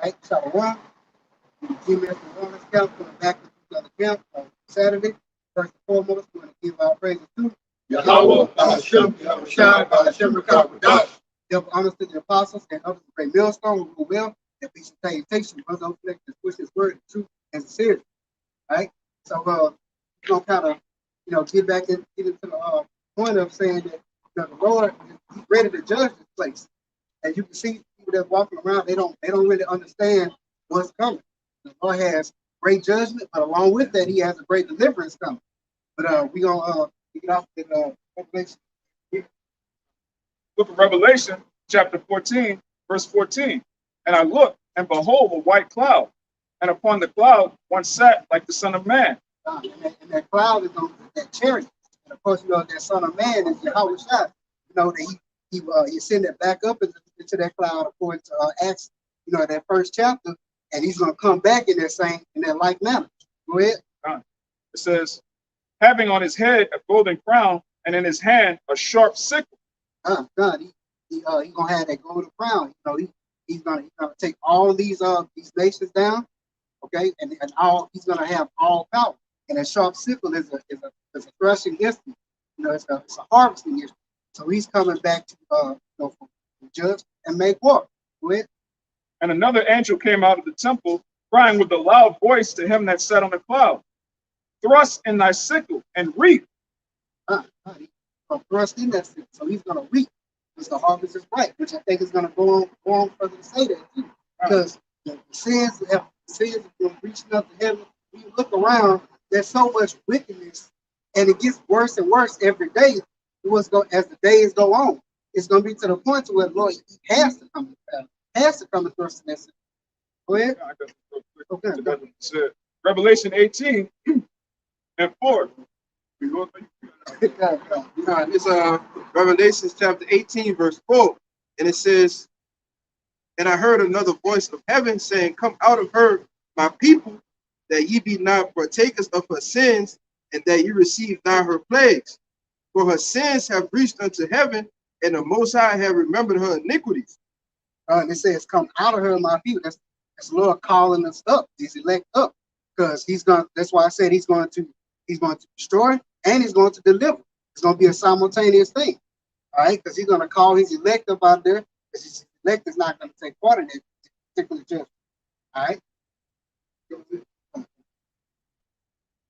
Right? Shalawam. GMS Wellness Camp coming back to another camp on Saturday. First and foremost, we want to give our praises to YAHAWAH, bahasham, bahasham, give honors to the apostles and others of great Millstone who will that we should pay attention, brother, to push his word, the truth, and sincerity. Right? So we're gonna kind of get back and get into the point of saying that the Lord is ready to judge this place. As you can see, people that walking around, they don't really understand what's coming. The Lord has great judgment, but along with that, He has a great deliverance coming. But we're gonna get off with Revelation. Book of Revelation, chapter 14, verse 14. And I looked, and behold, a white cloud, and upon the cloud one sat like the Son of Man. And that cloud is on that chariot. And of course, that Son of Man is YAHAWASHI. That he ascended back up into that cloud according to Acts, that first chapter, and he's going to come back in that like manner. Go ahead. It says, having on his head a golden crown, and in his hand a sharp sickle. God, he's gonna have that golden crown. He's gonna take all these nations down, okay, and he's gonna have all power. And a sharp sickle is a threshing instrument. It's a harvesting instrument. So he's coming back to judge and make war. Go ahead. And another angel came out of the temple, crying with a loud voice to him that sat on the cloud, thrust in thy sickle and reap. Thrust in that sickle. So he's going to reap because the harvest is ripe, which I think is going to go on further to say that too. Because the sins have been reaching up to heaven. When you look around, there's so much wickedness, and it gets worse and worse every day. As the days go on, it's going to be to the point to where Lord He has to come and thrust in that sickle. Go ahead. Okay. Revelation 18 and 4. It's Revelation chapter 18, verse 4. And it says, and I heard another voice of heaven saying, come out of her, my people, that ye be not partakers of her sins, and that ye receive not her plagues. For her sins have reached unto heaven, and the Most High have remembered her iniquities. And it says, come out of her, my people. That's the Lord calling us up, He's elect up. Because that's why I said he's going to destroy and he's going to deliver. It's going to be a simultaneous thing. All right, because he's going to call his elect up out there, because his elect is not going to take part in it particular judgment. All right.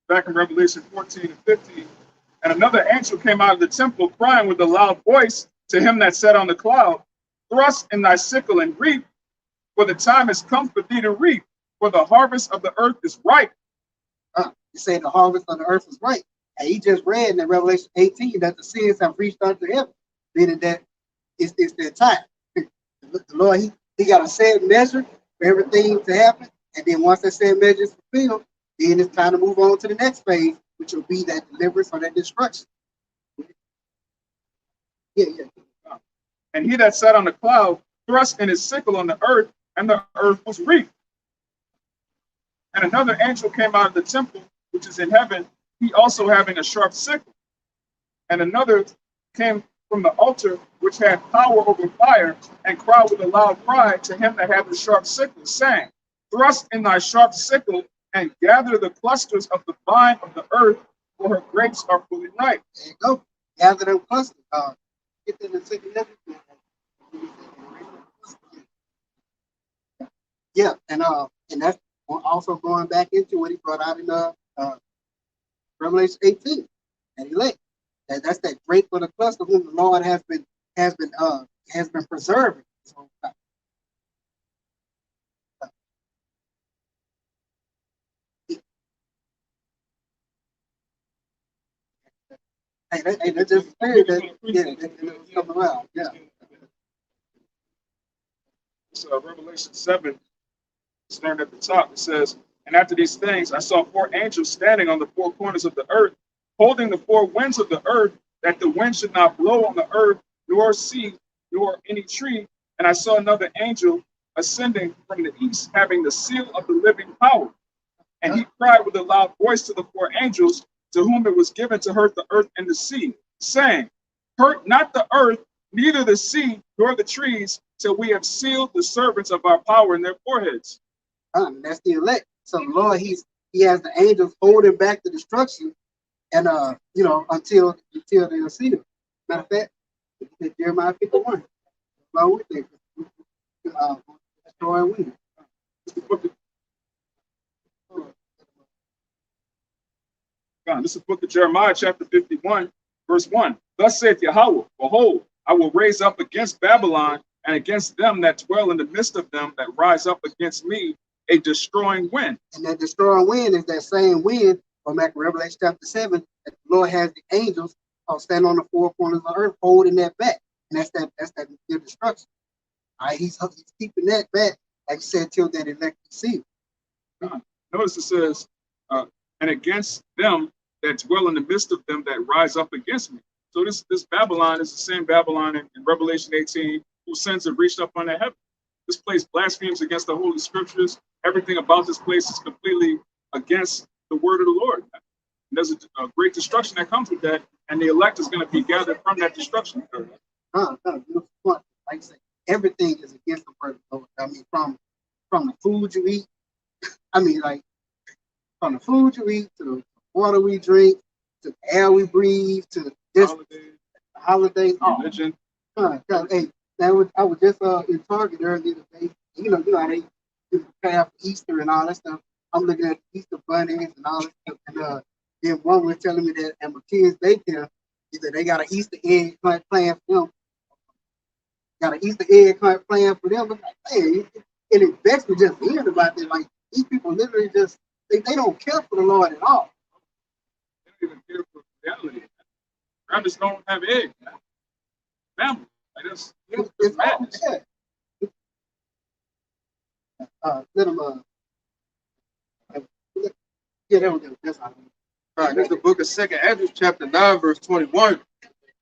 Back in Revelation 14 and 15, and another angel came out of the temple, crying with a loud voice to him that sat on the cloud, thrust in thy sickle and reap, for the time is come for thee to reap, for the harvest of the earth is ripe. You say the harvest of the earth is ripe. And he just read in Revelation 18 that the sins have reached unto heaven, meaning that it's their time. The Lord, he got a set measure for everything to happen. And then once that set measure is fulfilled, then it's time to move on to the next phase, which will be that deliverance or that destruction. Yeah. And he that sat on the cloud thrust in his sickle on the earth, and the earth was reaped. And another angel came out of the temple, which is in heaven, he also having a sharp sickle. And another came from the altar, which had power over fire, and cried with a loud cry to him that had the sharp sickle, saying, thrust in thy sharp sickle, and gather the clusters of the vine of the earth, for her grapes are fully ripe. There you go. Gather them clusters. Get them and take it. Yeah, and that's also going back into what he brought out in Revelation 18 and elect. That's that grape for the cluster whom the Lord has been preserving. So, that's just clear that come around. Yeah. So Revelation 7, starting at the top, it says, and after these things I saw 4 angels standing on the 4 corners of the earth, holding the 4 winds of the earth, that the wind should not blow on the earth, nor sea, nor any tree. And I saw another angel ascending from the east, having the seal of the living power. And he cried with a loud voice to the 4 angels, to whom it was given to hurt the earth and the sea, saying, hurt not the earth, neither the sea, nor the trees, till we have sealed the servants of our power in their foreheads. And that's the elect. So the Lord, he has the angels holding back the destruction, and until they are sealed. Matter of fact, it's Jeremiah 51. Well, we think destroying wind. This is the book of Jeremiah, chapter 51, verse 1. Thus saith Yahawah, behold, I will raise up against Babylon and against them that dwell in the midst of them that rise up against me a destroying wind. And that destroying wind is that same wind from Revelation chapter 7 that the Lord has the angels stand on the four corners of the earth holding that back. And that's that destruction. All right, he's keeping that back, like you said, till that elect is sealed. Notice it says, and against them that dwell in the midst of them that rise up against me. So this Babylon is the same Babylon in Revelation 18, whose sins have reached up under heaven. This place blasphemes against the Holy Scriptures. Everything about this place is completely against the word of the Lord. And there's a great destruction that comes with that, and the elect is going to be gathered from that destruction. Beautiful point. Like I say, everything is against the word of the Lord. I mean, from the food you eat, from the food you eat to the water we drink, to the air we breathe, to this holiday. Religion. Hey, I was just in Target earlier today. You know how they prepare for Easter and all that stuff. I'm looking at Easter bunnies and all that stuff. And then one was telling me that at my kids' daycare, either they got an Easter egg hunt plan for them. Got an Easter egg hunt plan for them. I'm like, hey, and it vexed me just hearing about it. Like, these people literally just, they don't care for the Lord at all. They don't even care for reality. Rabbits don't have eggs. Family. Like it's madness. That's how All right, this is the book of 2nd Ezra, chapter 9, verse 21. It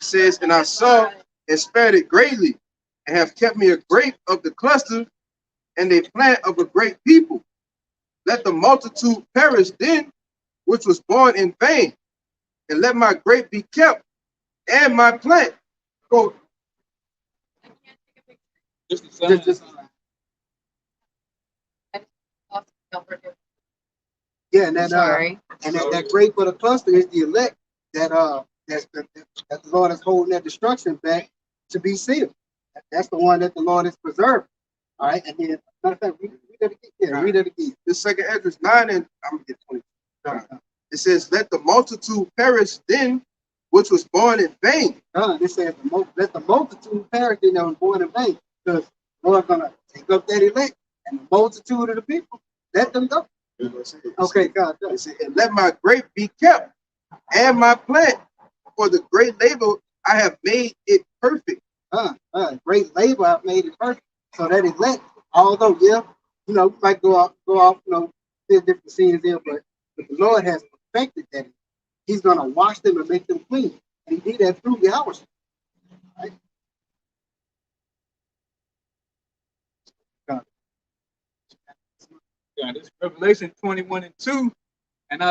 says, and I saw and spared it greatly, and have kept me a grape of the cluster, and a plant of a great people. Let the multitude perish then, which was born in vain, and let my grape be kept, and my plant. Go. Yeah, and that grape of the cluster is the elect that the Lord is holding that destruction back to be sealed. That's the one that the Lord is preserving. All right, and then matter of fact, read that again. Yeah, read that again. This 2nd Ezra 9, and I'm gonna get 20. It says, let the multitude perish then, which was born in vain. It says, let the multitude perish then that was born in vain. Because the Lord's gonna take up that elect and the multitude of the people, let them go. Okay, God. And let my grape be kept, and my plant, for the great labor I have made it perfect. Great labor I've made it perfect. So that elect, although we might go off, there's different scenes there, but the Lord has perfected that. He's gonna wash them and make them clean. And he did that through YAHAWASHI. Right? This Revelation 21 and 2. And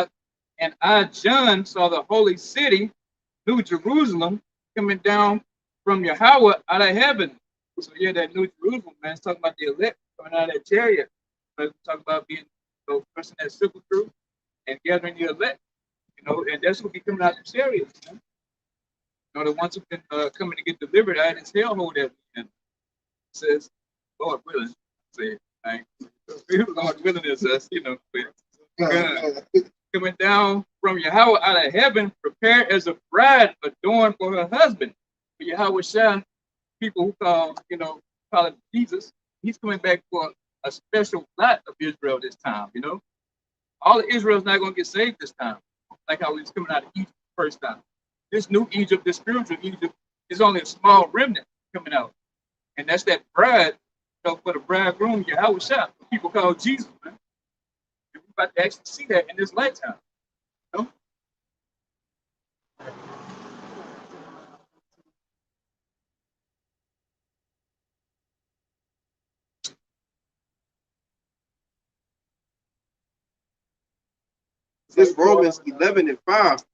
I, John, saw the holy city, New Jerusalem, coming down from Yahawah out of heaven. So yeah, that New Jerusalem, man, it's talking about the elect coming out of that chariot. It's talking about being person that civil truth and gathering the elect, and that's what be coming out of the chariots. The ones who've been coming to get delivered out of this hellhole that we in. It says, Lord willing, say it. Right? Lord willing is us, coming down from Yahawah out of heaven, prepared as a bride adorned for her husband. For YAHAWASHI, people who call it Jesus, he's coming back for a special lot of Israel this time, All of Israel's not going to get saved this time, like how he was coming out of Egypt the first time. This new Egypt, this spiritual Egypt, is only a small remnant coming out. And that's that bride, for the bridegroom, YAHAWASHI, people call Jesus, man. And we're about to actually see that in this lifetime. This Romans 11 and 5.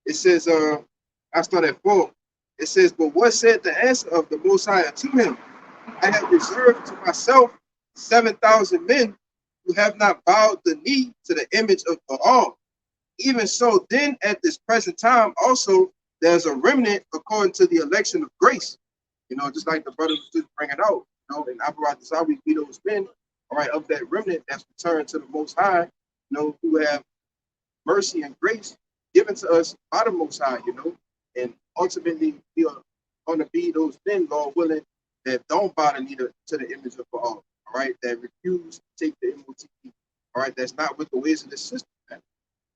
It says, I start at 4. It says, but what said the answer of the Most High to him? I have reserved to myself 7,000 men who have not bowed the knee to the image of Baal. Even so, then at this present time also there's a remnant according to the election of grace. You know, just like the brother was just bringing out. You know, and Abarat we be those men, all right, of that remnant that's returned to the Most High. You know, who have mercy and grace given to us by the Most High. You know, and ultimately we are going to be those men, Lord willing, that don't bow the knee to the image of Baal. All right, that refuse to take the MOT. All right, that's not with the ways of the system.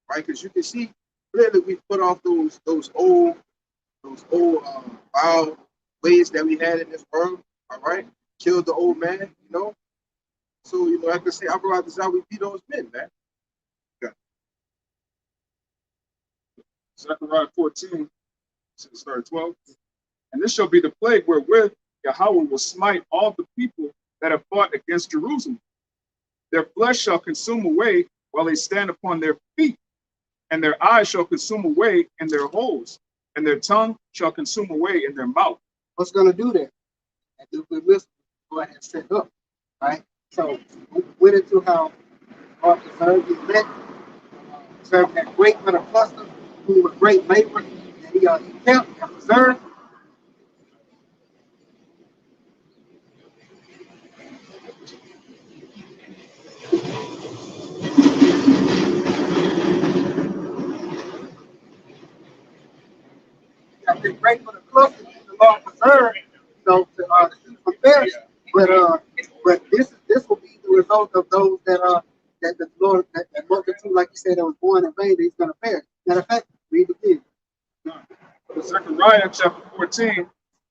Right, because you can see clearly we put off those old foul ways that we had in this world. All right, killed the old man. You know, so you know, like I say, I brought this out. We be those men, man. Okay. Zechariah 14, verse 12. And this shall be the plague wherewith Yahweh will smite all the people that have fought against Jerusalem. Their flesh shall consume away while they stand upon their feet, and their eyes shall consume away in their holes, and their tongue shall consume away in their mouth. What's going to do that? And if we miss, go ahead and set up, right? So we went into how God preserved the elect, preserved that great men of cluster, who was great labor, and he kept and preserved. Got this great men of cluster, the Lord preserved, to prepare. But this will be the result of those that the Lord, that multitude, like you said, that was born in vain, he's going to perish. Matter of fact, read the again. Zechariah chapter 14,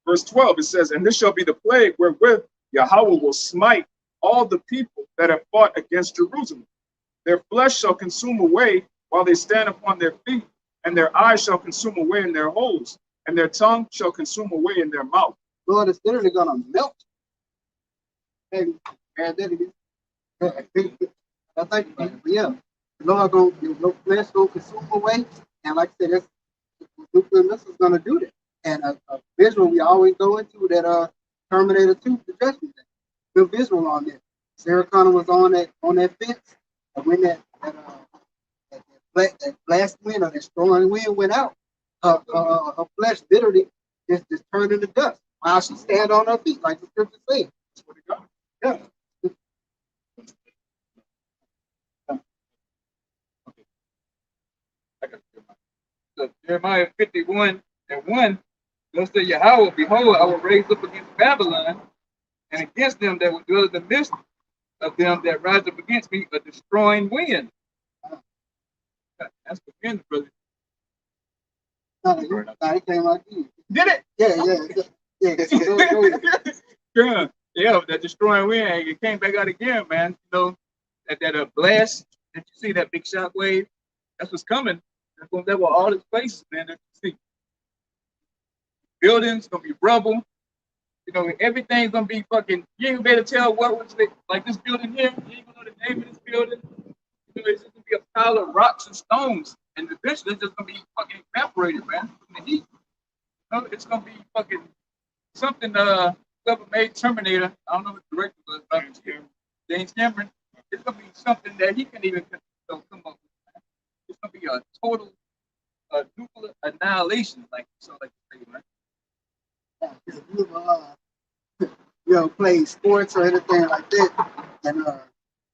verse 12, it says, and this shall be the plague wherewith Yahweh will smite all the people that have fought against Jerusalem. Their flesh shall consume away while they stand upon their feet, and their eyes shall consume away in their holes, and their tongue shall consume away in their mouth. Lord is literally going to melt. And that is. I think, yeah, the Lord going your flesh going to consume away. And like I said, that's nuclear missiles going to do that. And a visual we always go into that Terminator 2 projection. The visual on that. Sarah Connor was on that fence, and when that blast wind or that strong wind went out, her flesh literally just turned into dust while she stand on her feet, like the scripture says. That's what it got. Yeah. So Jeremiah 51:1, thus said Yahweh, behold, I will raise up against Babylon and against them that will dwell in the midst of them that rise up against me a destroying wind. That's the wind, brother. No, it came out again. Did it? Yeah. Yeah, that destroying wind, it came back out again, man. You know, that blast that you see, that big shock wave, that's what's coming. That were all these places, man, that you see. Buildings gonna be rubble. You know, everything's gonna be fucking. You ain't better tell what was like this building here. You ain't gonna know the name of this building. You know, it's just gonna be a pile of rocks and stones, and eventually it's just gonna be fucking evaporated, man, from the heat. You know, it's gonna be fucking something. Whoever made Terminator, I don't know what the director was, James Cameron. It's gonna be something that he can even come up with. It's gonna be a total nuclear annihilation, like so, like you say, If you play sports or anything like that, and I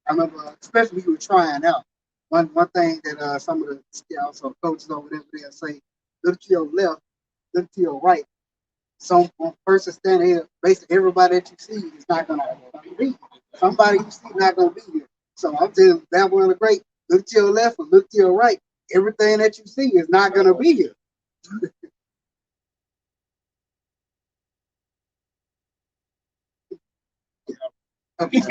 remember, especially when you were trying out, one thing that some of the scouts or coaches over there they'll say, look to your left, look to your right. Some person standing here, basically everybody that you see is not gonna be. Somebody you see not gonna be here. So I'm telling Babylon the Great, look to your left or look to your right. Everything that you see is not gonna be here. This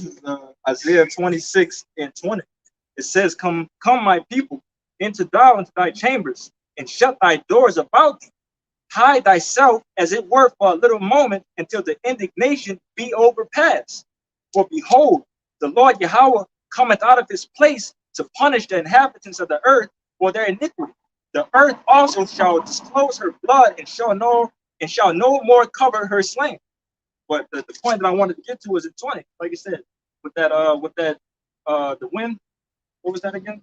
is Isaiah 26:20. It says, come, my people, into thy chambers, and shut thy doors about thee. Hide thyself, as it were, for a little moment, until the indignation be overpassed. For behold, the Lord Yahweh cometh out of his place to punish the inhabitants of the earth for their iniquity. The earth also shall disclose her blood and show no and shall no more cover her slain. But the point that I wanted to get to was in 20, like you said, with that the wind. What was that again?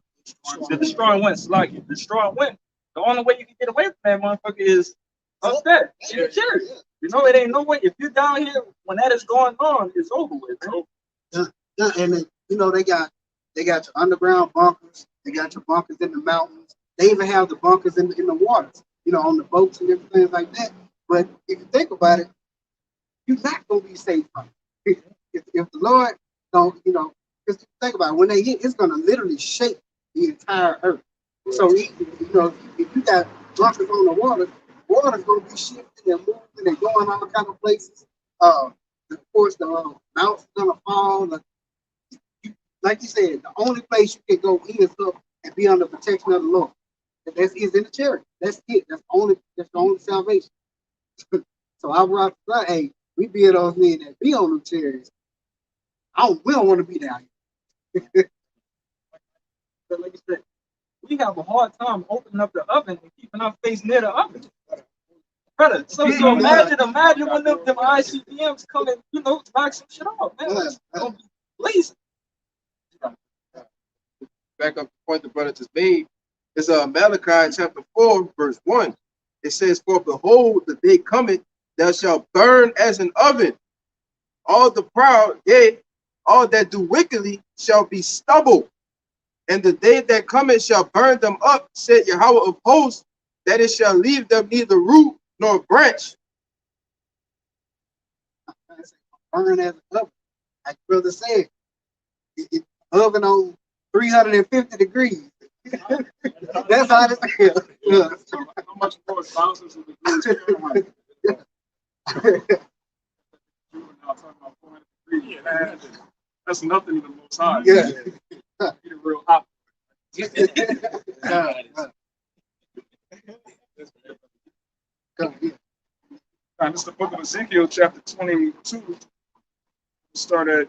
The destroying wind. Like the destroying wind. The only way you can get away from that motherfucker is up there in the chariot. You know, it ain't no way. If you're down here when that is going on, it's over with. Yeah, and then, you know, they got your underground bunkers. They got your bunkers in the mountains. They even have the bunkers in the waters. You know, on the boats and different things like that. But if you think about it, you're not gonna be safe from it. If the Lord don't, you know, just think about it, when they hit, it's gonna literally shake the entire earth. So you know, if you got bunkers on the water's gonna be shifting and moving and going all kind of places. Of course, the mountain's gonna fall. Like you said, the only place you can go is up and be under protection of the Lord. And that is in the chariot. That's it. That's the only salvation. So I brought up, hey, we be those men that be on them chariots. We don't want to be down here. But like you said, we have a hard time opening up the oven and keeping our face near the oven. Brother, so imagine when them ICBMs come and, you know, knock some shit off, man. It's gonna be blazing. Back up the point the brother just made. It's Malachi chapter 4, verse 1. It says, for behold, the day cometh, thou shalt burn as an oven. All the proud, yea, all that do wickedly shall be stubble. And the day that cometh shall burn them up, said Yahawah of hosts, that it shall leave them neither root nor branch. Burn as an oven. Like brother said, it's oven on 350 degrees. That's how it feels. Yeah. How much more thousands of degrees? That's nothing in the Most High. Yeah. Get real hot. This is the book of Ezekiel, chapter 22. Start at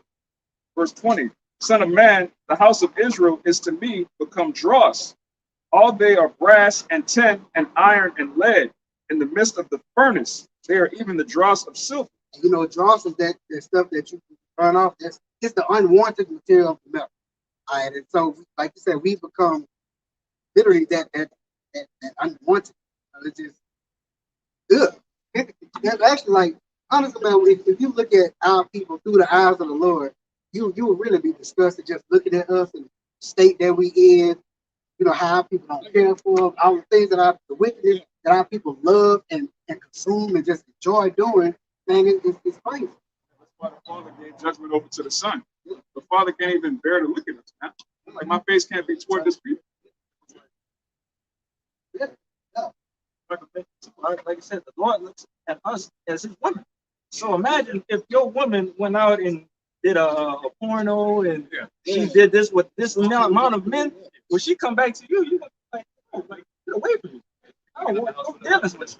verse 20. Son of man, the house of Israel is to me become dross. All they are brass and tin and iron and lead. In the midst of the furnace, they are even the dross of silver. You know, dross is that stuff that you burn off. That's it's the unwanted material of the metal. All right, and so, like you said, we become literally that unwanted. It's just good. That's actually like, honestly, man, if you look at our people through the eyes of the Lord, you would really be disgusted just looking at us and the state that we in. You know, how our people don't care for them, all the things that the wickedness that our people love and consume and just enjoy doing, man, it's crazy. That's why the Father gave judgment over to the Son. The Father can't even bear to look at us, man. Like, my face can't be toward this people. Yeah. Like I said, the Lord looks at us as his women. So imagine if your woman went out and did a porno and she did this with this amount of men. When she come back to you, you're like, oh, like, get away from me. I don't want no dealings with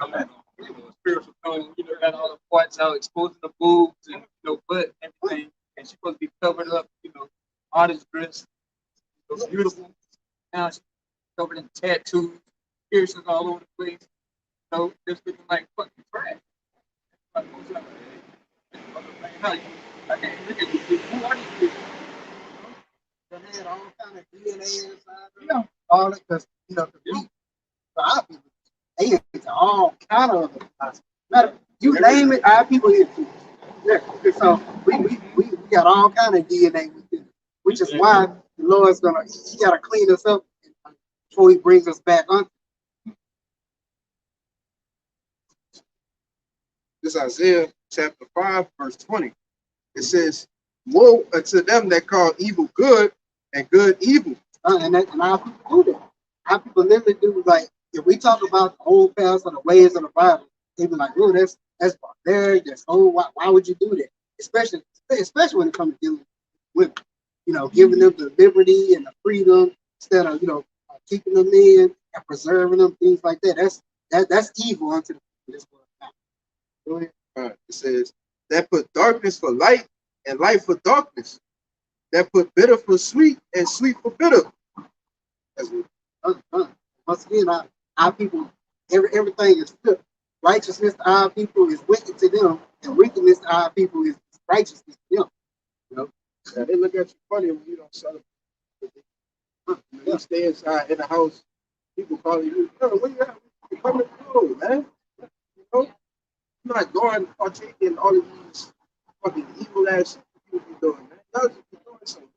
you. Spiritual tone, you know, got all the parts out, exposing the boobs and, you know, butt and everything. And she's supposed to be covered up, you know, artist dress. So beautiful. Now she's covered in tattoos, piercings all over the place. You know, just looking like fucking trash. I can't look at these people. Who are these people? They had all kind of DNA inside. Yeah. All that, because, you know, for our people, they into all kind of matter. You name it, our people here too. Yeah. So we got all kind of DNA within it, which is why the Lord's he gotta clean us up before he brings us back on. This is Isaiah chapter 5, verse 20. It says, woe unto them that call evil good and good evil. And our people do that. Our people literally do, like, if we talk about the old past or the ways of the Bible, they be like, oh, that's barbaric, that's old, why would you do that? Especially when it comes to dealing with women. You know, giving them the liberty and the freedom instead of, you know, keeping them in and preserving them, things like that. That's evil unto this world now. Go ahead. It says, that put darkness for light and light for darkness. That put bitter for sweet and sweet for bitter. Once again, our people, everything is flipped. righteousness to our people is wicked to them, and wickedness to our people is righteousness to them. You know? Yeah, they look at you funny when you don't celebrate. You stay inside in the house, people calling you, "Yo, what you have? You coming through, man?" You know, you're not going partaking in all of these fucking evil ass shit you be doing, man. Y'all just be doing some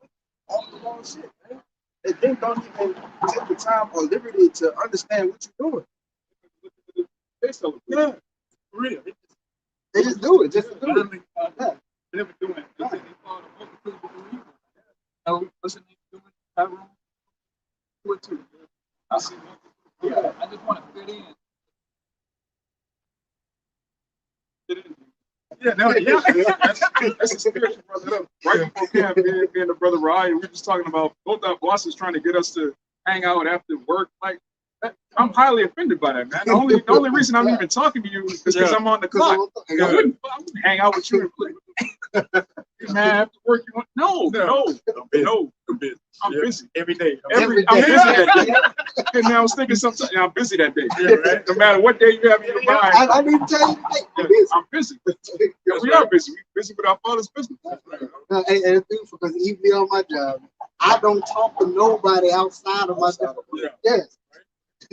off the wall shit, man. And they don't even take the time or liberty to understand what you're doing. They celebrate. Yeah, For real. They just do it, just to do it. Yeah. They never doing it. They say they call the multitude of believers. Oh, what's the name doing? Tyrone? Do it too. I see. Yeah, I just want to fit in. Fit in. Yeah, no, yeah. That's a spiritual brother. Right before camp, me and the brother Ryan, we were just talking about both our bosses trying to get us to hang out after work. Like, I'm highly offended by that, man. The only reason I'm even talking to you is because I'm on the clock. I wouldn't hang out with you. Man, after work, you want no. I'm busy. I'm busy every day. I'm busy that day. And now I was thinking sometimes I'm busy that day. Yeah, right? No matter what day you have in your mind. I need to tell you, I'm busy. Yeah, we are busy. We're busy with our father's business. and it's beautiful because even on my job, I don't talk to nobody outside of my job. Yeah. Yes.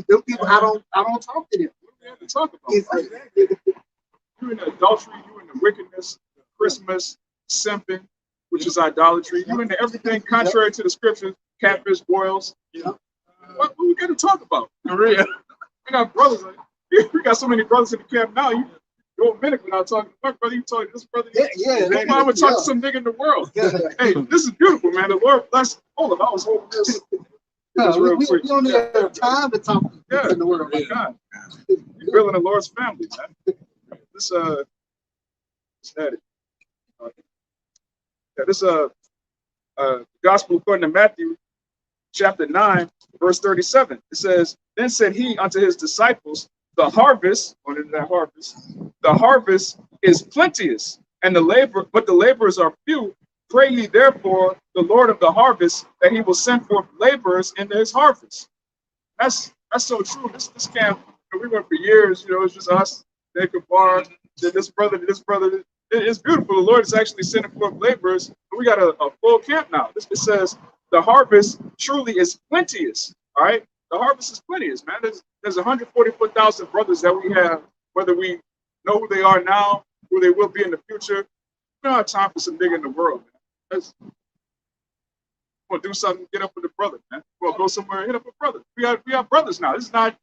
Them people, I don't talk to them. What do we have to talk about? Right? You in the adultery, you in the wickedness, Christmas, simping, which is idolatry. You into everything contrary to the scriptures, catfish, boils. Yeah. What we got to talk about? For real. We got brothers. We got so many brothers in the camp now. You go a minute without talking to my brother. You talking to this brother. Yeah. That's why I would talk to some nigga in the world. Yeah. Hey, this is beautiful, man. The Lord bless all of us. I was holding this. We don't have time to talk in the world. Oh my God. You're building the Lord's family, man. This gospel according to Matthew chapter 9, verse 37. It says, "Then said he unto his disciples, the harvest," what is that harvest? "The harvest is plenteous, and but the laborers are few. Pray ye therefore the Lord of the harvest that he will send forth laborers into his harvest." That's so true. This camp, we went for years, it's just us, Jacob Barr, this brother. It's beautiful. The Lord is actually sending forth laborers. We got a full camp now. It says the harvest truly is plenteous. All right. The harvest is plenteous, man. There's 144,000 brothers that we have, whether we know who they are now, who they will be in the future. We don't have time for some nigga in the world, man. We'll do something, get up with a brother, man. We'll go somewhere, hit up a brother. We have brothers now. This is not,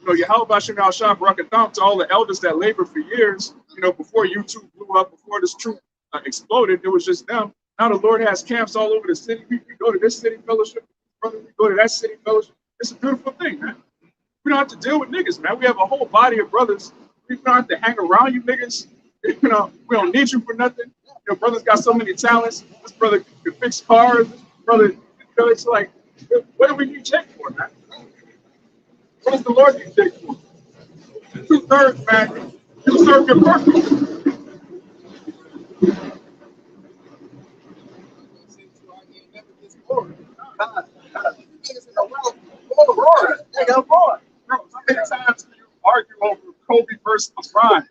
YAHAWASHI al Shah Barakatham to all the elders that labored for years, before YouTube blew up, before this truth exploded, it was just them. Now the Lord has camps all over the city. We go to this city fellowship, brother, we go to that city fellowship. It's a beautiful thing, man. We don't have to deal with niggas, man. We have a whole body of brothers. We don't have to hang around you niggas. We don't need you for nothing. Your brother's got so many talents. This brother can fix cars. This brother, it's like, what do we need Jake for, man? What does the Lord need Jake for? 2/3, man. You serve your purpose. Bro, how many times can you argue over Kobe versus LeBron?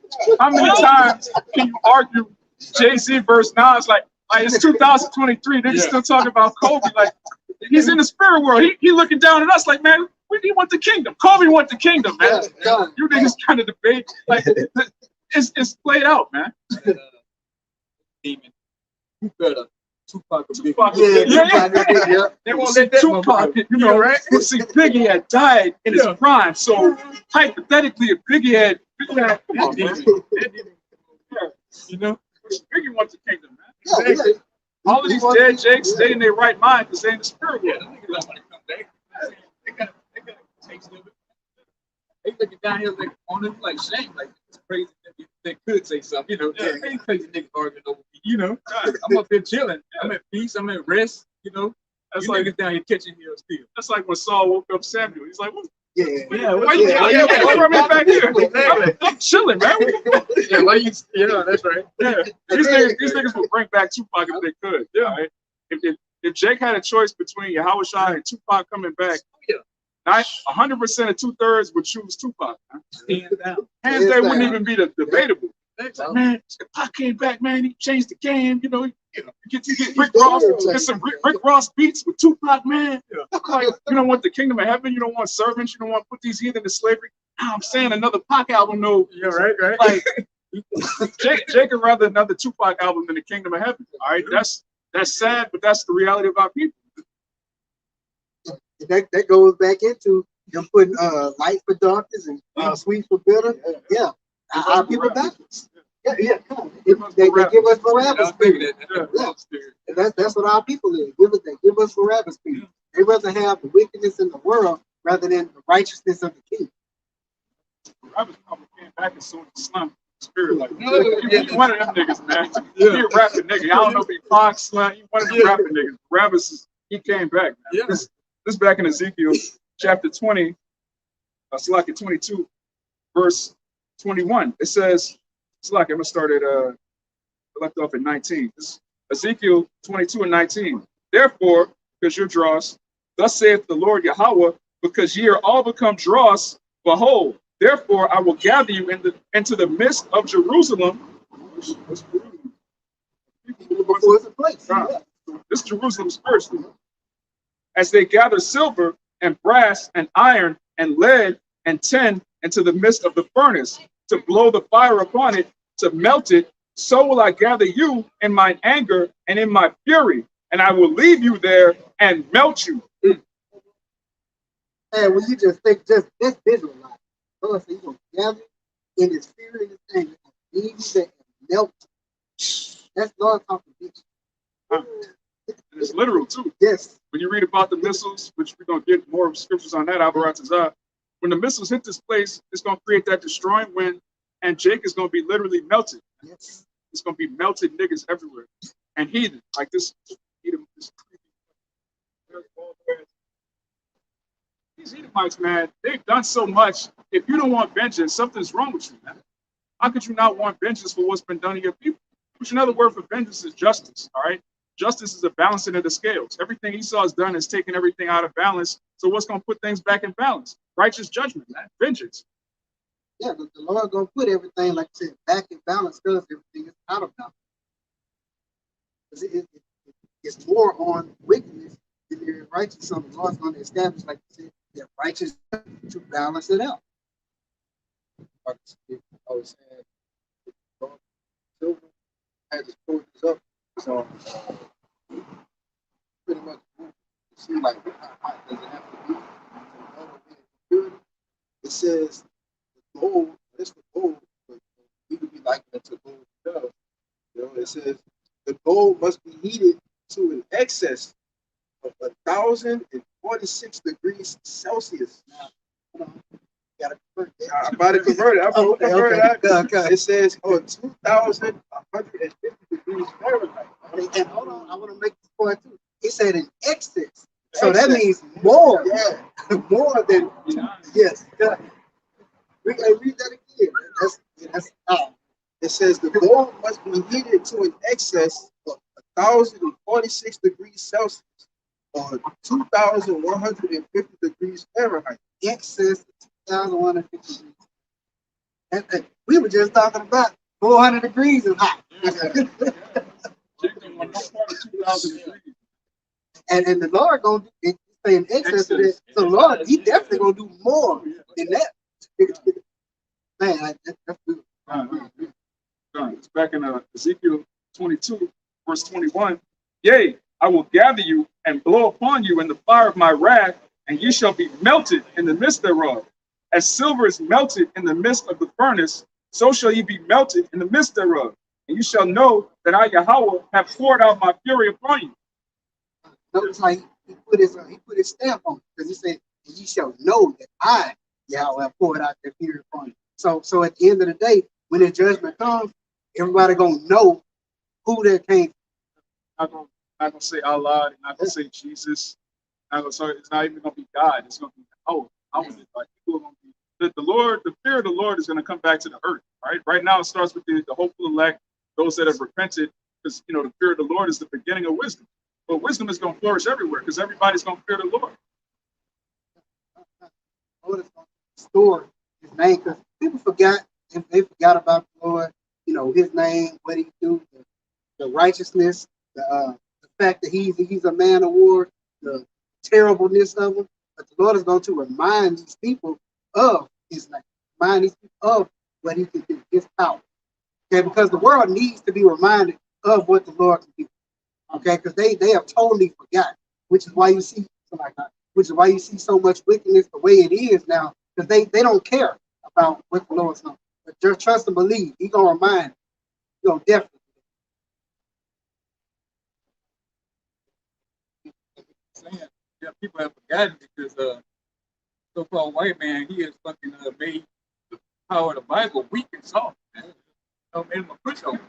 How many times can you argue Jay-Z versus Nas? Like it's 2023, they're still talking about Kobe. Like, he's in the spirit world. He looking down at us like, man, he want the kingdom. Kobe want the kingdom, man. You niggas kind of debate. Like, it's played out, man. Demon. You better. Tupac. Yeah. They won't let Tupac, right? See, Biggie had died in his prime, so hypothetically, if Biggie had, come on, man. Biggie wants the kingdom, man. Yeah. All of these dead Jakes stay in their right mind because they in the spirit world. They got taste of it. They looking down here like on them like shame, like it's crazy that they could say something, Ain't crazy niggas arguing over me, I'm up here chilling. I'm at peace, I'm at rest, That's you like niggas down here catching here still. That's like when Saul woke up Samuel. He's like, what? Why you brought me back here? I'm chilling, man. That's right. Yeah. These niggas will bring back Tupac if they could. Yeah. Right? If Jake had a choice between YAHAWASHI and Tupac coming back, 100% of 2/3 would choose Tupac. Man. Stand down. Hands Hands down wouldn't down. even be debatable. It's like, No. man, if Pac came back, man, he changed the game. You get Rick Ross, get some Rick Ross beats with Tupac, man. Like, you don't want the kingdom of heaven. You don't want servants. You don't want to put these heathen to slavery. Now I'm saying another Pac album, no. Yeah, right. Like, Jake would rather another Tupac album than the kingdom of heaven. All right, that's sad, but that's the reality of our people. That goes back into them putting light for darkness and sweet for bitter. Yeah, our people backwards. Yeah. Come on. They give us Barabbas spirit. And that's what our people is. They give us Barabbas spirit. They rather have the wickedness in the world rather than the righteousness of the king. Barabbas probably came back and saw the slum spirit. Like, you one of them niggas, man. He a rapping nigga. I don't know if he Fox slam. He one of them rapping niggas. Barabbas, he came back. Man. This back in Ezekiel chapter 20, Slack at 22, verse 21. It says, Slack, I'm gonna start at I left off at 19. This Ezekiel 22 and 19. Therefore, because you're dross, thus saith the Lord Yahawah, because ye are all become dross, behold, therefore I will gather you into the midst of Jerusalem. Before it's a place. This Jerusalem spiritually. As they gather silver and brass and iron and lead and tin into the midst of the furnace, to blow the fire upon it, to melt it, so will I gather you in mine anger and in my fury, and I will leave you there and melt you. And when you just think, just visualize, God said, He's gonna gather in His fury and His anger, and leave you there and melt. That's Lord's contradiction. It's literal too. Yes. When you read about the missiles, which we're gonna get more scriptures on that, Albaratazah, when the missiles hit this place, it's gonna create that destroying wind, and Jake is gonna be literally melted. Yes. It's gonna be melted niggas everywhere, and heathen like this. These Edomites, man, they've done so much. If you don't want vengeance, something's wrong with you, man. How could you not want vengeance for what's been done to your people? Which another word for vengeance is justice. All right. Justice is a balancing of the scales. Everything Esau has done is taking everything out of balance. So what's going to put things back in balance? Righteous judgment, man. Vengeance. Yeah, but the Lord gonna put everything, like I said, back in balance because everything is out of balance. It's more on wickedness than there is righteous. So the Lord's going to establish, like you said, their righteous to balance it out. I was saying, silver had to pull this up. So pretty much you see like how hot does it have to be? It says the gold, it's the gold, but we could be likened it to gold itself. You know, it says the gold must be heated to an excess of 1,046 degrees Celsius. You gotta convert that. I'm about to convert it. Okay. It says 2,150 degrees Fahrenheit. And hold on, I want to make this point too. It said in excess. So that means more. Yeah. More than, yes. We can read that again. That's It says the gold must be heated to an excess of 1,046 degrees Celsius or 2,150 degrees Fahrenheit. excess of 2,150 degrees. And we were just talking about 400 degrees is hot. And the Lord gonna say in excess of that. So Lord, He definitely gonna do more than that. Man, that's good. It's back in Ezekiel 22, verse 21. Yea, I will gather you and blow upon you in the fire of my wrath, and ye shall be melted in the midst thereof. As silver is melted in the midst of the furnace, so shall ye be melted in the midst thereof. And you shall know that I, Yahawah, have poured out my fury upon you. Notice how he put his stamp on it, because He said, "Ye shall know that I, Yahweh, have poured out that fury upon you." So at the end of the day, when the judgment comes, everybody gonna know who that came from. Not gonna say Allah, not gonna say Jesus. It's not even gonna be God. It's gonna be Yahawah. Like people are gonna be the Lord. The fear of the Lord is gonna come back to the earth. Right. Right now, it starts with the hopeful elect, those that have repented, because the fear of the Lord is the beginning of wisdom. But wisdom is gonna flourish everywhere because everybody's gonna fear the Lord. Lord is going to restore his name, because people forgot, they forgot about the Lord, you know, his name, what he do, the righteousness, the fact that he's a man of war, the terribleness of him. But the Lord is going to remind these people of his name, remind these people of what he can do, his power. Okay, because the world needs to be reminded of what the Lord can do. Okay, because they have totally forgotten, which is why you see so much wickedness the way it is now, because they don't care about what the Lord's doing. But just trust and believe, he's gonna remind you, gonna definitely. Saying, yeah, people have forgotten because so-called white man, he has fucking made the power of the Bible weak and soft, man. You know, made him a pushover.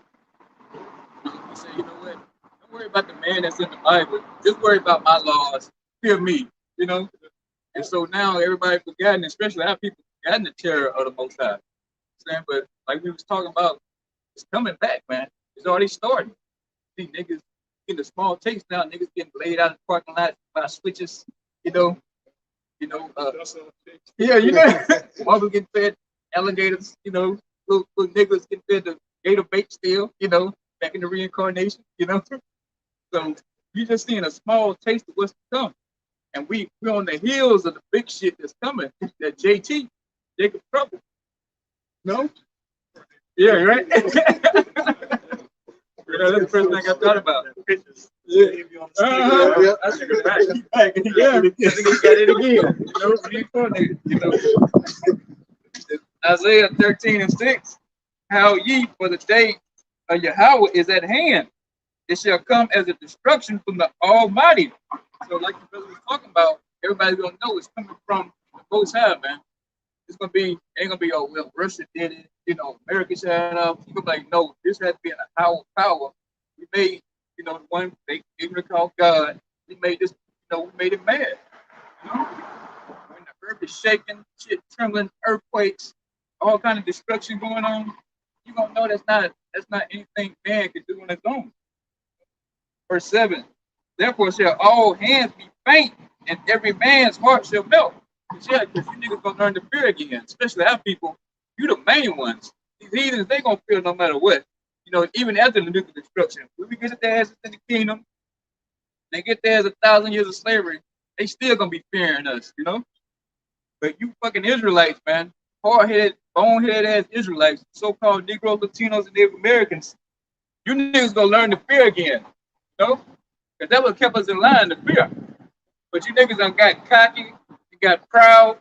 He said, you know what? Don't worry about the man that's in the Bible. Just worry about my laws. Fear me, you know? And so now everybody forgotten, especially our people forgotten the terror of the Most High. But like we was talking about, it's coming back, man. It's already starting. See niggas getting a small taste now, niggas getting laid out in the parking lot by switches, you know. Yeah, you know, mother getting fed alligators, you know, little niggas getting fed the gator bait still, you know, back in the reincarnation, you know. So you just seeing a small taste of what's to come. And we're on the heels of the big shit that's coming, that JT, Jacob Trouble. No? Yeah, right? That's the first thing I thought about. Yeah. I should go back. Yeah, because he got it again. You know, Isaiah 13:6. How ye, for the day of Yahawah is at hand. It shall come as a destruction from the Almighty. So, like the brother was talking about, everybody's gonna know it's coming from the Most High, man. It's gonna be, ain't gonna be, oh well, Russia did it, you know, America shut up. You're gonna be like, no, this has been a power. We made, you know, one they ignorant called God. We made this, you know, we made it mad. You know? When the earth is shaking, shit trembling, earthquakes, all kind of destruction going on, you're gonna know that's not anything man can do on its own. Verse 7. Therefore shall all hands be faint, and every man's heart shall melt. Yeah, because you niggas gonna learn to fear again, especially our people. You the main ones. These heathens, they gonna fear no matter what. You know, even after the nuclear destruction. When we get their asses in the kingdom, they get there as 1,000 years of slavery, they still gonna be fearing us, you know? But you fucking Israelites, man, hard-headed, bone-headed ass Israelites, so-called Negroes, Latinos, and Native Americans, you niggas gonna learn to fear again, you know? Because that what kept us in line, to fear. But you niggas done got cocky, you got proud,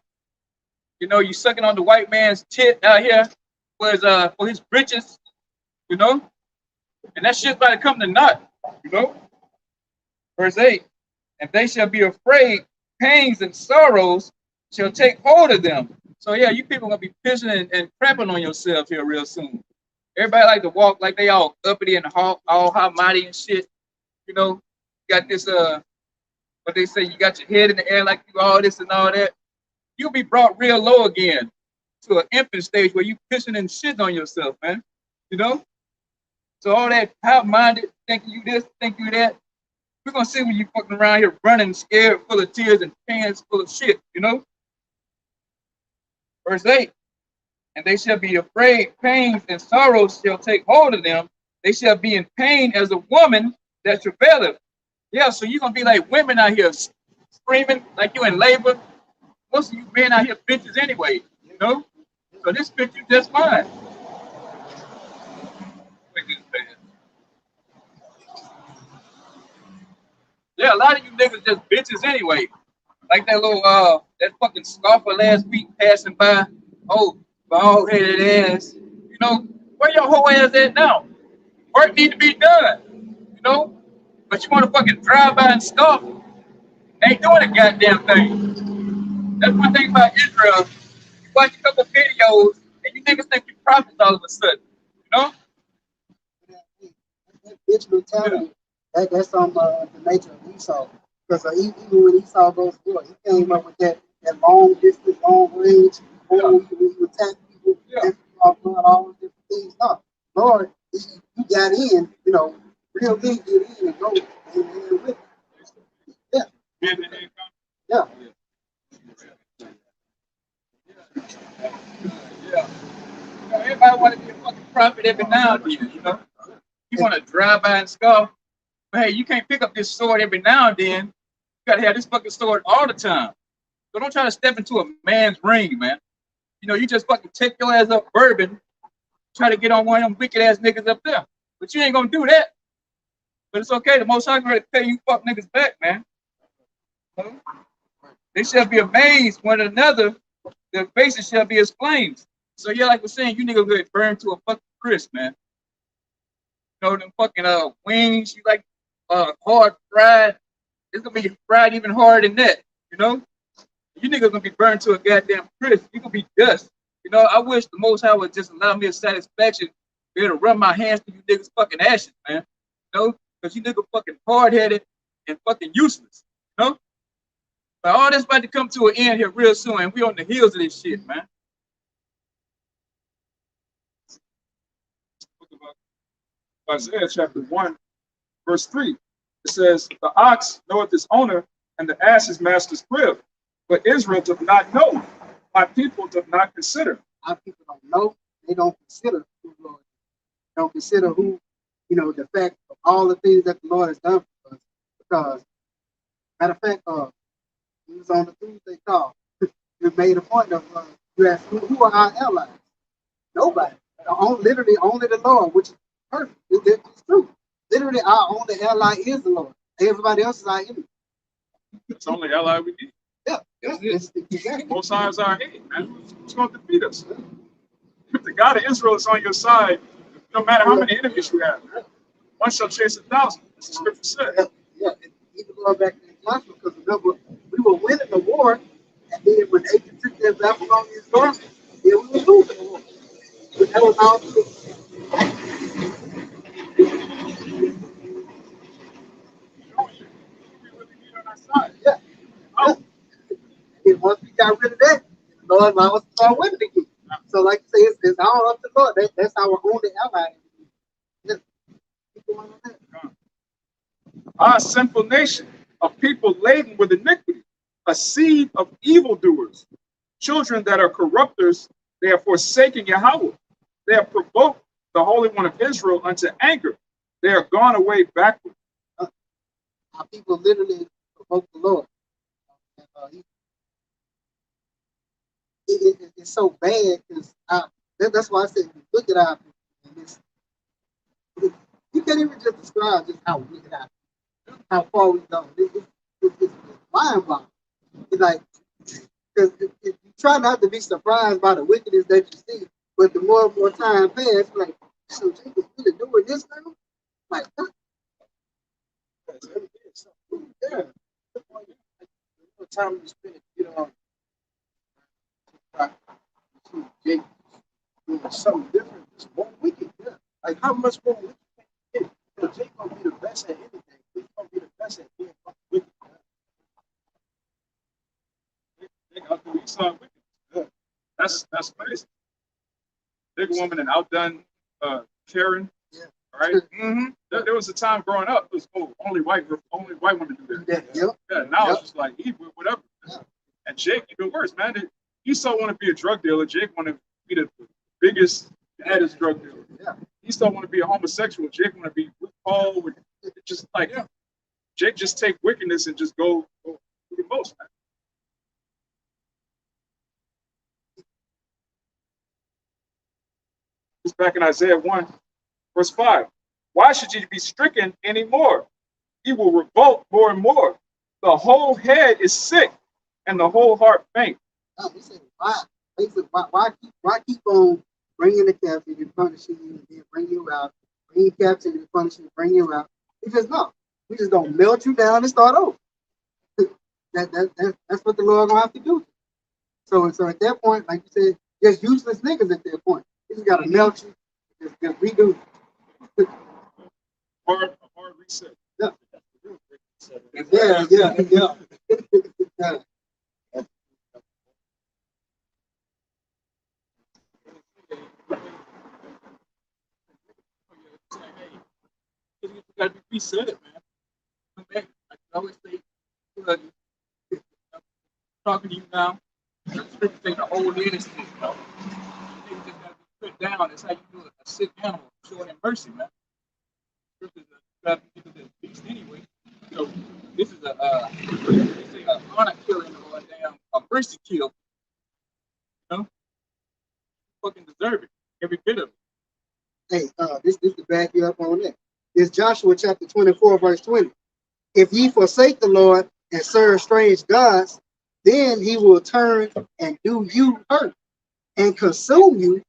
you know, you sucking on the white man's tit out here for his britches, you know? And that shit's about to come to naught, you know? Verse 8, and they shall be afraid, pains and sorrows shall take hold of them. So yeah, you people gonna be pissing and crapping on yourselves here real soon. Everybody like to walk like they all uppity and all high mighty and shit. You know, got this what they say, you got your head in the air like you all this and all that. You'll be brought real low again to an infant stage where you pissing and shitting on yourself, man. You know? So all that high-minded, thinking you this, thinking you that, we're gonna see when you fucking around here running, scared, full of tears and pants full of shit, you know? Verse 8, and they shall be afraid, pains and sorrows shall take hold of them. They shall be in pain as a woman that travaileth. Yeah, so you're gonna be like women out here screaming like you in labor. Most of you men out here bitches anyway, you know? So this fit you just fine. Yeah, a lot of you niggas just bitches anyway. Like that little that fucking scoffer last week passing by. Oh, bald headed ass. You know, where your whole ass at now? Work need to be done. You know? But you wanna fucking drive by and scoff. Ain't doing a goddamn thing. That's one thing about Israel. You watch a couple videos and you niggas think you prophets all of a sudden. You know? That bitch mentality, that's on the nature of Esau. Because even when Esau goes to war, he came up with that long distance, long range, when you attack people, all those different things. No, Lord, you got in, you know, real big, get in and go and with it. Yeah. Yeah. Yeah. Everybody want to be a fucking prophet every now and then, you know? You want to drive by and scoff, but hey, you can't pick up this sword every now and then. You gotta have this fucking sword all the time. So don't try to step into a man's ring, man. You know, you just fucking take your ass up bourbon, try to get on one of them wicked ass niggas up there. But you ain't gonna do that. But it's okay. The Most High gonna pay you fuck niggas back, man. They shall be amazed one another. Their faces shall be as flames. So yeah, like we're saying, you niggas get burned to a fucking crisp, man. You know them fucking wings you like hard fried. It's gonna be fried even harder than that. You know, you niggas gonna be burned to a goddamn crisp. You gonna be dust. You know, I wish the Most High would just allow me a satisfaction, be able to run my hands through you niggas fucking ashes, man. You know, because you niggas fucking hard headed and fucking useless. You know, but all this about to come to an end here real soon, and we on the heels of this shit, man. Isaiah chapter 1, verse 3. It says, the ox knoweth his owner, and the ass his master's crib. But Israel doth not know. My people doth not consider. Our people don't know. They don't consider who the Lord is. They don't consider who, you know, the fact of all the things that the Lord has done for us. Because, matter of fact, he was on the Tuesday call. We made a point of, you asked, who are our allies? Nobody. Literally only the Lord, which is perfect. It's true. Literally, our only ally is the Lord. Everybody else is our enemy. It's the only ally we need. Yeah, exactly. Most High is our aid, man. Who's going to defeat us? If the God of Israel is on your side, no matter how many enemies you have, one shall chase 1,000. As the scripture said. Yeah, and even going back to Joshua, because remember, we were winning the war, and then when Achan took that Babylonian garment, then we were losing the war. But that was all true. Yeah. Oh. And once we got rid of that, the Lord allowed us to start winning again. So, like you say, it's all up to the Lord. That's our only ally. Just keep going on that. Our sinful nation, a people laden with iniquity, a seed of evildoers, children that are corrupters, they are forsaking Yahweh. They have provoked the Holy One of Israel unto anger. They are gone away backward. Our people literally provoke the Lord. It's so bad because that's why I said, look at our people. You can't even just describe just how wicked our people, how far we've gone. It's mind-boggling. It's like, because if you try not to be surprised by the wickedness that you see, but the more and more time passes, like, so Jacob's really doing this now? Like, what? Yeah. What time you spend it, you know, Jake doing something different, it's more wicked. Yeah. Like, how much more wicked can you get? You know, Jake gonna be the best at anything. He's gonna be the best at being fucking wicked. They got the Esau wicked. Yeah. That's crazy. Big woman and outdone Karen. Yeah. Right? Mm-hmm. There was a time growing up, it was only white women do that. Yep. Yeah, now it's just like whatever. Yeah. And Jake even worse, man. Esau want to be a drug dealer. Jake want to be the biggest, baddest drug dealer. Yeah. Esau want to be a homosexual. Jake want to be with Paul. With just like Jake just take wickedness and just go to the most, man. It's back in Isaiah 1, verse 5. Why should you be stricken anymore? He will revolt more and more. The whole head is sick, and the whole heart faint. No, he said, why keep on bringing the captive and punishing you and then bring you out, bring the captive and punishing you, bring you out? He says, no, we just gonna melt you down and start over. That's what the Lord gonna have to do. So at that point, like you said, just useless niggas at that point. He just gotta melt you, just redo. Hard reset. Yeah. Yeah. Yeah. You gotta be reset it, man. Like I always say, talking to you now, scripture take the whole innocent, you know. Things just gotta be put down. That's how you do a sick animal, showing him mercy, man. Scriptures are gotta be given to the beast anyway. So this is a honor killing or a damn a mercy kill. You know, fucking deserve it, every bit of it. Hey, this to back you up on that. It's Joshua chapter 24, verse 20. If ye forsake the Lord and serve strange gods, then he will turn and do you hurt and consume you.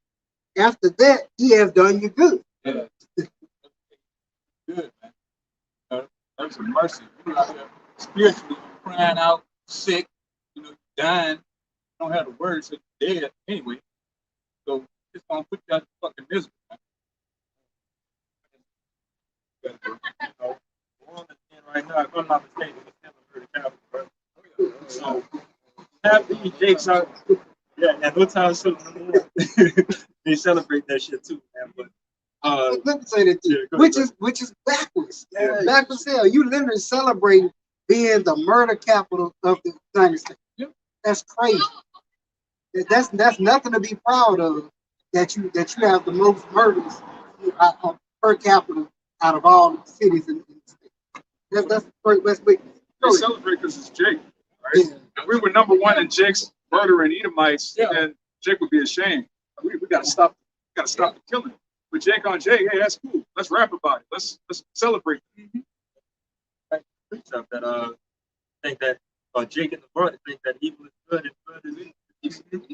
After that, he has done you good. Yeah. Good, man. That's some mercy. You out here spiritually crying out, sick, you know, dying. You don't have the words, so you're dead anyway. So it's gonna put you out the fucking misery, man. You know, we're on the end right now. If I'm not mistaken, it's never heard of capital, right? So have these Jakes out. Yeah, and no time soon. They celebrate that shit too, man. But Let me say that too. Yeah, Which is backwards. Yeah. Backwards hell. You literally celebrating being the murder capital of the United States. Yeah. That's crazy. That's nothing to be proud of. That you have the most murders per capita out of all the cities in the state. That's the first best way. We celebrate because it's Jake, right? Yeah. If we were number one in Jake's murdering Edomites, Yeah. then Jake would be ashamed. We gotta stop. We gotta stop the killing. But Jake on Jake, hey, that's cool. Let's rap about it. Let's celebrate. Preach up that think that Jake and the brother think that evil is good and good is evil.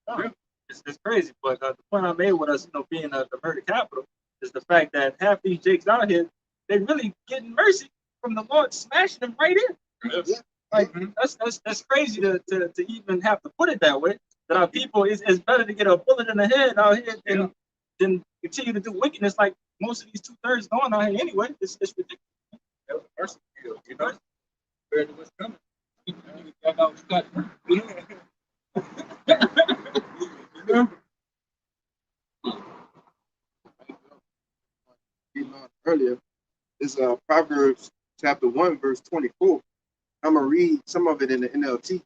Yeah. It's crazy. But the point I made with us, you know, being the murder capital is the fact that half these Jakes out here, they really getting mercy from the Lord, smashing them right in. Yes. Like that's crazy to even have to put it that way. That our people is better to get a bullet in the head out here than continue to do wickedness like most of these 2/3 going out here anyway. It's ridiculous. That was a mercy kill, you know. Compared to what's coming. You got out Scott. Earlier is Proverbs chapter 1, verse 24. I'm gonna read some of it in the NLT.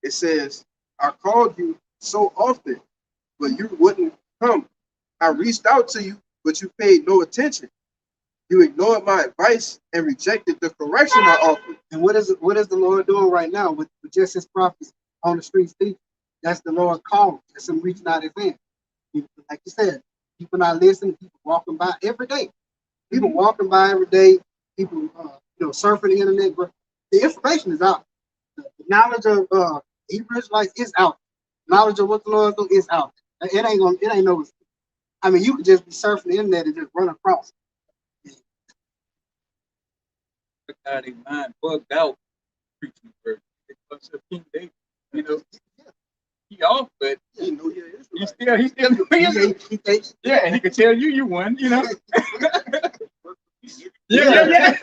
It says, I called you so often, but you wouldn't come. I reached out to you, but you paid no attention. You ignored my advice and rejected the correction I offered. And what is the Lord doing right now with just his prophets on the streets teaching? That's the Lord calling. That's him reaching out his hand. Like you said, people not listening, people walking by every day. People walking by every day, people surfing the internet, but the information is out. The knowledge of Hebrew Israelites is out. Knowledge of what the Lord is out. It ain't no. I mean, you could just be surfing the internet and just run across. Look how they mind bugged out preaching the word. It's a King David, you know. He off, but He knew he is. he still He thinks, yeah, and he can tell you won, you know. yeah.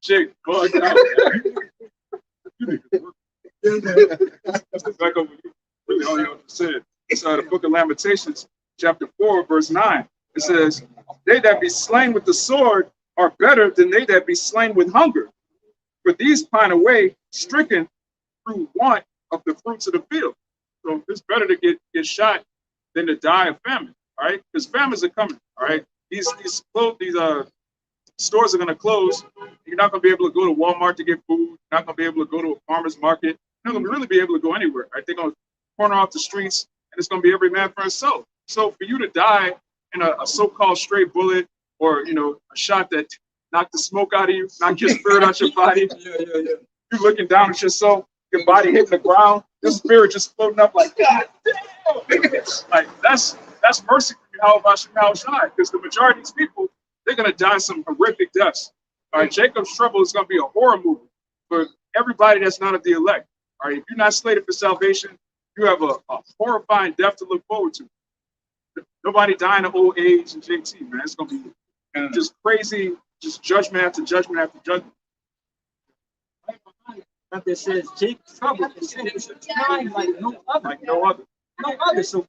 Jake bugged out. That's the back of really all you said. It's the book of Lamentations, chapter 4, verse 9. It says, they that be slain with the sword are better than they that be slain with hunger. For these pine away, stricken through want of the fruits of the field. So it's better to get shot than to die of famine. All right, because famines are coming. All right, these stores are going to close. You're not going to be able to go to Walmart to get food. You're not going to be able to go to a farmer's market. You're not going to really be able to go anywhere. Right? They're going to corner off the streets, and it's going to be every man for himself. So for you to die in a so-called stray bullet, or a shot that knocked the smoke out of you, knocked your spirit out your body, you're looking down at yourself, your body hitting the ground, your spirit just floating up like, God damn! Like that's mercy from YAHAWASHI, because the majority of these people, they're gonna die some horrific deaths. All right, Jacob's Trouble is gonna be a horror movie for everybody that's not of the elect. All right, if you're not slated for salvation, you have a horrifying death to look forward to. Nobody dying of old age and JT, man. It's gonna be just crazy, just judgment after judgment after judgment. That there says Jake's trouble is a time like no other. Like no other. No other. So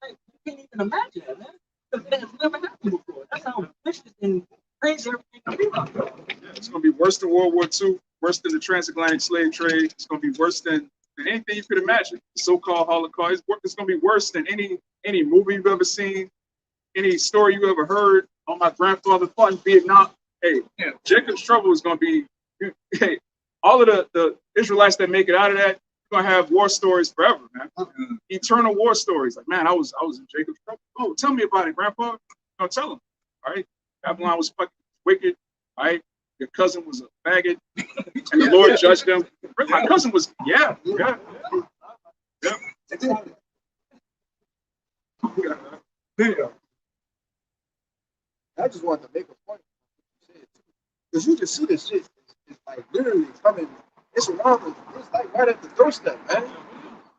you can't even imagine that, man. That has never happened before. That's how vicious and crazy everything can be out there. Yeah, it's gonna be worse than World War II, worse than the transatlantic slave trade. It's gonna be worse than than anything you could imagine. The so-called Holocaust. It's going to be worse than any movie you've ever seen, any story you ever heard. On my grandfather fought in Vietnam. Hey, Jacob's trouble is going to be. Hey, all of the Israelites that make it out of that, you're going to have war stories forever, man. Eternal war stories. Like, man, I was in Jacob's trouble. Oh, tell me about it, Grandpa. Don't tell him. All right, Babylon was fucking wicked. All right, your cousin was a faggot, and the Lord judged them. My cousin was, yeah. I just wanted to make a point because you can see this shit. It's like literally coming. It's around. It's like right at the doorstep, man.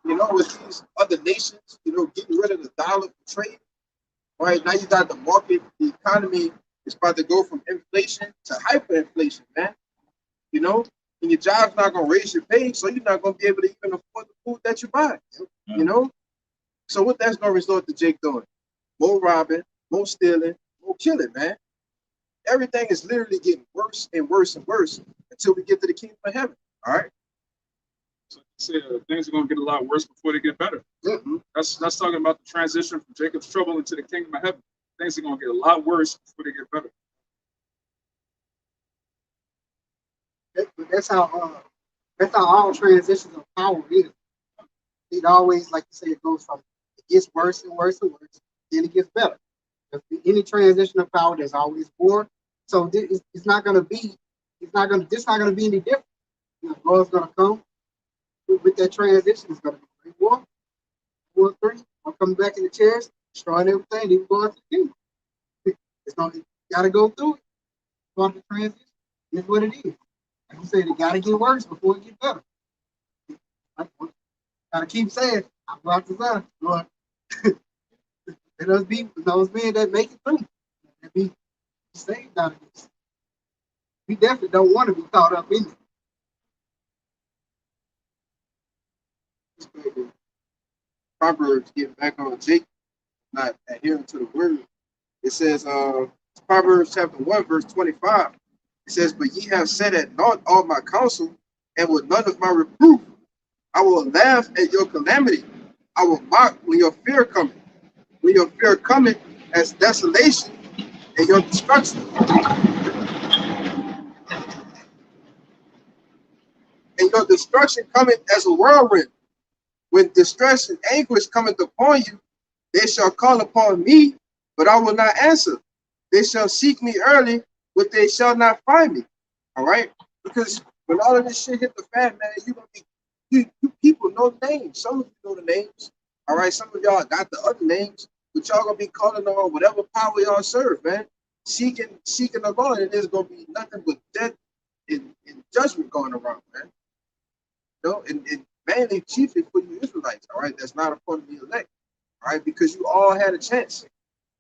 You know, with these other nations, you know, getting rid of the dollar for trade. Right now, you got the market. The economy is about to go from inflation to hyperinflation, man. You know, and your job's not gonna raise your pay, so you're not gonna be able to even afford the food that you buy. You know, so what that's gonna result to Jake doing? More robbing, more stealing, more killing, man. Everything is literally getting worse and worse and worse until we get to the kingdom of heaven. All right. So things are going to get a lot worse before they get better. That's talking about the transition from Jacob's trouble into the kingdom of heaven. Things are going to get a lot worse before they get better. That's how all transitions of power is. It always, like you say, it goes from it gets worse and worse and worse, then it gets better. If any transition of power, there's always war. So it's not going to be any different. You know, God's going to come with that transition. It's going to be great war, War 3. I'm coming back in the chairs, destroying everything. Then going to the kingdom. It's going to got to go through it. Part of the transition. It's what it is. Like you said, it got to get worse before it gets better. Got to keep saying, I'm about to say, Lord. Let us be those men that make it through and be saved out of this. We definitely don't want to be caught up in it. Proverbs, getting back on Jacob, not adhering to the word. It says, Proverbs chapter 1, verse 25. It says, but ye have set at naught all my counsel, and with none of my reproof. I will laugh at your calamity. I will mock when your fear cometh. When your fear cometh as desolation and your destruction. And your destruction cometh as a whirlwind. When distress and anguish cometh upon you, they shall call upon me, but I will not answer. They shall seek me early, but they shall not find me. All right? Because when all of this shit hit the fan, man, you're gonna be you people know the names. Some of you know the names. All right, some of y'all got the other names, but y'all gonna be calling on whatever power y'all serve, man. Seeking the Lord, and there's gonna be nothing but death and judgment going around, man. You know, and mainly chiefly for you Israelites, all right, that's not a part of the elect, all right, because you all had a chance,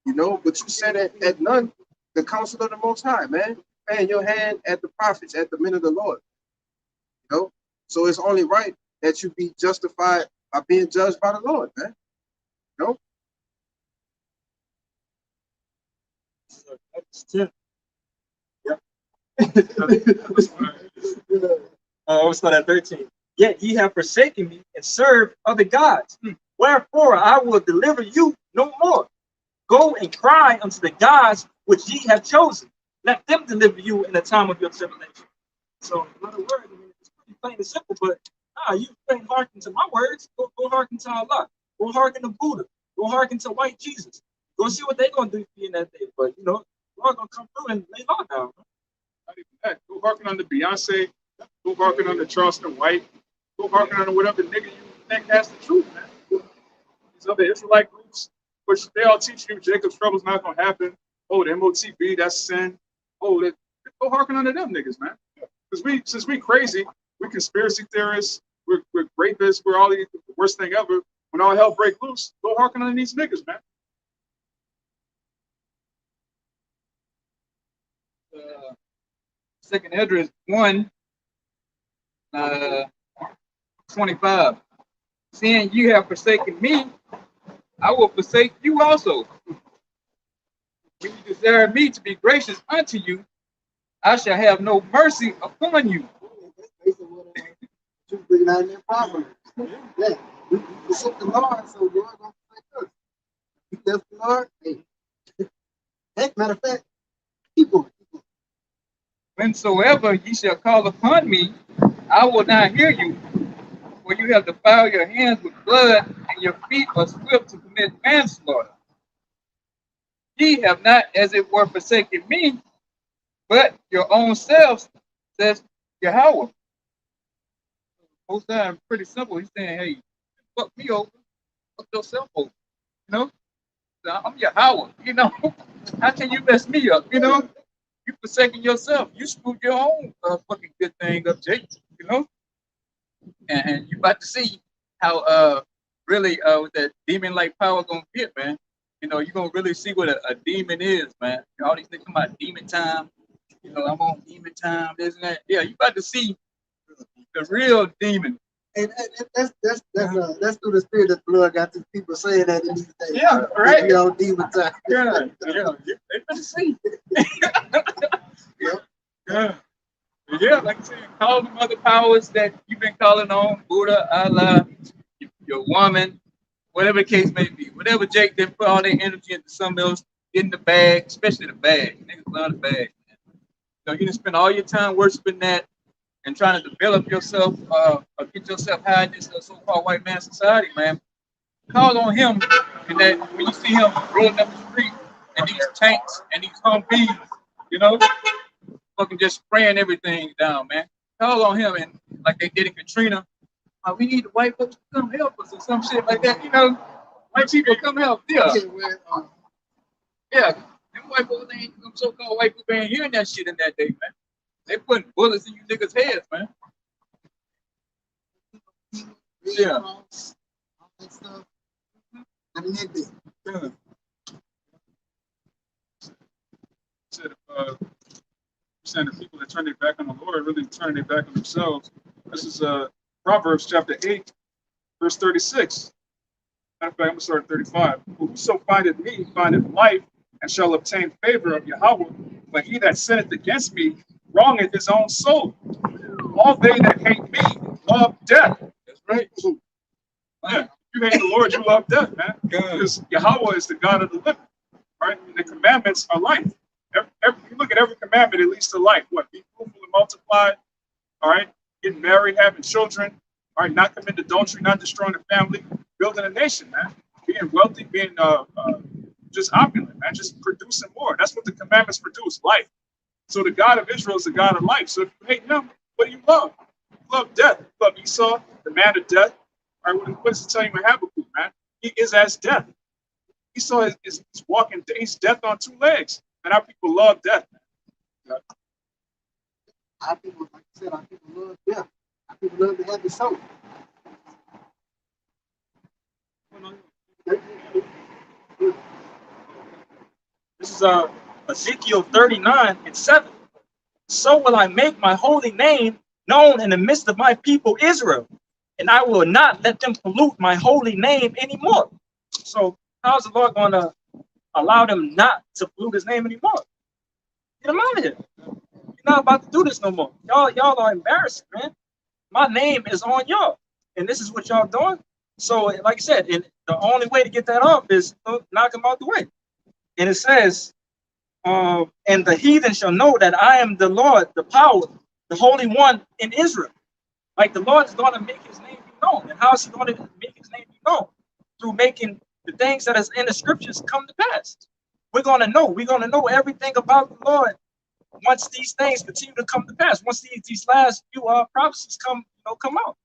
you know, but you said at none the counsel of the Most High, man. Man, your hand at the prophets, at the men of the Lord, you know. So it's only right that you be justified by being judged by the Lord, man. You know? Yep. We'll start at 13. Yet ye have forsaken me and served other gods. Wherefore I will deliver you no more. Go and cry unto the gods which ye have chosen. Let them deliver you in the time of your tribulation. So, in other words, I mean, it's pretty plain and simple, but you ain't hearken to my words. Go hearken to Allah. Go hearken to Buddha. Go hearken to white Jesus. Go see what they're going to do for you in that day. But, you know, Lord going to come through and lay law down. Not even that. Go hearken on the Beyonce. Go hearken on the Charleston White. Go hearken on whatever nigga you think has the truth, man. These other Israelite groups, which they all teach you Jacob's trouble's not going to happen. Oh, the MOTB, that's sin. Oh, go hearken on to them niggas, man. Because since we crazy, we conspiracy theorists, we're rapists, we're all the worst thing ever. When all hell break loose, go hearken on these niggas, man. Second Esdras 1, 25. Seeing you have forsaken me, I will forsake you also. When you desire me to be gracious unto you, I shall have no mercy upon you. That's basically what you bring out in that Proverbs. Yeah, we forsake the Lord, so the Lord gonna forsake us. We left the Lord. Hey, heck, matter of fact, keep going. Whensoever ye shall call upon me, I will not hear you. For you have defiled your hands with blood, and your feet are swift to commit manslaughter. Ye have not, as it were, forsaken me, but your own selves, says Yahweh. Most times, pretty simple. He's saying, hey, fuck me over, fuck yourself over. You know, so I'm Yahweh. You know, how can you mess me up? You know, you forsaking yourself. You screwed your own fucking good thing up, Jake. You know, and you about to see how really that demon like power gonna get, man. You know, you're gonna really see what a demon is, man. All these things come about demon time. You know, I'm on demon time, this and that. Yeah, you about to see the real demon. And that's through the spirit of the Lord got these people saying that in these days. Yeah, right. You know, demon time. Yeah, yeah. They better see. Yep. Yeah. Yeah, like I said, call them other powers that you've been calling on, Buddha, Allah, your woman, whatever the case may be. Whatever Jake, they put all their energy into something else, get in the bag, especially the bag. Niggas love the bag. Man. You know, you can spend all your time worshiping that and trying to develop yourself, or get yourself high in this so-called white man society, man. Call on him, and that when you see him rolling up the street and these tanks and these Humvees, you know, fucking just spraying everything down, man. Call on him, and like they did in Katrina, we need the white folks to come help us or some shit like that, you know. White people come help, yeah. Yeah, them white folks ain't, them so-called white people ain't hearing that shit in that day, man. They putting bullets in you niggas' heads, man. Yeah. All that stuff. I mean, it did. Yeah. Said saying the people that turn their back on the Lord really turning their back on themselves. This is Proverbs chapter 8, verse 36. Matter of fact, I'm gonna start at 35. Whoso findeth me findeth life and shall obtain favor of Yahweh. But he that sinneth against me wrongeth his own soul. All they that hate me love death. That's right. Yeah. If you hate the Lord, you love death, man. Because Yahweh is the God of the living. Right? And the commandments are life. You look at every commandment, it leads to life. What? Be fruitful and multiply. All right? Getting married, having children. All right? Not committing adultery, not destroying the family, building a nation, man. Being wealthy, being just opulent, man. Just producing more. That's what the commandments produce, life. So the God of Israel is the God of life. So if you hate him, what do you love? You love death. You love Esau, the man of death. All right? What does it tell you in Habakkuk, man? He is as death. Esau is walking, he's death on two legs. And our people love death. Our people, like I said, our people love death. Our people love to have the soul. This is Ezekiel 39:7. So will I make my holy name known in the midst of my people Israel, and I will not let them pollute my holy name anymore. So how's the Lord going to allow them not to pollute his name anymore? Get them out of here. You're not about to do this no more. Y'all are embarrassing, man. My name is on y'all, and this is what y'all doing. So, like I said, and the only way to get that off is knock them out the way. And it says, and the heathen shall know that I am the Lord, the power, the Holy One in Israel. Like the Lord is going to make his name be known. And how is he going to make his name be known? Through making the things that is in the scriptures come to pass. We're going to know. We're going to know everything about the Lord once these things continue to come to pass. Once these last few prophecies come out.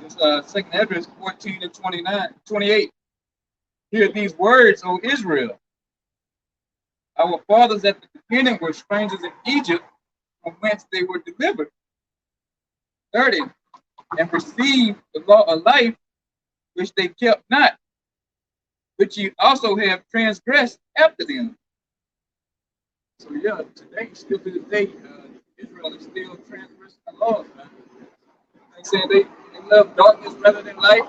Just second Ezra 14 and 28. Hear these words, O Israel. Our fathers at the beginning were strangers in Egypt, from whence they were delivered. 30. And received the law of life, which they kept not, which you also have transgressed after them. So yeah, today, still to this day, Israel is still transgressing the laws, man. They say they love darkness rather than light.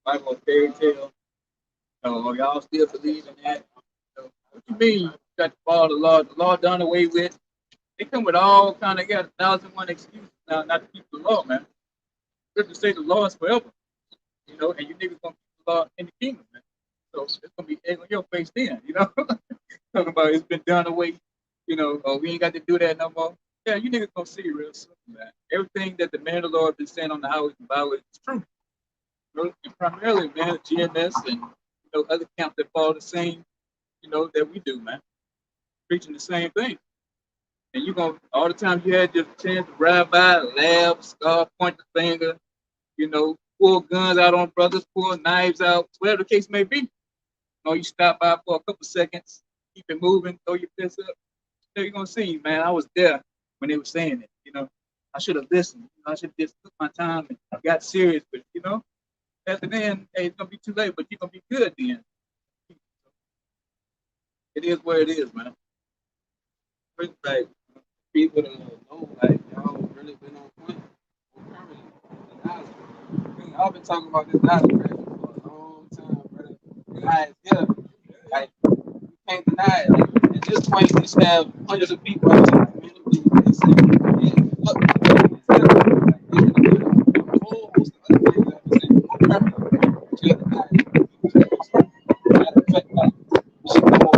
Bible fairy tale. Y'all still believe in that? What you mean? You got to follow the law done away with. They come with all kind of, got 1,001 excuses now not to keep the law, man. Just to say the law is forever, and you niggas gonna keep the law in the kingdom, man. So it's gonna be egg on your face then, Talking about it's been done away, we ain't got to do that no more. Yeah, you niggas gonna see real soon, man. Everything that the man of the Lord been saying on the highways and byways is true. And primarily, man, GMS and other camps that follow the same, that we do, man. Preaching the same thing. And you gonna all the time you had your chance to ride by, laugh, scar, point the finger, pull guns out on brothers, pull knives out, whatever the case may be. You stop by for a couple seconds, keep it moving, throw your fist up. You're gonna see, man, I was there when they were saying it, I should have listened. I should have just took my time and got serious with it, At the end, hey, it's gonna be too late, but you're gonna be good then. It is where it is, man. Like, people don't know, like, y'all really been on point. I've been talking about this knowledge for a long time, brother. Guys, yeah, like, you can't deny it. Like, at this point, we just have hundreds of people out there, like, they say, yeah, look, it's different. Like, a whole host of other things that we say, more prevalent. But you have to deny it. You have to affect, like, shit, come on,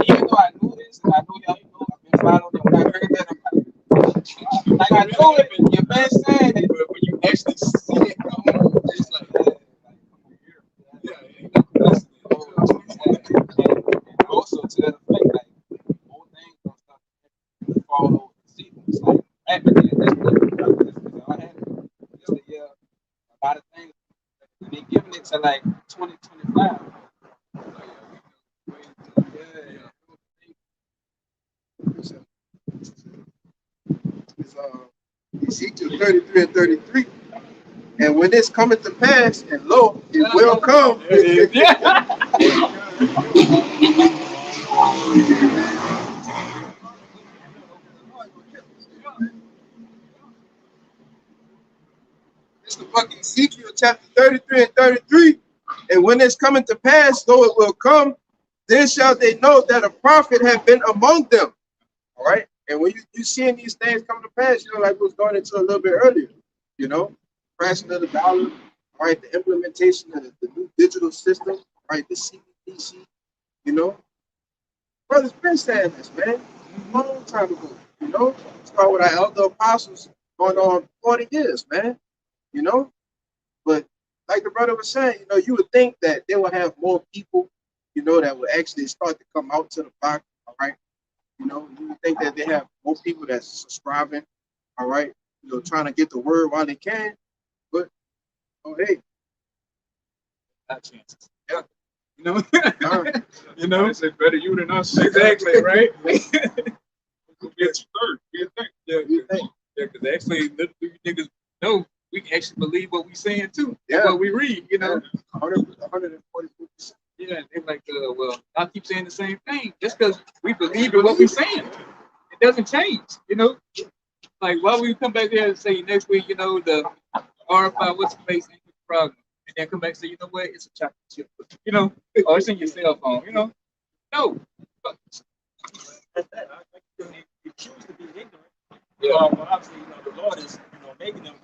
even though I knew this, and I know y'all, I've been following them, I heard that, I'm like I know it, you've been saying it, but when you actually see it come on, it's like, and also to that effect, like, old things don't stop to fall over the season. It's like, a lot of things, and they giving it to like 2025. It's Ezekiel 33 and 33. And when this cometh to pass, and lo, it will come. It's the book of Ezekiel chapter 33 and 33. And when this cometh to pass, though it will come, then shall they know that a prophet had been among them. All right. And when you seeing these things come to pass, like we was going into a little bit earlier, crashing of the dollar, right? The implementation of the new digital system, right? The CBDC, Brothers been saying this, man, a long time ago, Start with our elder apostles going on 40 years, man, But like the brother was saying, you would think that they would have more people, that would actually start to come out to the block, all right? You would think that they have more people that's subscribing, all right? Trying to get the word while they can. But, hey. Not chances. Yeah. They say better you than us. Exactly, right? Get third. Yeah, because actually, you niggas know we can actually believe what we saying too. Yeah. What we read, 144%. Yeah, they're like, well, I keep saying the same thing just because we believe in what we're saying. It doesn't change, Like, why would you come back there and say next week, the RFID, what's the base problem? And then come back and say, you know what, it's a chocolate chip. Or it's in your cell phone, No. You choose to be ignorant. Well, obviously, the Lord is, making them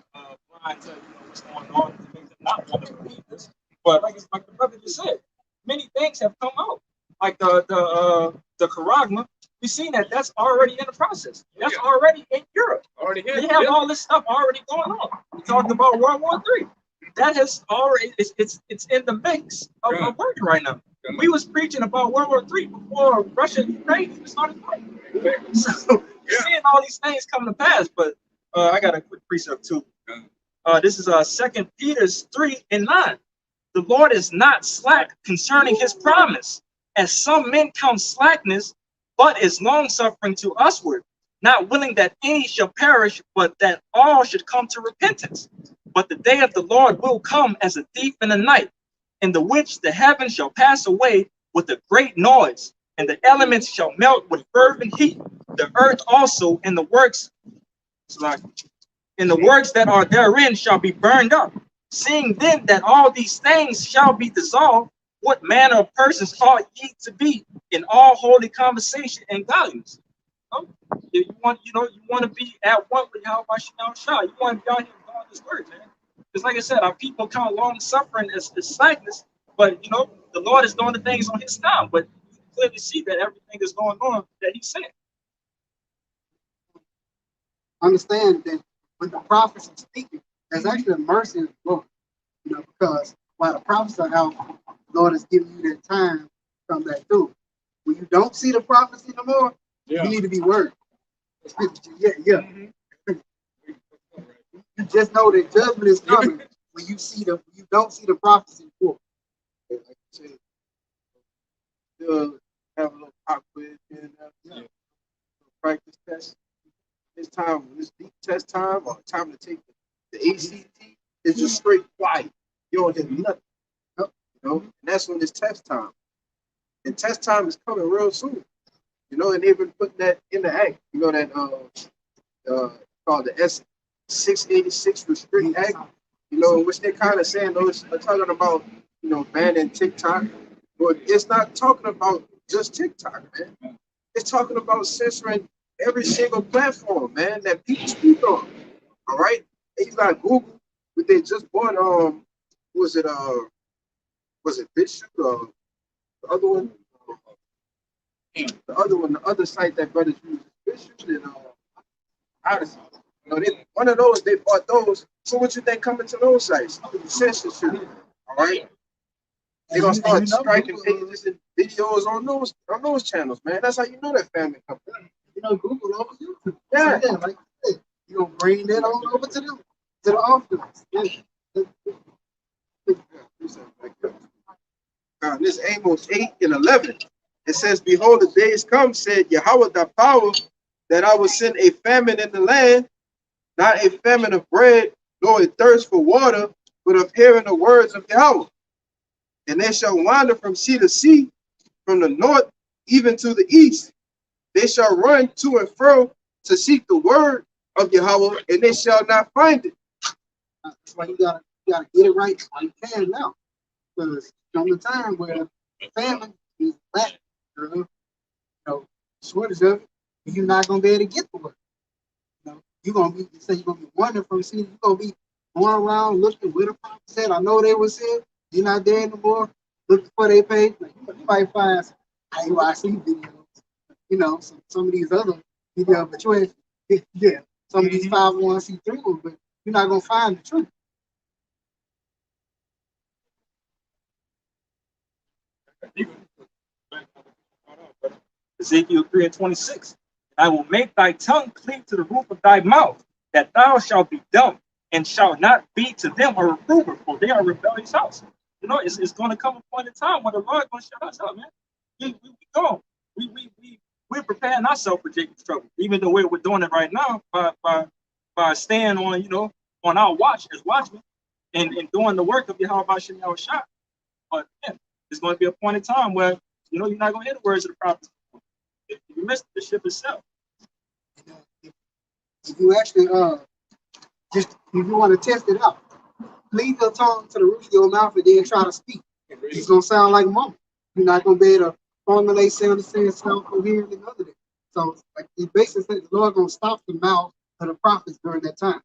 blind to, what's going on to make them not want to believe this. But like the brother just said, many things have come out. Like the charagma, we've seen that's already in the process. That's already in Europe. Already here. They have all this stuff already going on. We talked about World War III. That has already it's in the mix of working right now. We was preaching about World War III before Russia and Ukraine even started fighting. So you're seeing all these things come to pass. But I got a quick precept too. This is 2 Peter 3 and 9. The Lord is not slack concerning his promise, as some men count slackness, but is long-suffering to usward, not willing that any shall perish, but that all should come to repentance. But the day of the Lord will come as a thief in the night, in the which the heavens shall pass away with a great noise, and the elements shall melt with fervent heat, the earth also and the works and the works that are therein shall be burned up. Seeing then that all these things shall be dissolved, what manner of persons ought ye to be in all holy conversation and godliness? You know, you want, you want to be at one with YAHAWASHI. You want to be out here doing this word, man. Because like I said, our people count long suffering as slackness, but the Lord is doing the things on his time. But you clearly see that everything is going on that he said. Understand that when the prophets are speaking, there's actually a mercy in the Lord, because while the prophets are out, the Lord is giving you that time to come back through. When you don't see the prophecy no more, you need to be worried. Yeah. You just know that judgment is coming when you don't see the prophecy before. Like you said, still have a little pop quiz and practice test. This time, this deep test time, or time to take the ACT, it's just straight quiet. You don't hear nothing. And that's when it's test time. And test time is coming real soon. And they've been putting that in the act. That called the S686 Restrict Act. Which they're kind of saying those are talking about, banning TikTok. But it's not talking about just TikTok, man. It's talking about censoring every single platform, man, that people speak on. All right? And you got Google, but they just bought was it BitChute or the other one? The other site that brothers use is BitChute and Odyssey. One of those, they bought those. So what you think coming to those sites? Censorship. All right? They're gonna start striking pages and videos on those channels, man. That's how you know that family company. Google over YouTube. Yeah. So, like you said, you're gonna bring that on over to them, to the office. This Amos 8:11. It says, "Behold, the days come," said Yahweh, "thy power, that I will send a famine in the land, not a famine of bread, nor a thirst for water, but of hearing the words of Yahweh. And they shall wander from sea to sea, from the north even to the east. They shall run to and fro to seek the word of Yahweh, and they shall not find it." That's why you gotta get it right while you can now, because come the time where famine is back, shortage of it, and you're not gonna be able to get the word. You're gonna be wandering from sea. You're gonna be going around looking where the prophet said. I know they was here. You're not there anymore. Looking for their page. You might find some IUIC videos, some of these other videos, but you ain't, some of these 501c3 ones, but you're not gonna find the truth. Ezekiel 3:26. "I will make thy tongue cleave to the roof of thy mouth, that thou shalt be dumb, and shalt not be to them a reprover, for they are rebellious house." It's going to come a point in time when the Lord going to shut us up, man. We gone. We're preparing ourselves for Jacob's trouble, even though we're doing it right now by staying on, on our watch as watchmen and doing the work of YAHAWASHI YAHAWASHI. But there's going to be a point in time where you're not going to hear the words of the prophets. If you miss the ship itself. If you actually if you want to test it out, leave your tongue to the roof of your mouth and then try to speak. It's gonna sound like mama. You're not gonna be able to formulate sound coherently other than. So like it basically says the Lord gonna stop the mouth of the prophets during that time.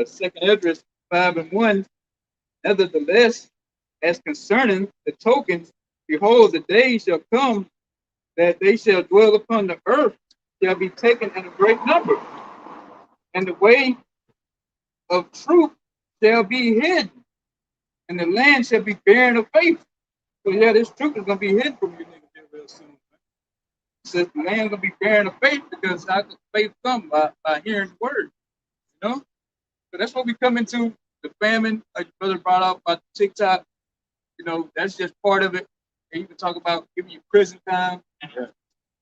Second Esdras 5:1. "Nevertheless, as concerning the tokens, behold, the days shall come that they shall dwell upon the earth, shall be taken in a great number, and the way of truth shall be hidden, and the land shall be barren of faith." So this truth is gonna be hidden from you niggas real soon. It says the land is gonna be barren of faith, because how does faith come? By hearing the word, So that's what we come into. The famine, like your brother brought up about TikTok, that's just part of it. And you can talk about giving you prison time,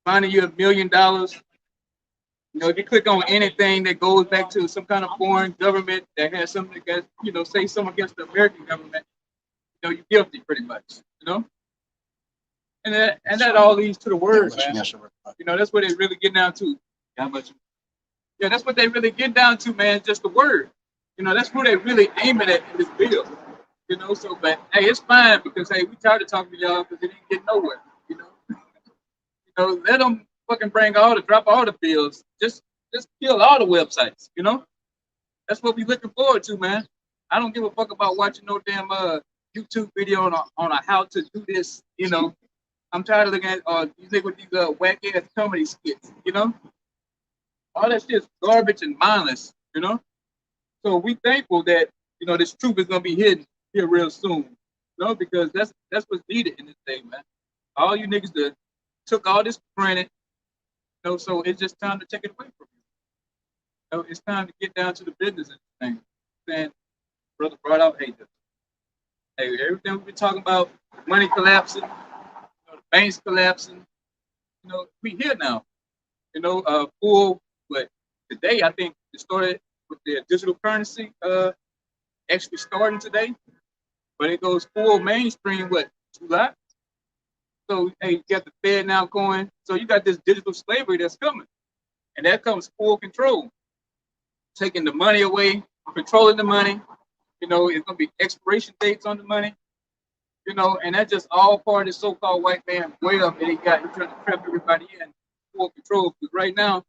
finding you $1 million. If you click on anything that goes back to some kind of foreign government that has something that, say something against the American government, you're guilty pretty much, that all leads to the word, man. You know, that's what they really get down to. How much? Yeah, that's what they really get down to, man. Just the word. You know, that's who they really aiming at in this bill. You know, so but hey, it's fine because hey, we tired of talking to y'all because it didn't get nowhere. You know, let them fucking drop all the bills. Just kill all the websites. You know, that's what we looking forward to, man. I don't give a fuck about watching no damn YouTube video on a how to do this. You know, I'm tired of looking at you think with these whack ass comedy skits. You know, all that shit's garbage and mindless. You know, so we thankful that you know this truth is gonna be hidden here real soon. You know, because that's what's needed in this day, man. All you niggas that took all this for granted. You know, so it's just time to take it away from you. You know, it's time to get down to the business of the thing. And brother brought out haters. Hey, everything we've been talking about, money collapsing, you know, the banks collapsing, you know, we here now. You know, but today I think it started with the digital currency actually starting today, but it goes full mainstream July. So hey, you got the Fed now going, so you got this digital slavery that's coming, and that comes full control, taking the money away, controlling the money. You know, it's gonna be expiration dates on the money. You know, and that's just all part of the so-called white man way up that he trying to trap everybody in full control. Because right now,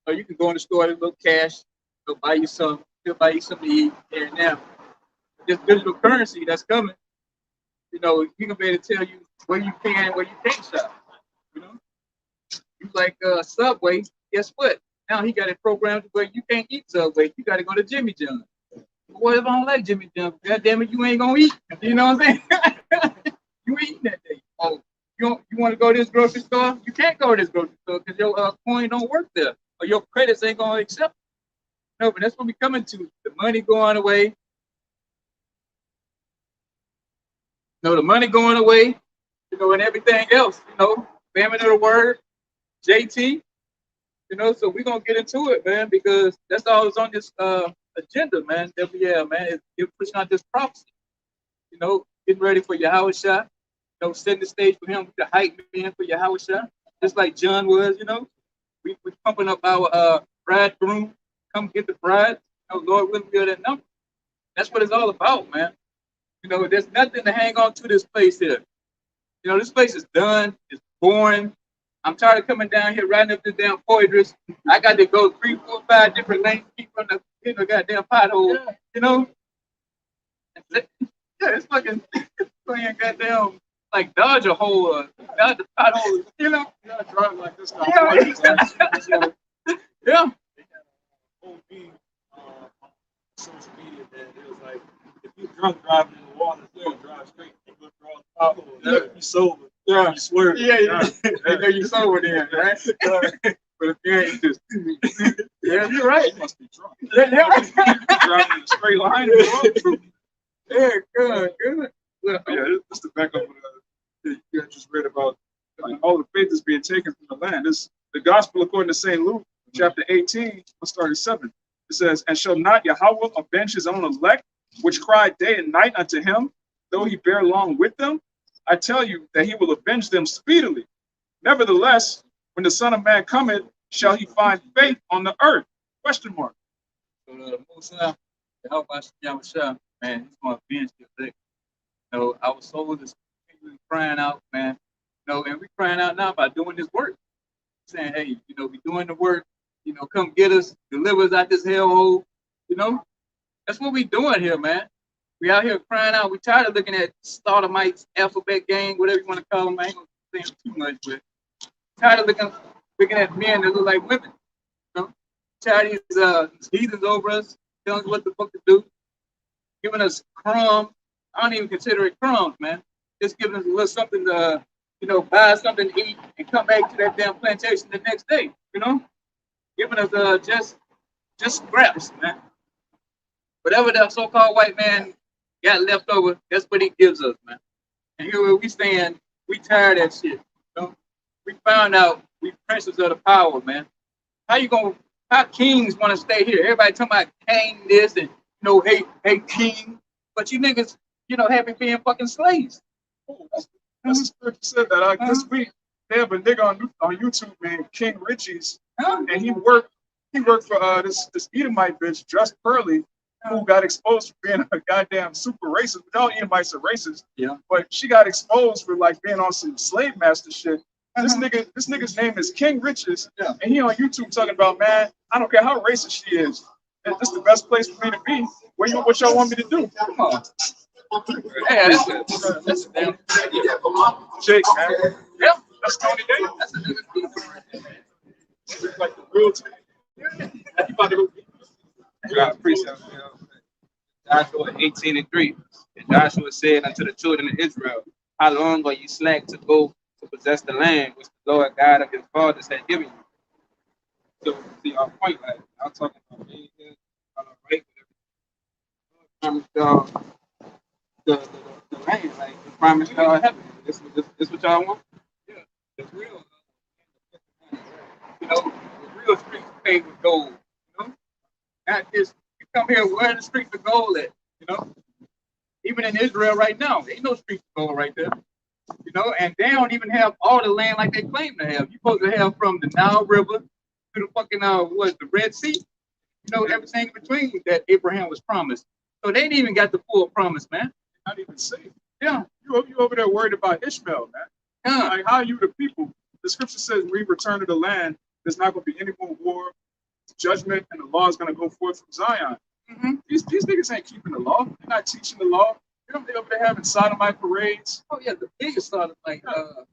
you can go in the store, get a little cash, go buy you something to eat here and now. This digital currency that's coming, you know, he gonna be able to tell you where you can and where you can't shop. You know, you like Subway, guess what? Now he got it programmed where you can't eat Subway. You got to go to Jimmy John's. What if I don't like Jimmy John's? God damn it, you ain't gonna eat. You know what I'm saying? You eating that day. Oh, you want to go to this grocery store? You can't go to this grocery store because your coin don't work there, or your credits ain't gonna accept it. No, but that's what we coming to. The money going away. No, the money going away. You know, and everything else. You know, famine of the word, JT. You know, so we're gonna get into it, man, because that's all that's on this agenda, man, that we have, man. It's pushing out this prophecy. You know, getting ready for YAHAWASHI. You know, setting the stage for him to hype me in for YAHAWASHI, just like John was. You know, we pumping up our bridegroom. Come get the bride. You know, Lord willing, build that number. That's what it's all about, man. You know, there's nothing to hang on to this place here. You know, this place is done. It's boring. I'm tired of coming down here riding up this damn poetry. I got to go 3, 4, 5 different lanes, keep from the goddamn pothole, you know? Yeah, it's fucking playing goddamn like dodge a hole, dodge the pothole, you know? Yeah, driving like this now. Yeah. Whole thing on social media, man, it was like if you drunk driving in the water, you drive straight, you go through all the potholes. Yeah. You sober. Yeah. You swerve. Yeah. They know you sober then, right? But if you ain't just, yeah, you're right. You must be drunk. Yeah. Driving in a straight line. Yeah, good. Yeah, this the back of you just read about like, all the faith is being taken from the land. This the gospel according to St. Luke, chapter 18, verse 37. It says, "And shall not Yahawah avenge his own elect, which cry day and night unto him, though he bear long with them? I tell you that he will avenge them speedily. Nevertheless, when the Son of Man cometh, shall he find faith on the earth?" Question mark. So the Musa, YAHAWASHI, man, he's going to avenge the elect. You know, our souls is continually crying out, man. You know, and we crying out now by doing this work. Saying, hey, you know, we doing the work, you know, come get us, deliver us out this hellhole. You know, that's what we doing here, man. We out here crying out. We tired of looking at Startermites, Alphabet Gang, whatever you want to call them. I ain't gonna say them too much, but tired of looking at men that look like women. You know, tired of these heathens over us, telling us what the fuck to do, giving us crumbs. I don't even consider it crumbs, man. Just giving us a little something to, you know, buy something to eat and come back to that damn plantation the next day. You know, giving us just scraps, man. Whatever that so-called white man got left over, that's what he gives us, man. And here where we stand, we tired of that shit. You know? We found out we princes of the power, man. How kings want to stay here? Everybody talking about king this and, you know, hey, king. But you niggas, you know, happy being fucking slaves. That's the scripture said that. This week they have a nigga on YouTube named King Richie's, and he worked for this Edomite bitch dressed pearly, who got exposed for being a goddamn super racist. But all Edomites are racist. Yeah. But she got exposed for like being on some slave master shit. This nigga's name is King Riches, and he on YouTube talking about, man, I don't care how racist she is. This is the best place for me to be. What y'all want me to do? Come on. Yeah, that's a damn Jake, man. Yeah, that's Tony Day. It's like the real time. You about to go. I appreciate it. Joshua 18:3. And Joshua said unto the children of Israel, how long are you slack to go to possess the land which the Lord God of your fathers had given you? So, see our point, like, I'm talking about being here, on the right, promised y'all the land, like, the promised y'all heaven. This what y'all want? Yeah, the real, you know, the real streets paved with gold. You know, not just you come here, where the streets of gold at? You know, even in Israel right now, there ain't no streets of gold right there. You know, and they don't even have all the land like they claim to have. You're supposed to have from the Nile River to the fucking the Red Sea. You know, everything in between that Abraham was promised. So they ain't even got the full promise, man. Not even safe. Yeah. You over there worried about Ishmael, man. Yeah. Like, how are you the people? The scripture says we return to the land. There's not going to be any more war, judgment, and the law is going to go forth from Zion. Mm-hmm. These niggas ain't keeping the law. They're not teaching the law. They over there having sodomite parades. Oh yeah, the biggest sort of like gun.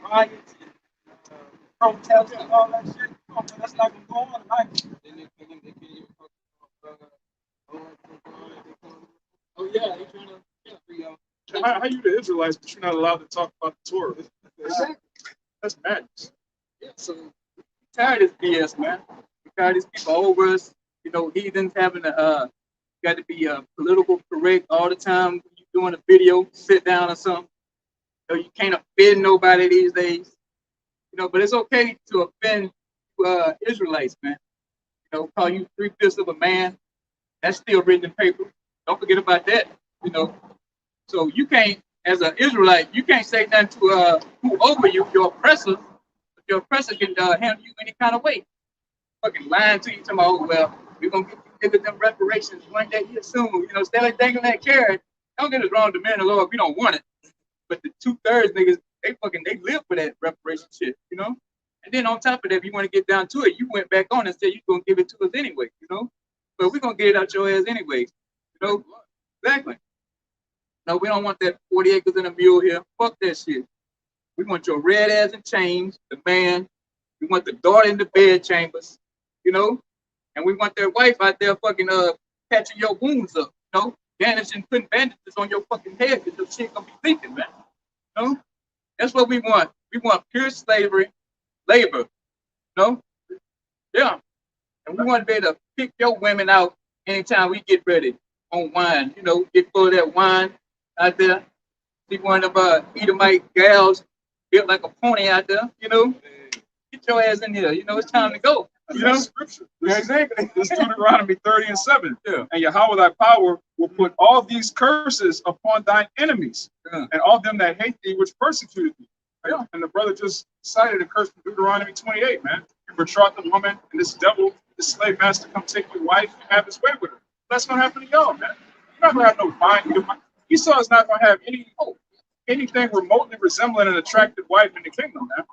Riots, protests, and all that shit. Oh, man, that's not gonna go on tonight. Oh yeah, they trying to How you the Israelites, but you're not allowed to talk about the Torah? That's madness. Yeah, so we're tired of this BS, man. We're tired of these people over us. You know, heathens having got to be political correct all the time. When you're doing a video, sit down or something. You know, you can't offend nobody these days. You know, but it's okay to offend Israelites, man. You know, call you 3/5 of a man. That's still written in paper. Don't forget about that. You know, so you can't, as an Israelite, you can't say nothing to who over you, your oppressor. But your oppressor can handle you any kind of way. Fucking lying to you, talking about, oh, well, we're gonna give them reparations one day here soon. You know, stay like dangling that carrot. Don't get us wrong, demand the Lord, we don't want it. But the 2/3 niggas, they live for that reparation shit, you know? And then on top of that, if you want to get down to it, you went back on and said you're gonna give it to us anyway, you know? But we're gonna get it out your ass anyway. You know? Exactly. No, we don't want that 40 acres and a mule here. Fuck that shit. We want your red ass in chains, the man. We want the daughter in the bed chambers, you know? And we want their wife out there fucking patching your wounds up, you know? Bandaging, putting bandages on your fucking head because your shit gonna be leaking, man. You know? That's what we want. We want pure slavery, labor, you know? Yeah. And we want to be able to pick your women out anytime we get ready on wine, you know, get full of that wine out there. See one of Edomite gals built like a pony out there, you know? Get your ass in here, you know, it's time to go. You know, scripture. Yeah, exactly. This is Deuteronomy 30:7. Yeah. And Yahawah thy power will put all these curses upon thine enemies, Yeah. and all them that hate thee, which persecuted thee. Yeah. And the brother just cited a curse from Deuteronomy 28, man. You betrothed the woman, and this devil, this slave master, come take your wife and have his way with her. That's gonna happen to y'all, man. You're not gonna have no fine. Esau is not gonna have anything remotely resembling an attractive wife in the kingdom, man.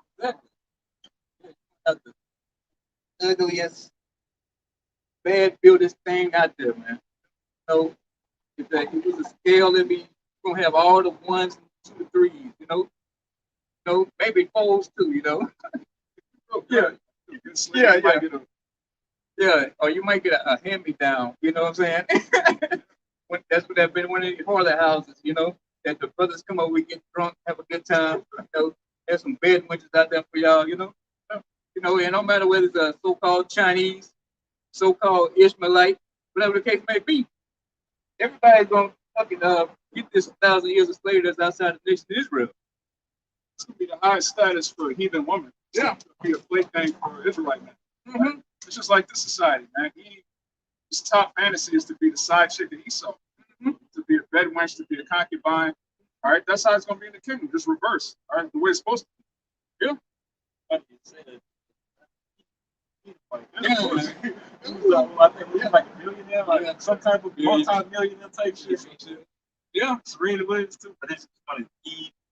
Exactly. Ugliest, bad buildest thing out there, man. So if it was a scale, it'd be gonna have all the ones, 2 to 3s, you know. You know, maybe 4s too, you know. Yeah. Yeah, or you might get a hand-me-down, you know what I'm saying? That's what that been one of the harlot houses, you know, that the brothers come over, we get drunk, have a good time, you know, there's some bed winches out there for y'all, you know. You know, and no matter whether it's a so-called Chinese, so-called Ishmaelite, whatever the case may be, everybody's gonna fucking get this 1,000 years of slavery that's outside the nation of Israel. It's gonna be the highest status for a heathen woman. Yeah. It's gonna be a plaything for an Israelite man. Mm-hmm. It's just like this society, man. His top fantasy is to be the side chick of Esau. Mm-hmm. be a bed wench, to be a concubine. All right, that's how it's going to be in the kingdom, just reverse. All right, the way it's supposed to be. Yeah. I think we have like a millionaire, like some type of multi-millionaire type shit. Yeah. Serena Williams too, but it's just funny.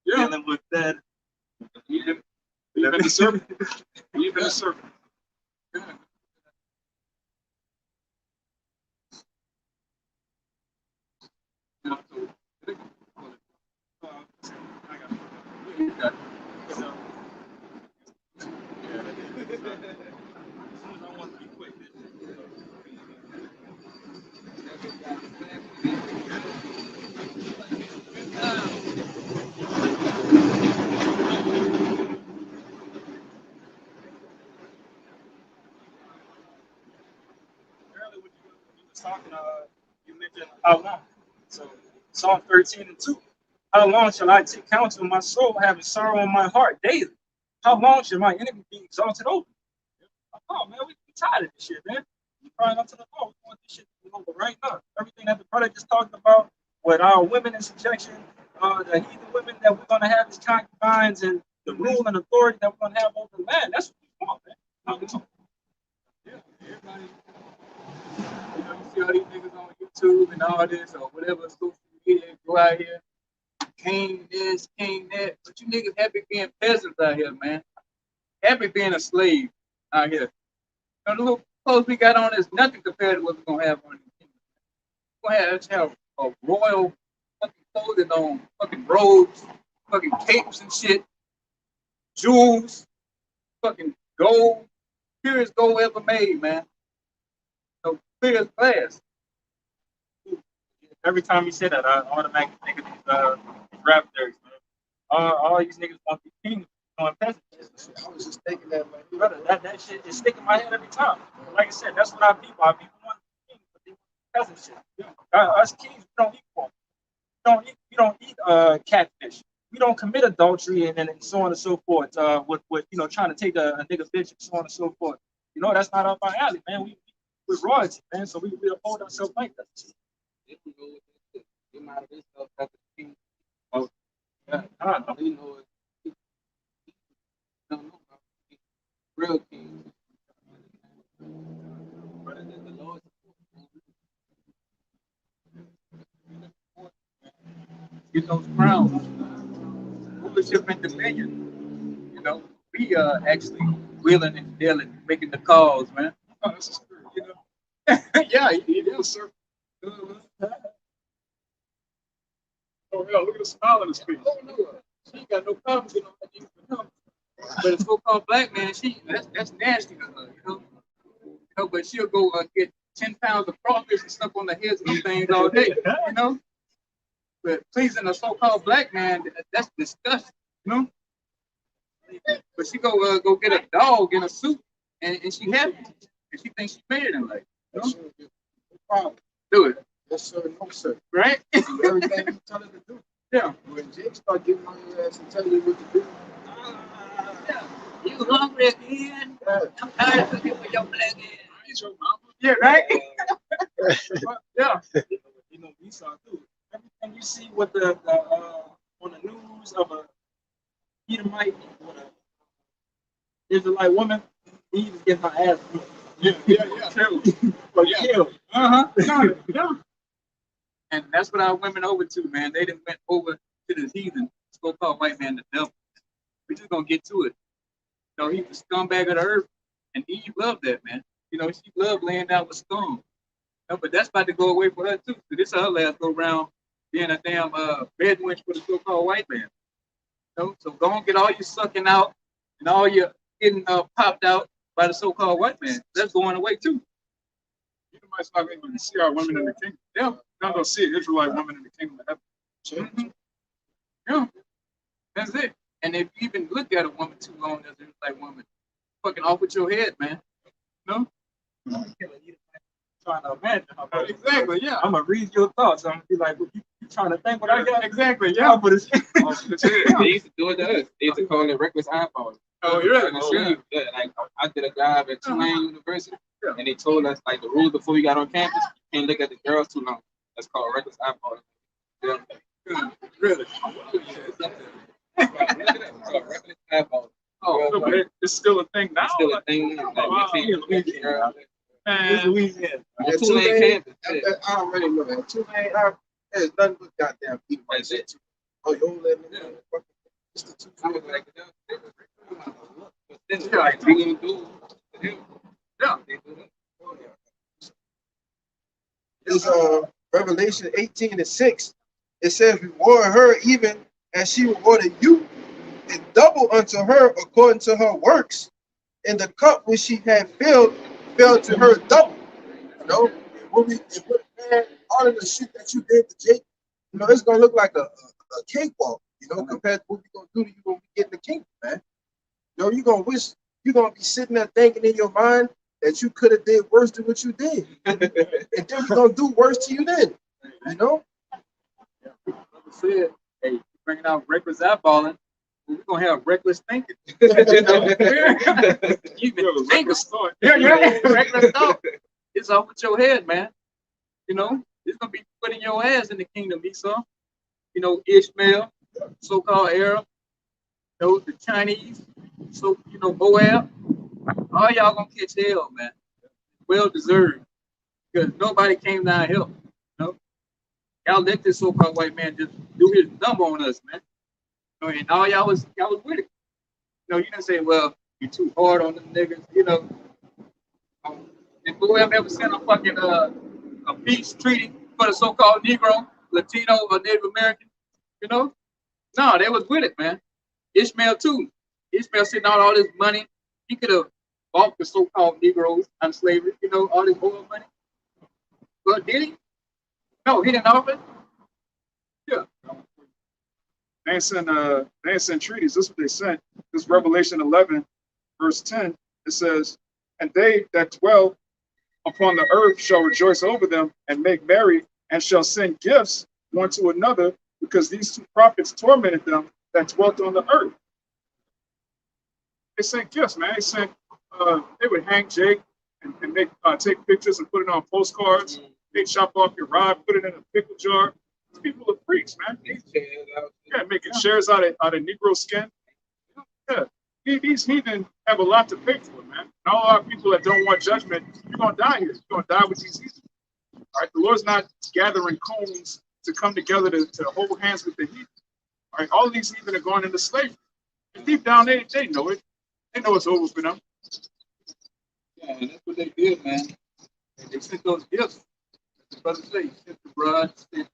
Yeah. Dealing with that. Even the serpent. Even the serpent. Yeah. Earlier when you was talking, you mentioned how long. So Psalm 13:2. How long shall I take counsel of my soul, having sorrow in my heart daily? How long shall my enemy be exalted over? Oh man, we tired of this shit, man. We crying out to the Lord. We want this shit to be over right now. Everything that the brother just talked about with our women in subjection, the heathen women that we're gonna have as concubines, and the rule and authority that we're gonna have over the land. That's what we want, man. Yeah, everybody. You know, you see all these niggas on YouTube and all this or whatever social media, go out here, king this, king that. But you niggas happy being peasants out here, man. Happy being a slave out here. You know, the little clothes we got on is nothing compared to what we're gonna have on the kingdom. We're gonna have a royal fucking clothing on, fucking robes, fucking capes and shit, jewels, fucking gold, purest gold ever made, man. So clear as glass. Every time you say that, I automatically think of these rap lyrics, man. All these niggas want to be kings, doing peasants. I was just thinking that, man. Brother, that shit is sticking in my head every time. Like I said, that's what our people want to be kings, but they want peasant shit. Us kings, we don't eat pork. We don't eat catfish. We don't commit adultery and so on and so forth. With trying to take a nigga bitch and so on and so forth. You know, that's not up our alley, man. We're royalty, man. So we uphold ourselves like that. Oh, yeah. I don't know. You know, you don't know about real king. But the Lord, Get those crowns. Rulership and dominion. You know, we are actually willing and dealing, making the calls, man. Oh, that's a spirit, you know. Yeah, He is, sir. Oh, yeah, look at the smile on his face. oh no, she ain't got no problem getting on that thing for him. But a so-called black man, that's nasty to her, you know. You know, but she'll go get 10 pounds of crawfish and stuff on the heads of these things all day, you know. But pleasing a so-called black man, that's disgusting, you know. But she go get a dog in a suit, and she happy, and she thinks she made it in life, you know. No problem. Do it, Yes, sir. No, sir. right? Do everything you tell her to do. Yeah. When Jake start getting on your ass and tell you what to do, Yeah. You hungry again? yeah. I'm tired of cooking for your black ass. Yeah, right? Yeah. You know, we saw too. Everything you see with the on the news of a Edomite or an Israelite woman, he was getting her ass beat. Yeah. Killed. Or Yeah. killed. Yeah. And that's what our women over to, man. They done went over to this heathen, so-called white man, the devil. We just gonna get to it. You know, he's the scumbag of the earth, and Eve loved that, man. You know, she loved laying down with scum. You know, but that's about to go away for her too. So this is her last go round being a damn bed wench for the so-called white man. You know, so go and get all your sucking out and all your getting popped out by the so-called white man. That's going away too. You might not even gonna see our women in the kingdom. Yeah, you're not gonna see an Israelite woman in the kingdom of heaven. Mhm. Yeah, that's it. And if you even look at a woman too long as a like woman, fucking off with your head, man. No? Trying to imagine how much. Exactly, yeah. I'm gonna read your thoughts. I'm gonna be like, well, you trying to think what I got? Exactly, Yeah, yeah. but it's They used to do it to us. They used to call it reckless eyeballing. Oh, you're right. Yeah, like I did a job at Tulane University, Yeah. and they told us like the rules before we got on campus: you can't look at the girls too long. That's called reckless eyeballing. Really? Oh, So, but it's still a thing now. Still a thing. Like, Wow. we see girl. It's Man, Louisiana. That Tulane Tulane, campus. I already know that. Tulane, there's nothing but goddamn people like That's that. it. Oh, you don't let me know. It's the two. I was like, but then Yeah. like, we gonna do it. yeah. They do it. It's Revelation 18:6. It says, reward her even as she rewarded you, and double unto her according to her works. And the cup which she had filled fell to her double. You know, man, all of the shit that you did to Jake, you know, it's gonna look like a cakewalk, you know, compared to what we're gonna do to you when we get in the kingdom, man. You know, you're gonna be sitting there thinking in your mind that you could have did worse than what you did. And then we're gonna do worse to you then. You know? Brother said, hey, you bringing out reckless eyeballing, we're gonna have reckless thinking. You even think of Start. reckless thought. It's off with your head, man. You know, it's gonna be putting your ass in the kingdom, Esau. You know, Ishmael, so-called Arab, you know, the Chinese, so you know, Moab. All y'all gonna catch hell, man. Well deserved. Because nobody came down and helped. You know? Y'all let this so-called white man just do his number on us, man. You know, and all y'all was with it. You know, you didn't say, well, you're too hard on them niggas, you know. Did whoever ever sent a fucking a peace treaty for the so-called Negro, Latino, or Native American? You know? No, they was with it, man. Ishmael too. Ishmael sitting on all this money. He could have bought the so-called Negroes on slavery, you know, all this oil money. But did he? No, he didn't offer it. Yeah. They ain't send treaties. This is what they sent. This Revelation 11, verse 10. It says, and they that dwell upon the earth shall rejoice over them and make merry, and shall send gifts one to another, because these two prophets tormented them that dwelt on the earth. They sent gifts, man. They would hang Jake and make take pictures and put it on postcards. They chop off your rod, put it in a pickle jar. These people are freaks, man. Yeah, making chairs out of Negro skin. Yeah, these heathen have a lot to pay for, man. And all our people that don't want judgment, you're gonna die here. You're gonna die with these heathen. All right, the Lord's not gathering cones to come together to hold hands with the heathen. All right, all of these heathen are going into slavery. And deep down, they know it. They know it's over for them. Yeah, and that's what they did, man. They sent those gifts. The brother say, he sent the blood, sent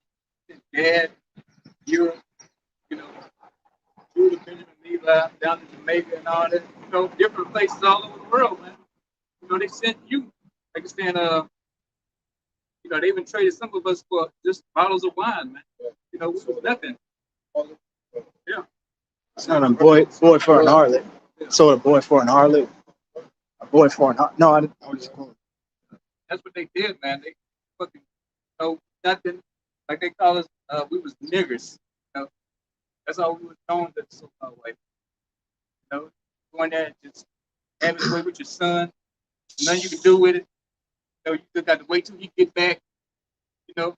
Gad, Europe, you know, Judah, Benjamin, Levi, down to Jamaica and all that, you know, different places all over the world, man. You know, they sent you. Like saying, you know, they even traded some of us for just bottles of wine, man. You know, which was nothing. Yeah. Sold a boy for an harlot. Sold a boy for an harlot. A boy for an harlot. No, I was just going. That's what they did, man. They fucking, you know, nothing. Like they call us, we was niggers. You know, that's all we was known to the so-called white. You know, going there and just having it away with your son. Nothing you can do with it. You know, you just got to wait till he get back. You know,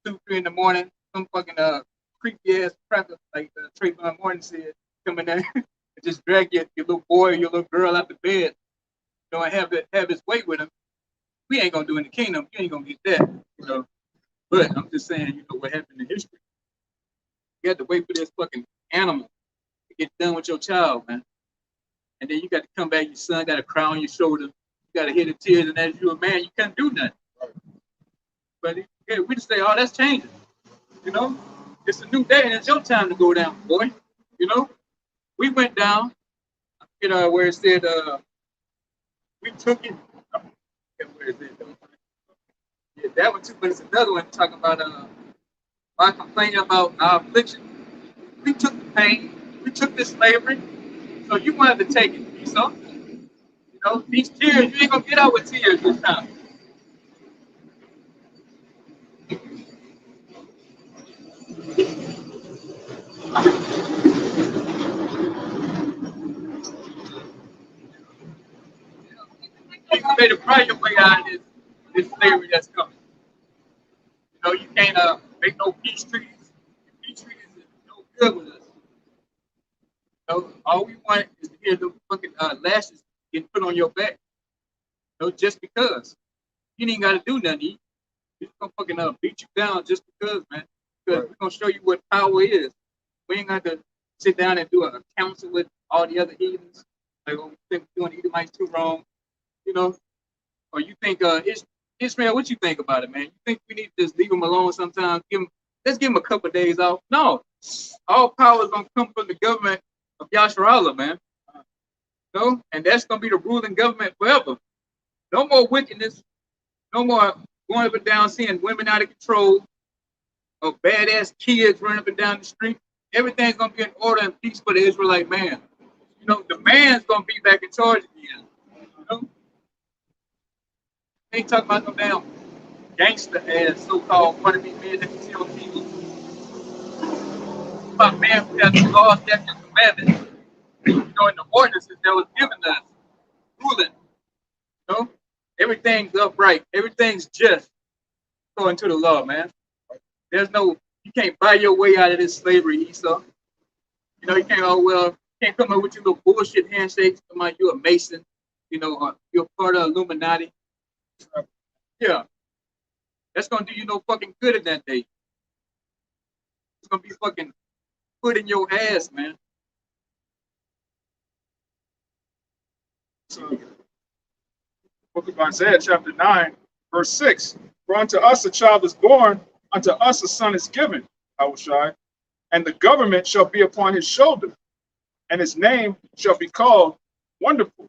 2, 3 in the morning. Some fucking creepy ass cracker, like Trayvon Martin said, come in there and just drag your little boy or your little girl out the bed. You know, and have his way with him. We ain't gonna do in the kingdom. You ain't gonna get that. You know. But I'm just saying, you know, what happened in history. You had to wait for this fucking animal to get done with your child, man. And then you got to come back, your son got to cry on your shoulder. You got to hear the tears, and as you a man, you can't do nothing. But yeah, we just say, oh, that's changing. You know, it's a new day, and it's your time to go down, boy. You know, we went down. You know where it said we took it. I forget where it is though. Yeah, that one too, but it's another one talking about our complaining about our affliction. We took the pain, we took the slavery, so you wanted to take it, so you know, these tears, you ain't gonna get out with tears this time. You can pay the price your way out of this slavery that's coming. You know, you can't make no peace treaties. Peace treaties is no good with us. So all we want is to hear the fucking lashes getting put on your back. No, just because. You ain't got to do nothing. He's gonna fucking beat you down just because, man. Because we're gonna show you what power is. We ain't got to sit down and do a council with all the other heathens. Like, oh, we think we're doing Edomites too wrong, you know? Or you think Israel, what you think about it, man? You think we need to just leave them alone sometimes? Let's give them a couple of days off. No, all power is gonna come from the government of Yasharallah, man. No, and that's gonna be the ruling government forever. No more wickedness. No more going up and down, seeing women out of control, or badass kids running up and down the street. Everything's gonna be in order and peace for the Israelite man. You know, the man's gonna be back in charge again. You know, they ain't talking about no damn gangster ass so-called wannabe men that you see on TV. About man who has the laws, statutes, and commandments, you know, in the ordinances that was given us, ruling. You know, everything's upright, everything's just according to the law, man. There's no, you can't buy your way out of this slavery, Esau. You know, you can't, oh, well, can't come up with your little bullshit handshakes. Come on, you're a Mason, you know, you're part of Illuminati. Yeah. That's going to do you no fucking good in that day. It's going to be fucking put in your ass, man. So, book of Isaiah, chapter 9, verse 6. For unto us a child is born, unto us a son is given, Yahawashi, and the government shall be upon his shoulder, and his name shall be called Wonderful,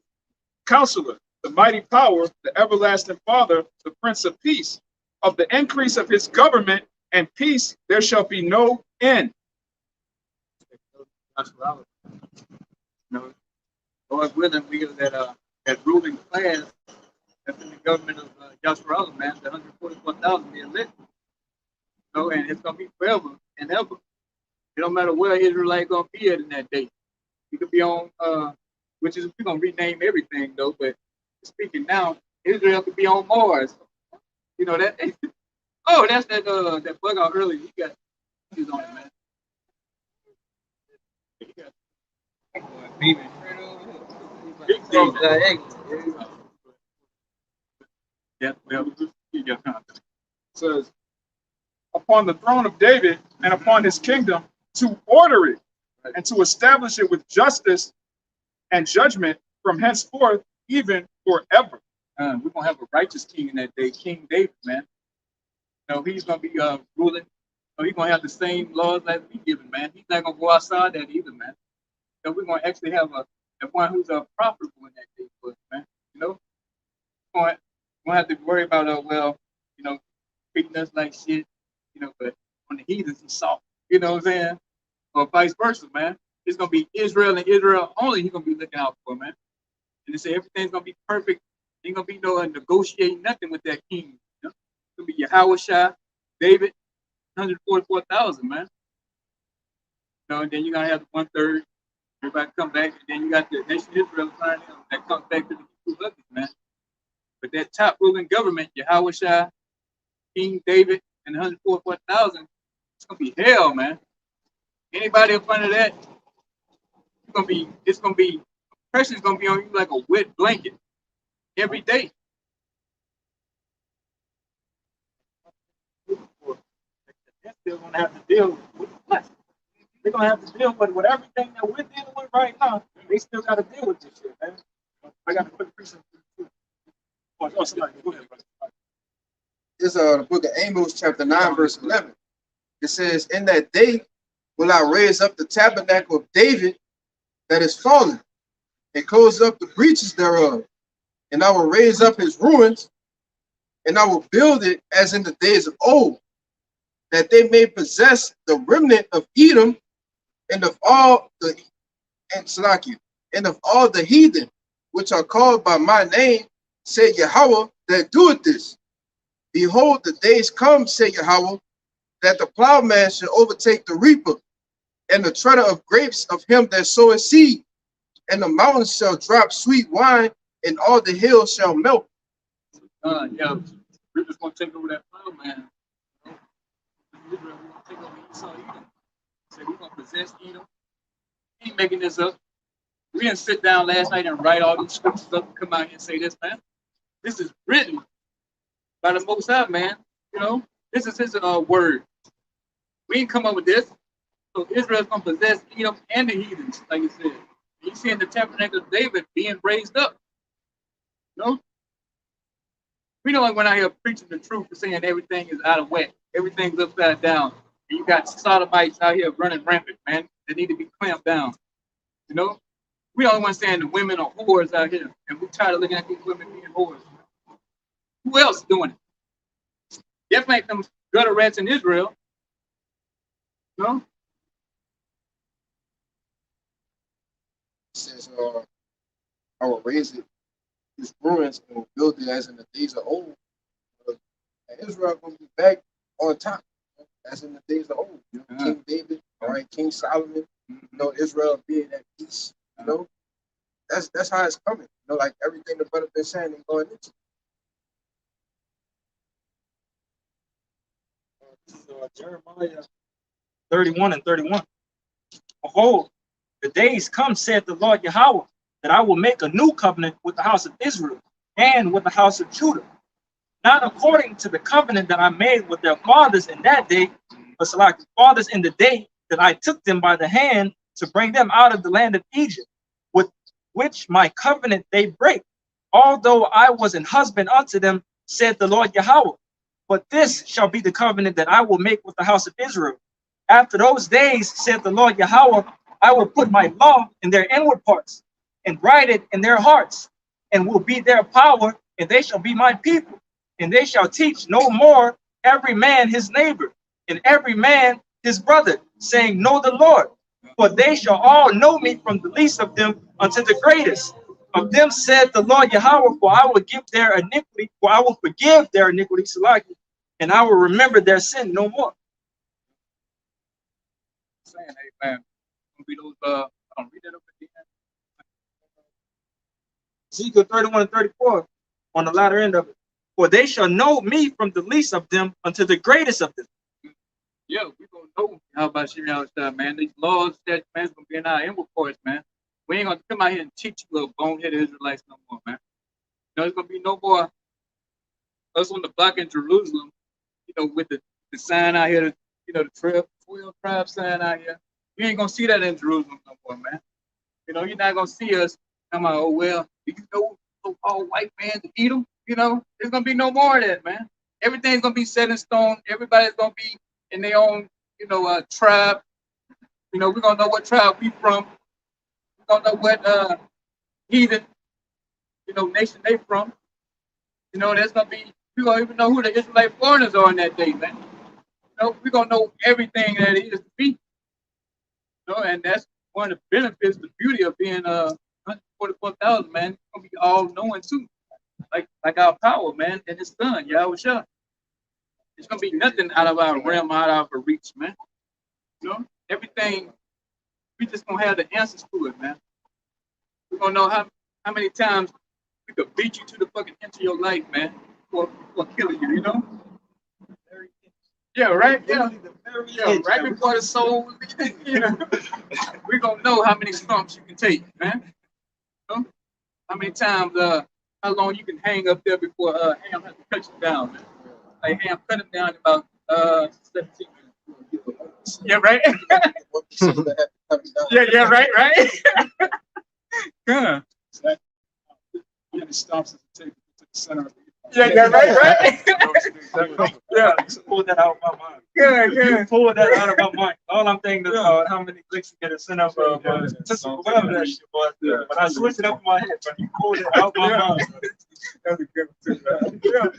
Counselor, the Mighty Power, the Everlasting Father, the Prince of Peace. Of the increase of his government and peace there shall be no end. No, Lord willing, we are that ruling class that's in the government of Yasharallah, man, the 144,000 be elect. No, and it's gonna be forever and ever. It don't matter where Israelite gonna be at in that day. You could be on which is we're gonna rename everything though, but speaking now, Israel could be on Mars. You know that oh, that's that bug out earlier. He got he's on it, man. Beaming. Big thing. Yeah, well, you got content. Says, upon the throne of David and upon his kingdom, to order it and to establish it with justice and judgment from henceforth, even forever. We're gonna have a righteous king in that day, King David, man. You know, he's gonna be ruling. So he's gonna have the same laws that we given, man. He's not gonna go outside that either, man. So we're gonna actually have a one who's profitable in that day for us, man. You know, we won't have to worry about well, you know, treating us like shit, you know, but on the heathens he's soft. You know what I'm saying? Or vice versa, man. It's gonna be Israel and Israel only he's gonna be looking out for, man. And they say everything's gonna be perfect. Ain't gonna be no negotiating nothing with that king. You know? It's gonna be YAHAWASHI, David, 144,000, man. You know, and then you gotta have the 1/3. Everybody come back, and then you got the nation of Israel that comes back to the people of it, man. But that top ruling government, YAHAWASHI, King David, and 144,000, it's gonna be hell, man. Anybody up under that, it's gonna be pressure's gonna be on you like a wet blanket every day. They're still gonna have to deal with what? They're gonna have to deal with everything that we're dealing with right now. They still gotta deal with this shit, man. I got to put the precinct. Oh, somebody, go ahead, brother. This the book of Amos, chapter 9, verse 11. It says, in that day will I raise up the tabernacle of David that is fallen, and close up the breaches thereof. And I will raise up his ruins, and I will build it as in the days of old, that they may possess the remnant of Edom and of all the heathen which are called by my name, said Yahweh, that doeth this. Behold, the days come, said Yahweh, that the plowman shall overtake the reaper, and the treader of grapes of him that soweth seed, and the mountains shall drop sweet wine, and all the hills shall melt. Yeah, we're just gonna take over that plowman. Israel, we're gonna take over Esau, Edom. Say we're gonna possess Edom. He ain't making this up. We didn't sit down last night and write all these scriptures up and come out here and say this, man. This is written by the Most High, man. You know, this is his word. We ain't come up with this. So Israel's gonna possess Edom and the heathens, like you said. You see in the tabernacle of David being raised up. You know? We don't went out here preaching the truth and saying everything is out of whack. Everything's upside down. And you got sodomites out here running rampant, man. They need to be clamped down. You know? We don't want to saying the women are whores out here. And we're tired of looking at these women being whores. Who else is doing it? Definitely ain't them gutter rats in Israel. You know? It says, I will raise it, its ruins, and will build it as in the days of old. And Israel going to be back on top, as in the days of old. You know, King David, all right, King Solomon, you know, Israel being at peace, you know. That's how it's coming. You know, like everything the brother been saying and going into. This is Jeremiah 31 and 31. Behold, the days come, saith the Lord Yahawah, that I will make a new covenant with the house of Israel and with the house of Judah, not according to the covenant that I made with their fathers in that day, but like the fathers in the day that I took them by the hand to bring them out of the land of Egypt, with which my covenant they break, although I was an husband unto them, said the Lord Yahawah. But this shall be the covenant that I will make with the house of Israel. After those days, said the Lord Yahawah, I will put my law in their inward parts, and write it in their hearts, and will be their power, and they shall be my people. And they shall teach no more every man his neighbor, and every man his brother, saying, Know the Lord. For they shall all know me from the least of them unto the greatest. Of them said the Lord Yahawah, for I will give their iniquity, for I will forgive their iniquity, Salaki, and I will remember their sin no more. Saying, hey, man, read those, I'll read that up again. Ezekiel 31 and 34 on the latter end of it. For they shall know me from the least of them unto the greatest of them. Yeah, we're going to know how about Shiri stuff, man. These laws that man's going to be in our inward parts, man. We ain't going to come out here and teach you little boneheaded Israelites no more, man. You know, there's going to be no more us on the block in Jerusalem, you know, with the sign out here, you know, the 12 tribe sign out here. You ain't going to see that in Jerusalem no more, man. You know, you're not going to see us come out, oh, well, do you know all white man to eat them? You know, there's going to be no more of that, man. Everything's going to be set in stone. Everybody's going to be in their own, you know, tribe. You know, we're going to know what tribe we from. We're going to know what heathen, you know, nation they from. You know, there's going to be, we're going to even know who the Israelite foreigners are in that day, man. You know, we're going to know everything that it is to be. You know, and that's one of the benefits, the beauty of being 144,000, man. It's going to be all knowing too. Like our power, man, and his son, YAHAWASHI. It's gonna be nothing out of our realm, out of our reach, man. You know, everything, we just gonna have the answers to it, man. We're gonna know how many times we could beat you to the fucking end of your life, man, for killing you, you know? Yeah, right? Yeah. Yeah, right before the soul, you know. We're gonna know how many stumps you can take, man. You know? How many times how long you can hang up there before Ham has to cut you down, man. Like Ham cut him down in about 17 minutes. Yeah, right? yeah, right? Yeah. Yeah, the stops at the table to the center of the Yeah, right? Yeah. Pull that out of my mind. Good. Pull that out of my mind. All I'm thinking about how many clicks you get a center of whatever that shit was. When I switched it up in my head, but you pulled it out of my mind. That's a good one too,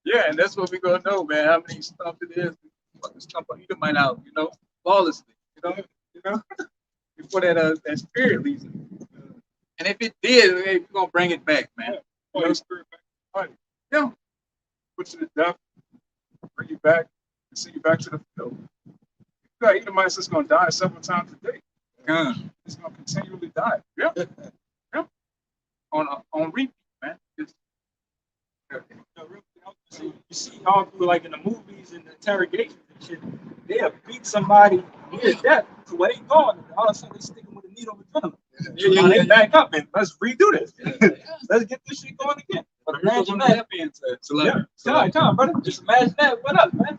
yeah, and that's what we're gonna know, man. How many stumps it is. Fucking stump on either might out, you know, flawlessly, you know, before that spirit leaves it. And if it did, hey, we're gonna bring it back, man. Oh, your spirit back. Right. Yeah. Put you to death, bring you back, and send you back to the field. You got Edomites that's gonna die several times a day. It's gonna continually die. Yeah. On repeat, man. You see all through like in the movies and the interrogations and shit, watching, they'll beat somebody near death to where they going, and all of a sudden they stick them with a needle of adrenaline. Now they back up and let's redo this. Let's get this shit going again. But imagine that. Yeah, come, brother. Just imagine that. What up, man?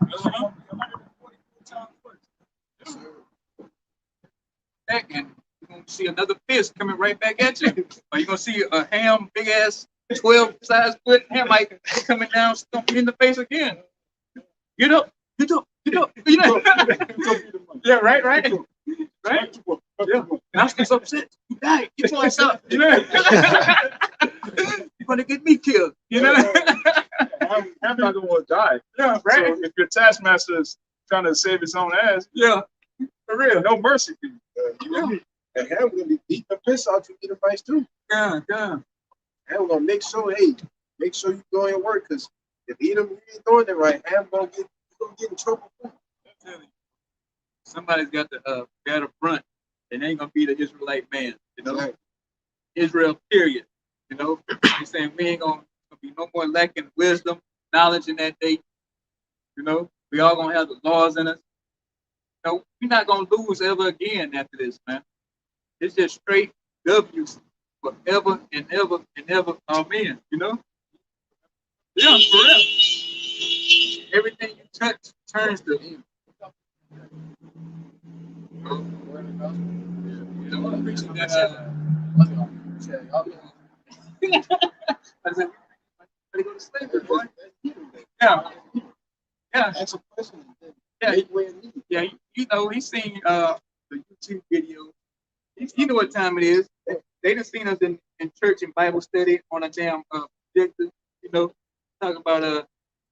Back and you're gonna see another fist coming right back at you. Or you're gonna see a ham, big ass 12 size foot ham like coming down, stomping in the face again. Get up, get up, get up. You know? Yeah, right. Yeah. Master's upset. You died. Get your ass up. You know? You're gonna get me killed. You know? I'm not gonna want to die. Yeah, right. So if your taskmaster is trying to save his own ass, Yeah, for real, no mercy for you. And Ham gonna be beating the piss out you get a fight too. yeah. Ham gonna make sure you go and work, because if you ain't doing it right, Ham gonna get in trouble. Somebody's got to bear the front, and they ain't gonna be the Israelite man, you know. Right. Israel, period. You know, he's saying we ain't gonna be no more lacking wisdom, knowledge in that day. You know, we all gonna have the laws in us. You know, we're not gonna lose ever again after this, man. It's just straight W's forever and ever and ever. Amen. You know? Yeah, for real. Everything you touch turns to him. You know, I'm preaching that. I said, "Better go to slavery, boy." Yeah, Ask a question. yeah, yeah. You know, he's seen the YouTube video. You know what time it is. They done seen us in church and Bible study on a damn projector. You know, talking about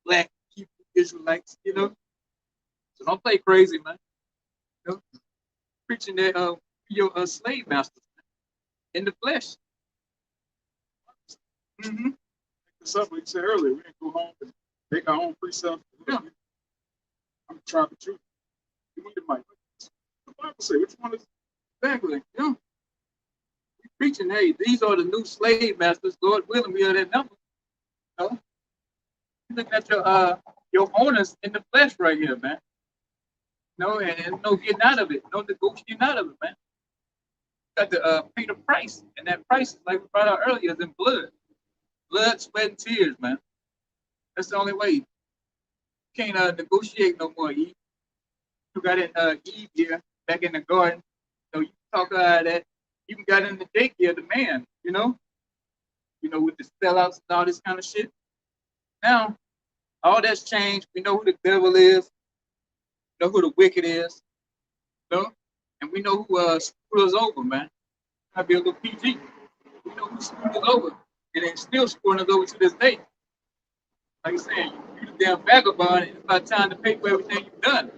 black people, Israelites. You know, so don't play crazy, man. You know, preaching that your slave masters in the flesh. Mm-hmm. This up, like you said earlier, we didn't go home and make our own precepts. Yeah. I'm trying to truth. You want the mic? The Bible say, which one is? Exactly. Yeah. We preaching, hey, these are the new slave masters. Lord willing, we are that number. You know? You looking at your owners in the flesh right here, man. No, and no getting out of it. No negotiating out of it, man. You got to pay the price. And that price, like we brought out earlier, is in blood. Blood, sweat, and tears, man. That's the only way. You can't negotiate no more, Eve. You got in Eve here, back in the garden. So you talk out that. You even got in the daycare, the man, you know, with the sellouts and all this kind of shit. Now, all that's changed. We know who the devil is. We know who the wicked is. You know? And we know who screwed us over, man. I'll be a little PG. We know who screwed us over. And they still screwing us over to this day. Like I said, you the damn vagabond, and it's about time to pay for everything you've done.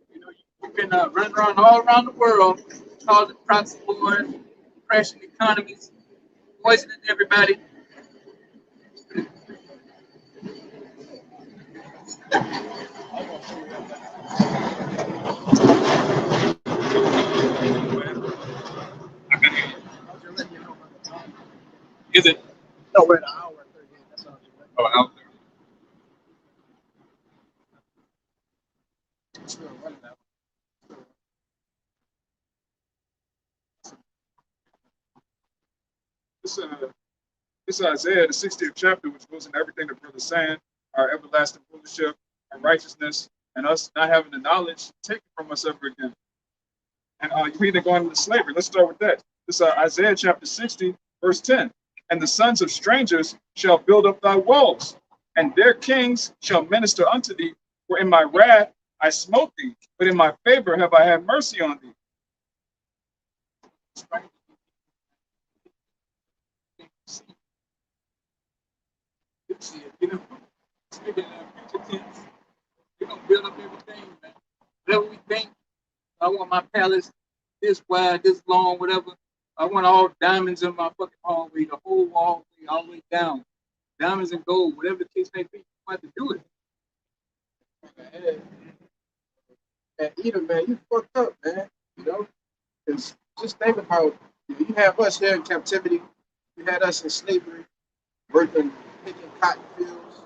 You know, you've been running around all around the world, causing proxy wars, crashing economies, poisoning everybody. Is it? No, we're at an hour and 38. That's all. Oh, out there. Still running that one. This Isaiah, the 60th chapter, which goes into everything the brother's saying, our everlasting rulership, our righteousness, and us not having the knowledge taken from us ever again. And you either going into slavery. Let's start with that. This Isaiah chapter 60, verse 10. And the sons of strangers shall build up thy walls, and their kings shall minister unto thee. For in my wrath I smote thee, but in my favor have I had mercy on thee. You know, speaking of future tense, we're gonna build up everything, man. Whatever we think, I want my palace this wide, this long, whatever. I want all diamonds in my fucking hallway, the whole hallway, all the way down. Diamonds and gold, whatever the case may be, you have to do it. And either, man, you fucked up, man. You know, because just think about, you have us here in captivity, you had us in slavery, working, picking cotton fields,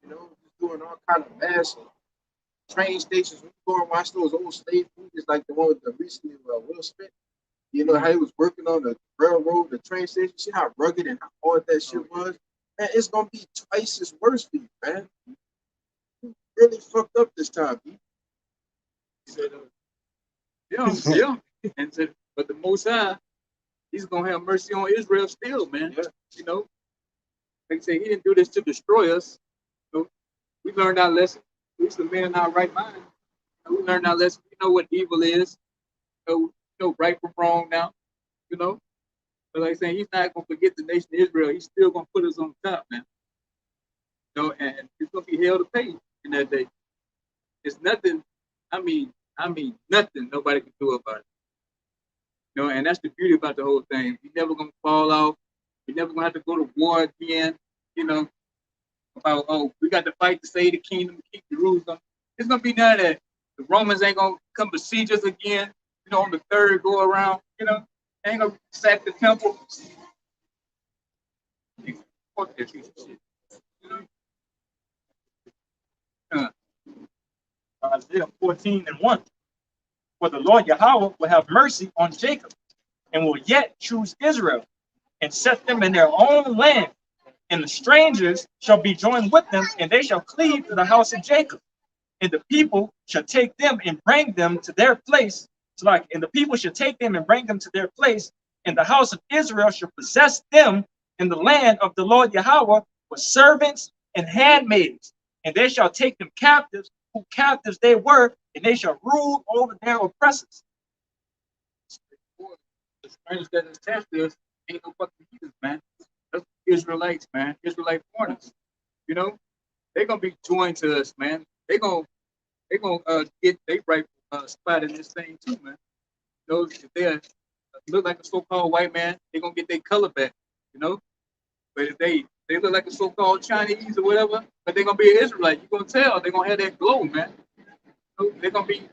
you know, just doing all kind of mess. train stations. When you go and watch those old slave movies, like the one with the recently Will Smith, you know how he was working on the railroad, the train station. See how rugged and how hard that shit was. Man, it's gonna be twice as worse for you, man. You really fucked up this time. B. Said, yeah. And said, but the Most High, He's gonna have mercy on Israel still, man. Yeah. You know, like I say, He didn't do this to destroy us. You know, we learned our lesson. We used to man in our right mind. We learned our lesson. We know what evil is. We know right from wrong now. You know, but like I say, He's not gonna forget the nation of Israel. He's still gonna put us on top, man. You know, and it's gonna be hell to pay in that day. It's nothing. I mean, nothing nobody can do about it. You know, and that's the beauty about the whole thing. We're never gonna fall off. We're never gonna have to go to war again. You know, about we got to fight to save the kingdom, to keep Jerusalem. It's gonna be none of that. The Romans ain't gonna come besiege us again. You know, on the third go around. You know, they ain't gonna sack the temple. Fuck that piece of shit. You know? Isaiah 14:1. For the Lord Yahawah will have mercy on Jacob, and will yet choose Israel, and set them in their own land. And the strangers shall be joined with them, and they shall cleave to the house of Jacob. And the people shall take them and bring them to their place. And the people shall take them and bring them to their place, and the house of Israel shall possess them in the land of the Lord Yahawah with servants and handmaids. And they shall take them captives, who captives they were, and they shall rule over their oppressors. The strangers that is attached to us ain't no fucking heathens, man. That's Israelites, man. Israelite foreigners. You know, they're gonna be joined to us, man. They're gonna get their rightful spot in this thing too, man. Those if they look like a so-called white man, they're gonna get their color back, you know. But if they look like a so-called Chinese or whatever, but they're gonna be an Israelite, you're gonna tell they're gonna have that glow, man. You know, they're gonna be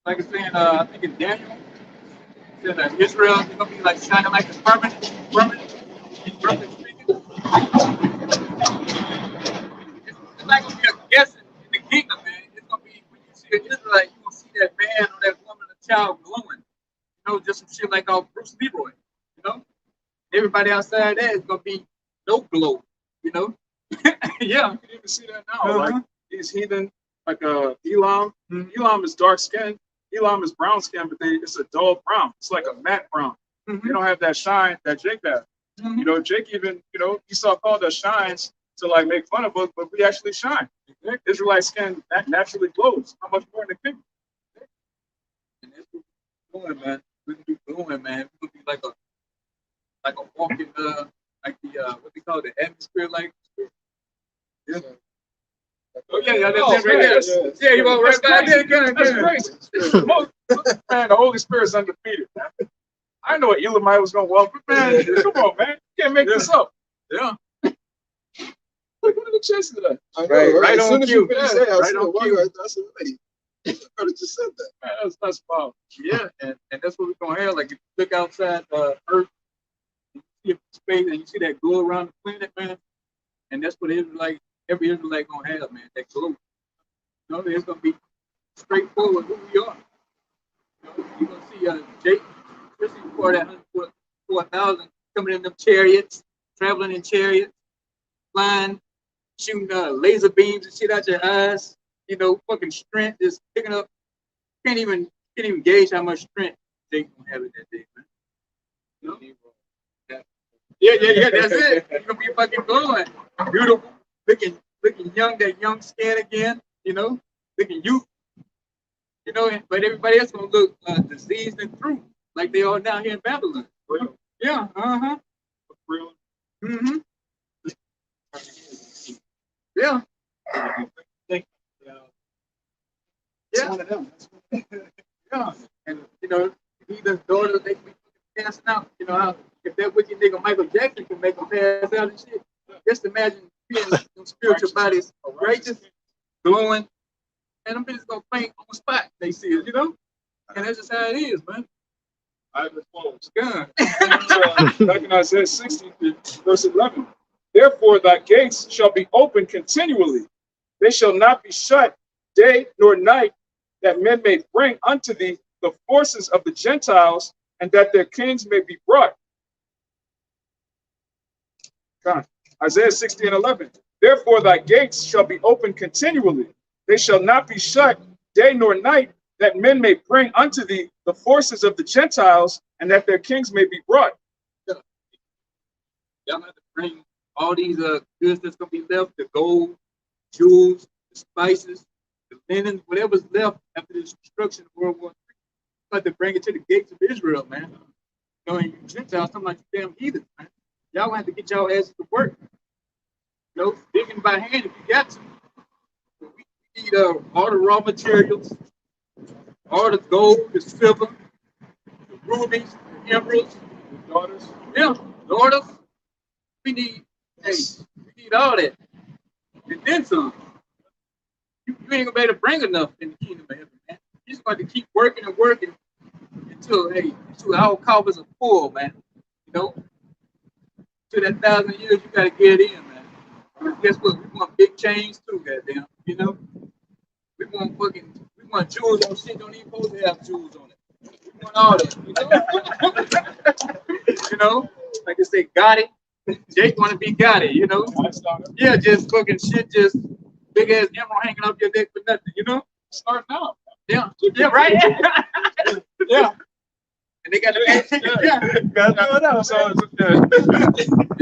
like I'm saying, I think in Daniel, it said that Israel is gonna be like shining like a permanent. It's not gonna be a guessing in the kingdom, man. It's gonna be when you see an Israelite, you're gonna see that man or that woman or child glowing. You know, just some shit like Bruce Leroy. You know, everybody outside that is gonna be no glow. You know, yeah. You can even see that now. Like these heathen, like Elam. Elam is dark skin. Elam is brown skin, but it's a dull brown. It's like a matte brown. They don't have that shine that Jake has. You know, Jake even, you know, Esau called us shines to like make fun of us, but we actually shine. Israelite skin that naturally glows. How much more than people? And that's what we're doing, man. We're gonna be glowing, man. We're gonna be like a walking like the what they call it, the atmosphere, like. Yeah. Oh yeah, that's right there. Yeah, you want right back there, That's crazy. Man, the Holy Spirit's undefeated, man. I know what Elamite was gonna walk, but man, come on, man. You can't make this up. Yeah. Look at the chances of that. I know, Right as on soon as cue. you finish saying, I Right said, on why cue. I said, wait, I could have just said that. Man, that's powerful. Yeah, and that's what we're gonna have. Like if you look outside Earth, you see space and you see that glow around the planet, man. And that's what every Israelite gonna have, man. That glow. You know, it's gonna be straightforward who we are. You know, you're gonna see Jake, especially before that 4,000 coming in them chariots, traveling in chariots, flying, shooting laser beams and shit out your eyes. You know, fucking strength just picking up. Can't even gauge how much strength Jake gonna have in that day, man. You know? Yeah, that's it. You're gonna be fucking glowing, beautiful, looking young, that young skin again. You know, looking youth. You know, but everybody else gonna look diseased and through, like they are down here in Babylon. Yeah, Real. Yeah. It's one of them. Yeah. And you know, heathen's daughters, they be passing out. You know, if that wicked nigga Michael Jackson can make them pass out and shit, just imagine being them spiritual bodies righteous, glowing, and them bitches gonna faint on the spot. They see it, you know? And that's just how it is, man. I have the clothes. Gun. Back in Isaiah 60, verse 11. Therefore thy gates shall be open continually. They shall not be shut day nor night, that men may bring unto thee the forces of the Gentiles, and that their kings may be brought. God. Isaiah 60:11. Therefore thy gates shall be open continually, they shall not be shut day nor night, that men may bring unto thee the forces of the Gentiles, and that their kings may be brought. Y'all have to bring all these goods that's gonna be left: the gold, jewels, the spices, the linen, whatever's left after the destruction of World War III. You have to bring it to the gates of Israel, man. You know, and you Gentiles, something like damn heathens, man. Y'all have to get y'all asses to work. You know, digging by hand if you got to. We need all the raw materials, all the gold, the silver, the rubies, the emeralds, the daughters. Yeah, daughters. We need, hey, we need all that. And then some. You ain't gonna be able to bring enough in the kingdom of heaven, man. You just got to keep working and working until our coffers are full, man. You know, to that 1,000 years, you gotta get it in, man. Because guess what? We want big chains too, goddamn. You know, we want jewels on shit don't even supposed to have jewels on it. We want all that, you know. You know, like I say, got it. Jake want to be got it, you know. Yeah, just fucking shit, just big ass emerald hanging off your neck for nothing, you know. Start now. Yeah, yeah, right. Yeah. And they got to match. Yeah. And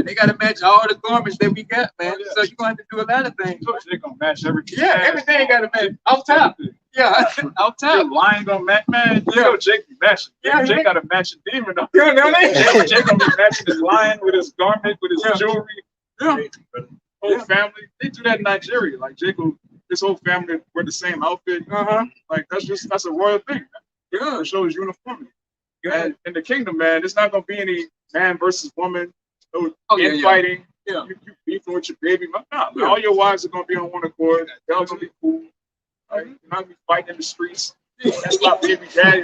they got to match all the garments that we got, man. Oh, yeah. So you're gonna have to do a lot of things. They're gonna match everything. Yeah, everything got to match. Off top. Yeah, off top. Your lion gonna match, man. You know Jake be matching. Yeah, Jake got to match a demon. Yeah, no, Jake gonna be matching his lion with his garment, with his jewelry. Yeah. Whole family. They do that in Nigeria. Like Jake, his whole family wear the same outfit. Like that's a royal thing. Yeah, it shows uniformity. And in the kingdom, man, it's not gonna be any man versus woman, no infighting. Yeah. You beefing with your baby. No, all your wives are gonna be on one accord. Y'all gonna be cool. Right? You're not gonna be fighting in the streets. That's my baby daddy.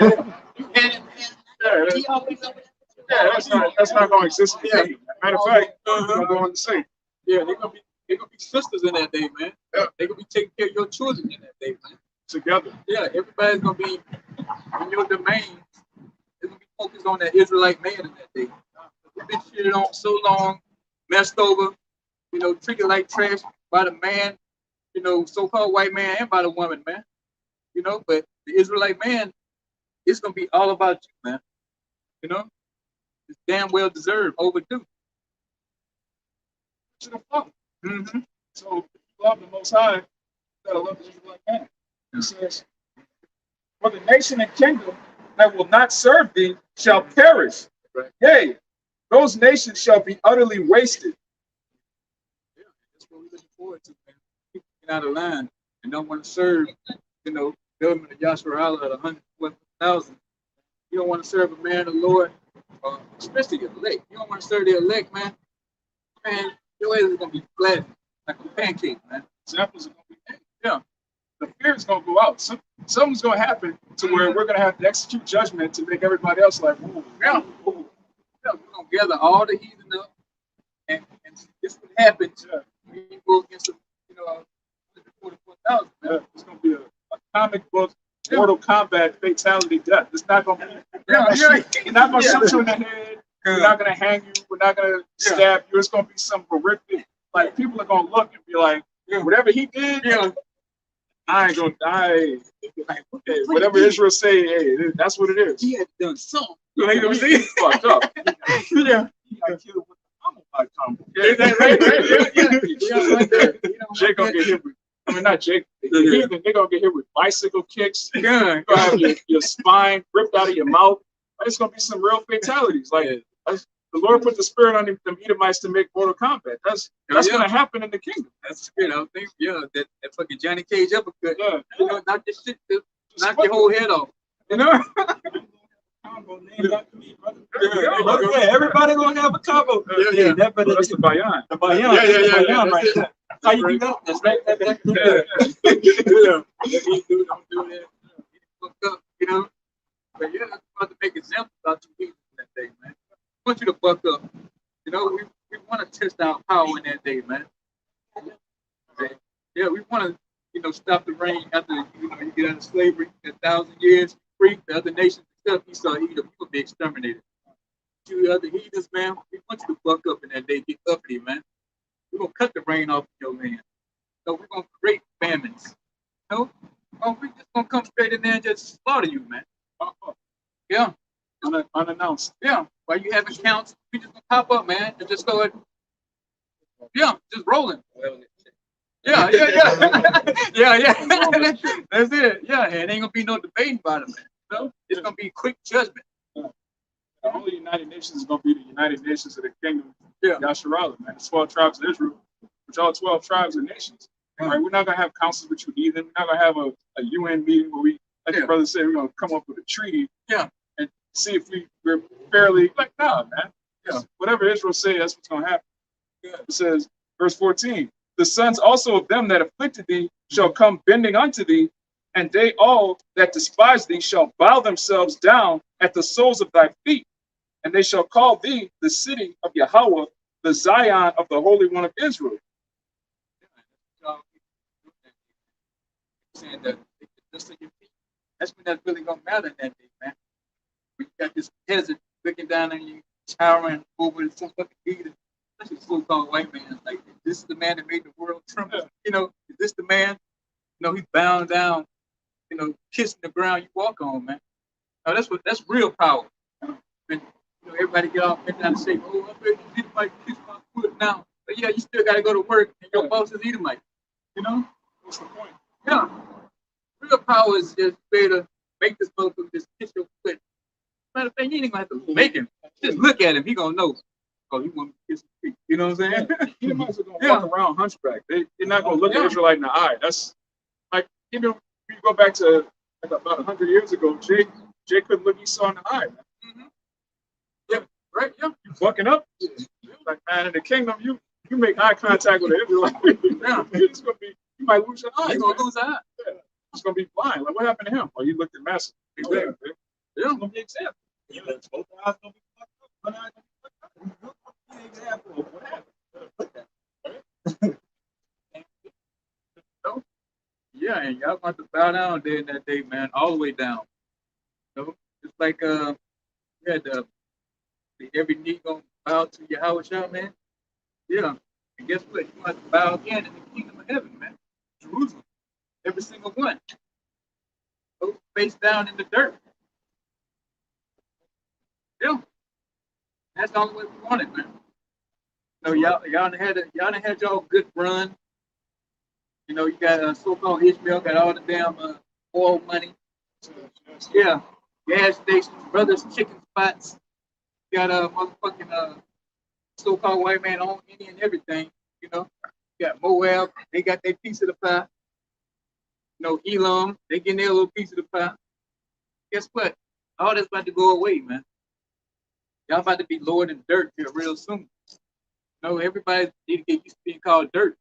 That's not gonna exist in the kingdom. Matter of fact, I'm gonna go on to say. Yeah, they're gonna be sisters in that day, man. Yeah. They're gonna be taking care of your children in that day, man. Together. Yeah, everybody's gonna be in your domain. They're gonna be focused on that Israelite man in that day. We've been shitted on so long, messed over, you know, treated like trash by the man, you know, so-called white man, and by the woman, man. You know, but the Israelite man, it's gonna be all about you, man. You know, it's damn well deserved, overdue. Mm-hmm. So if you love the Most High, you gotta love the Israelite man. He says, "For the nation and kingdom that will not serve thee shall perish. Right. Yea, those nations shall be utterly wasted." Yeah, that's what we're looking forward to, man. People get out of line and don't want to serve, you know, government of Yahshua at 100,000. You don't want to serve a man of the Lord, especially the elect. You don't want to serve the elect, man. Man, your ass is gonna be flat like a pancake, man. Examples are gonna be the fear is gonna go out. Something's gonna happen to where we're gonna have to execute judgment to make everybody else like, ooh, yeah. We're gonna gather all the heathen up, and this would happen when you go against the, you know, 44,000. It's gonna be a comic book Mortal Kombat fatality death. It's not gonna be. You're not gonna shoot you in the head. We're not gonna hang you. We're not gonna stab you. It's gonna be some horrific. Like people are gonna look and be like, whatever he did, I ain't gonna die. Like, okay, whatever Israel say, hey, that's what it is. He had done something. You know what I'm saying? Fucked up. He got killed with the combo. Jake gonna get hit with. I mean, not Jake. They're gonna get hit with bicycle kicks. You're gonna have your spine ripped out of your mouth. It's gonna be some real fatalities. Like the Lord put the spirit on them Edomites to make Mortal Kombat. That's gonna happen in the kingdom. That's the spirit. I think that fucking Johnny Cage uppercut. You know, knock this shit, knock your whole head off. You know. Everybody gonna have a combo. That's the bayan. The bayan, right there. How you do that? That's right. Don't do that. Fuck up, you know. But I'm about to make examples out you people that day, man. I want you to buck up. You know, we want to test our power in that day, man. Okay. Yeah, we want to stop the rain after you get out of slavery, 1,000 years free. The other nations and stuff, Esau, Edom, you will be exterminated. You other heathens, man, we want you to buck up in that day, get uppity, man. We're gonna cut the rain off your land. So we're gonna create famines. We just gonna come straight in there and just slaughter you, man. Yeah. Unannounced. Yeah. While you having counts, we just gonna pop up, man, and just go. Just rolling. Yeah. Yeah. That's it. Yeah, and ain't gonna be no debating about it, man. It's gonna be quick judgment. The only United Nations is going to be the United Nations of the Kingdom. Yeah. YAHAWASHI, man. The 12 tribes of Israel, which all 12 tribes and nations. Right? We're not going to have councils with you either. We're not going to have a UN meeting where we, like your brother said, we're going to come up with a treaty. Yeah. And see if we're fairly, nah, man. Yeah. Whatever Israel says, that's what's going to happen. Yeah. It says, verse 14, the sons also of them that afflicted thee shall come bending unto thee, and they all that despise thee shall bow themselves down at the soles of thy feet. And they shall call thee the city of Yahawah, the Zion of the Holy One of Israel. Saying that just to your feet. That's when that's really gonna matter in that day, man. We got this peasant looking down on you, towering over some fucking heathen. That's a so-called white man. Like, this is the man that made the world tremble. Is this the man? He's bound down, kissing the ground you walk on, man. Now that's real power. Everybody get off and down and say, oh, I bet you Edomite kiss my foot now. But yeah, you still got to go to work and your boss is Edomite. What's the point? Yeah. Real power is just way to make this motherfucker just kiss your foot. Matter of fact, you ain't going to have to make him. Just look at him. He going to know. Oh, he want to kiss his feet. You know what I'm saying? Edomites are going to walk around hunchback. They're not going to look at Israelite in the eye. That's like, you go back to about 100 years ago, Jay couldn't look Esau in the eye. Mm-hmm. Yeah, right. Yeah, you bucking up. Like, man, in the kingdom, you make eye contact with an Israelite. Yeah, it's gonna be. You might lose your eye. You're gonna lose eye. Yeah. It's gonna be blind. Like, what happened to him? Oh, you looked at Master. Exactly. Yeah, It's gonna be an example. Both eyes gonna be fucked up. One eye gonna be fucked up. An example of what happened. Yeah, and y'all want to bow down there in that day, man, all the way down. It's like we had every knee gonna bow to YAHAWASHI, man. Yeah. And guess what? You want to bow again in the kingdom of heaven, man. Jerusalem. Every single one. Go face down in the dirt. Yeah. That's the only way we want it, man. Y'all done had y'all good run. You got so-called Ishmael, got all the damn oil money. Yeah. Gas stations, brothers, chicken spots. Got a motherfucking so-called white man on Indian everything. You got Moab, they got their piece of the pie. Elam, they getting their little piece of the pie. Guess what? All that's about to go away, man. Y'all about to be lowered in dirt here real soon. Everybody need to get used to being called dirt.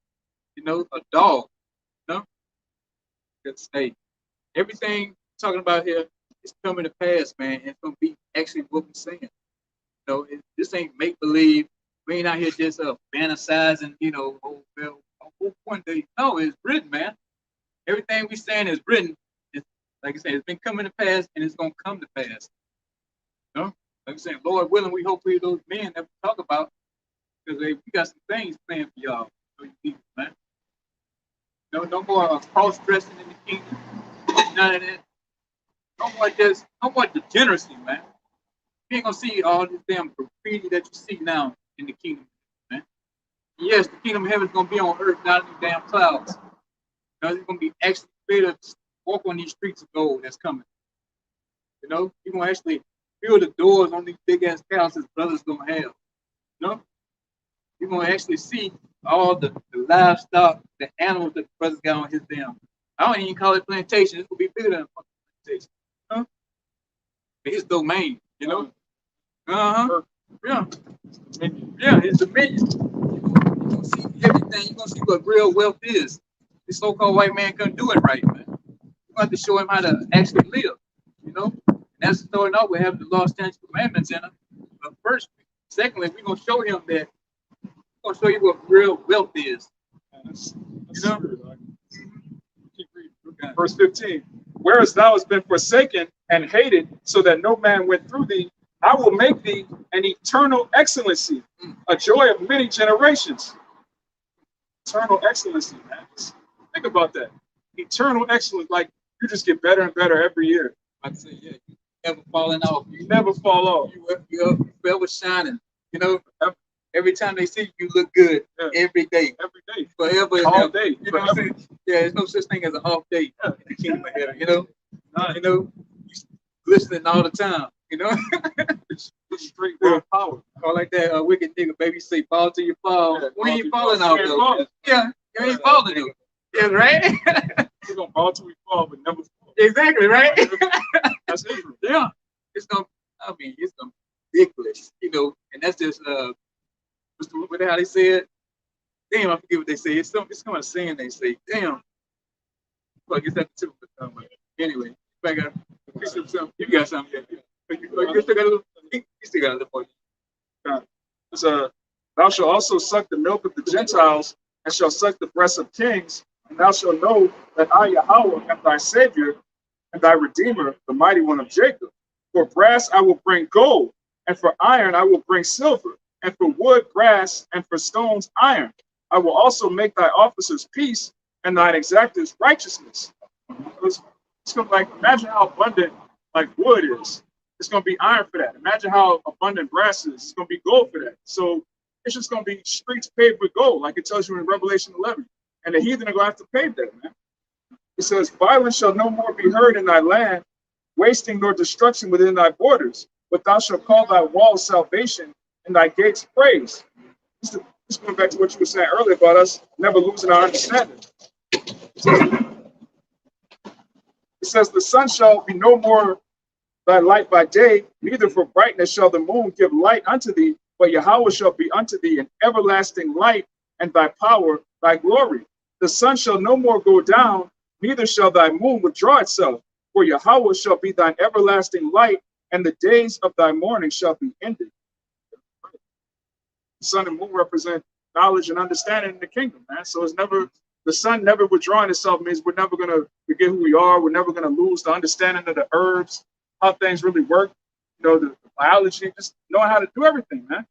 A dog. Hey, everything talking about here is coming to pass, man. It's gonna be actually what we're saying. This ain't make believe. We ain't out here just fantasizing. One day. No, it's written, man. Everything we saying is written. It's, like I said, it's been coming to pass, and it's gonna come to pass. Like I said, Lord willing, we hopefully those men that we talk about, because we got some things planned for y'all. Man. No more cross-dressing in the kingdom. None of that. No more degeneracy, man. You ain't gonna see all this damn graffiti that you see now in the kingdom, man. Yes, the kingdom of heaven is gonna be on earth, not in the damn clouds. It's gonna be actually better to walk on these streets of gold that's coming. You're gonna actually feel the doors on these big ass houses brothers gonna have. You're gonna actually see all the livestock, the animals that the brothers got on his damn. I don't even call it plantation. It's gonna be bigger than a fucking plantation. His domain, Uh-huh. Yeah. Yeah, his dominion. You're gonna see everything. You're gonna see what real wealth is. This so-called white man couldn't do it right, man. You have to show him how to actually live, And that's starting off with having the law, statutes, commandments in him. But first, secondly, we're gonna show him that. We're gonna show you what real wealth is. That's true, Verse 15. Whereas thou hast been forsaken and hated, so that no man went through thee, I will make thee an eternal excellency, a joy of many generations. Eternal excellency, man. Just think about that. Eternal excellence, like you just get better and better every year. Like I say, yeah, you never falling off. You never fall off. You forever shining. You know, every time they see you, you look good every day. Every day. Forever. All day. You know what I'm saying? Yeah, there's no such thing as an off day in the kingdom of heaven. You know, you glistening all the time. You know, it's straight raw power. Or like that wicked nigga, baby, say fall till you fall. Yeah, we ain't fall falling till off though. Yeah, you ain't falling though. Yeah, right. We're gonna fall till we fall, but never fall. Exactly, right. That's Israel. Yeah, it's gonna. I mean, it's gonna be ridiculous, you know. And that's just what the hell they said. Damn, I forget what they say. It's kind of saying they say. Damn. Well, I guess that's the tip of the anyway, back up. You got something? Yeah. You still got a little. You still got a little more. Thou shalt also suck the milk of the Gentiles, and shalt suck the breasts of kings, and thou shalt know that I, Yahawah, am thy Savior, and thy Redeemer, the mighty one of Jacob. For brass I will bring gold, and for iron I will bring silver, and for wood brass, and for stones iron. I will also make thy officers peace, and thine exactors righteousness. It's gonna, like, imagine how abundant like wood is. It's gonna be iron for that. Imagine how abundant brass is. It's gonna be gold for that. So it's just gonna be streets paved with gold, like it tells you in Revelation 11. And the heathen are gonna have to pave that, man. It says, violence shall no more be heard in thy land, wasting nor destruction within thy borders, but thou shalt call thy walls salvation and thy gates praise. This is going back to what you were saying earlier about us never losing our understanding. It says, the sun shall be no more thy light by day, neither for brightness shall the moon give light unto thee, but Yahawah shall be unto thee an everlasting light, and thy power thy glory. The sun shall no more go down, neither shall thy moon withdraw itself, for Yahawah shall be thine everlasting light, and the days of thy mourning shall be ended. The sun and moon represent knowledge and understanding in the kingdom, man. So it's never, the sun never withdrawing itself means we're never going to forget who we are. We're never going to lose the understanding of the herbs, how things really work, you know, the biology, just knowing how to do everything, man.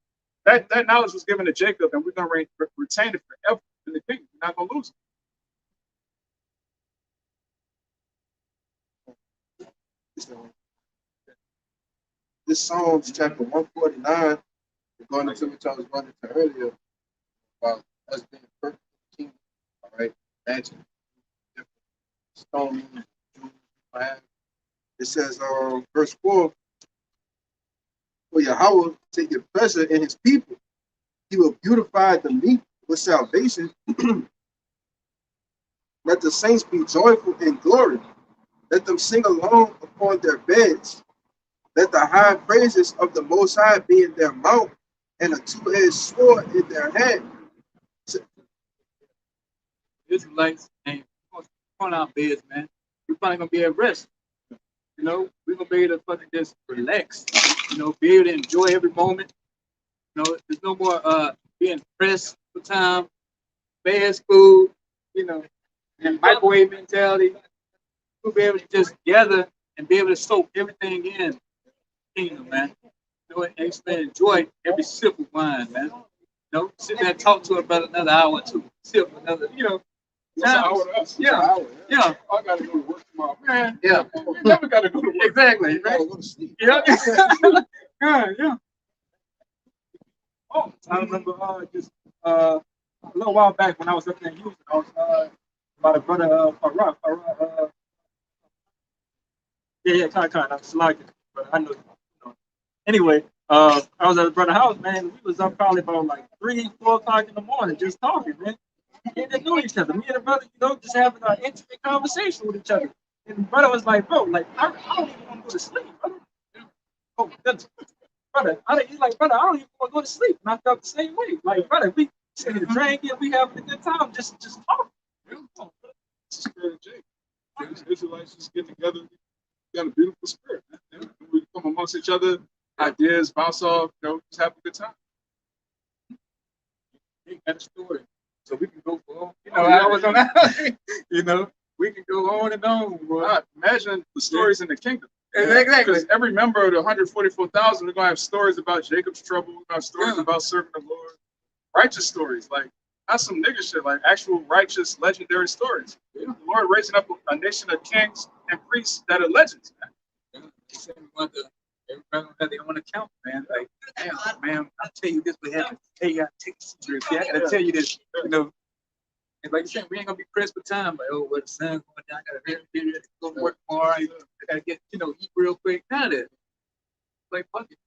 That knowledge was given to Jacob, and we're going to retain it forever in the kingdom. We're not going to lose it. This Psalms chapter 149, going into which I was running to earlier, about us being perfect in the kingdom. All right, imagine stone. It says, verse 4, for Yahawah take your pleasure in his people. He will beautify the meek with salvation. Let the saints be joyful in glory. Let them sing along upon their beds. Let the high praises of the Most High be in their mouth, and a two-edged sword in their hand. Israelites ain't on our beds, man. We're probably gonna be at rest. You know, we're gonna be able to fucking just relax. You know, be able to enjoy every moment. You know, there's no more being pressed for time, fast food, you know, and microwave mentality. We'll be able to just gather and be able to soak everything in the kingdom, man. You know, and enjoy every sip of wine, man. You know, sit there and talk to it about another hour or two. Sip another, you know. Yeah. I gotta go to work tomorrow, man. Yeah. You never gotta go to work. Exactly. You gotta go to sleep. Yeah. Yeah. Oh, I remember just a little while back when I was up in Houston, I was by the brother Farah. Kind. I'm slugging, but I know. Anyway, I was at the brother's house, man. We was up probably about like 3, 4 o'clock in the morning, just talking, man. We didn't know each other. Me and the brother, you know, just having an intimate conversation with each other. And the brother was like, bro, like I don't even want to go to sleep, brother. Oh, that's, brother, he's like, brother, I don't even want to go to sleep. And I felt the same way. Like, brother, we sitting drinking, we having a good time, just talking. It's the spirit of Jacob. Israelites just get together. Got a beautiful spirit, man. We come amongst each other, ideas bounce off, you know, just have a good time. He got a story, so we can go for all. You know, I was on that. You know, we we can go on and on, bro. Imagine the stories in the kingdom. Exactly. Because every member of the 144,000, we're going to have stories about Jacob's trouble. We're going to have stories about serving the Lord. Righteous stories, like not some nigga shit, like actual righteous, legendary stories. The Lord raising up a nation of kings and priests that are legends, man. Everybody have their own account, man. Like, damn, man, I'll tell you this what happened. Hey, you gotta take this seriously. I gotta tell you this, you know. And like you said, we ain't gonna be pressed for time. Like, oh, well, the sun's going down. I gotta hurry, go to work tomorrow. I gotta get, eat real quick. None of that. Like, fuck it.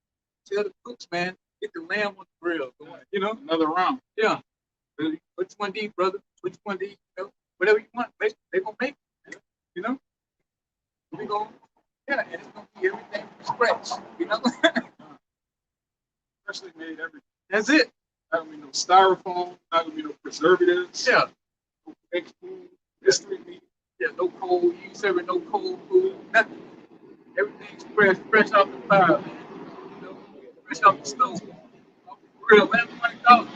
Tell the cooks, man, get the lamb on the grill. Another round. Yeah. What you want to eat, brother? What you want to eat? Whatever you want, they gonna make it. We gonna, and it's gonna be everything from scratch. Freshly made everything. That's it. Not gonna be no styrofoam. Not gonna be no preservatives. Yeah. No fake food. Mystery meat. Yeah. No cold. You ain't serving no cold food. Nothing. Everything's fresh off the fire, man. Fresh off the stove. Off the grill. $11,000.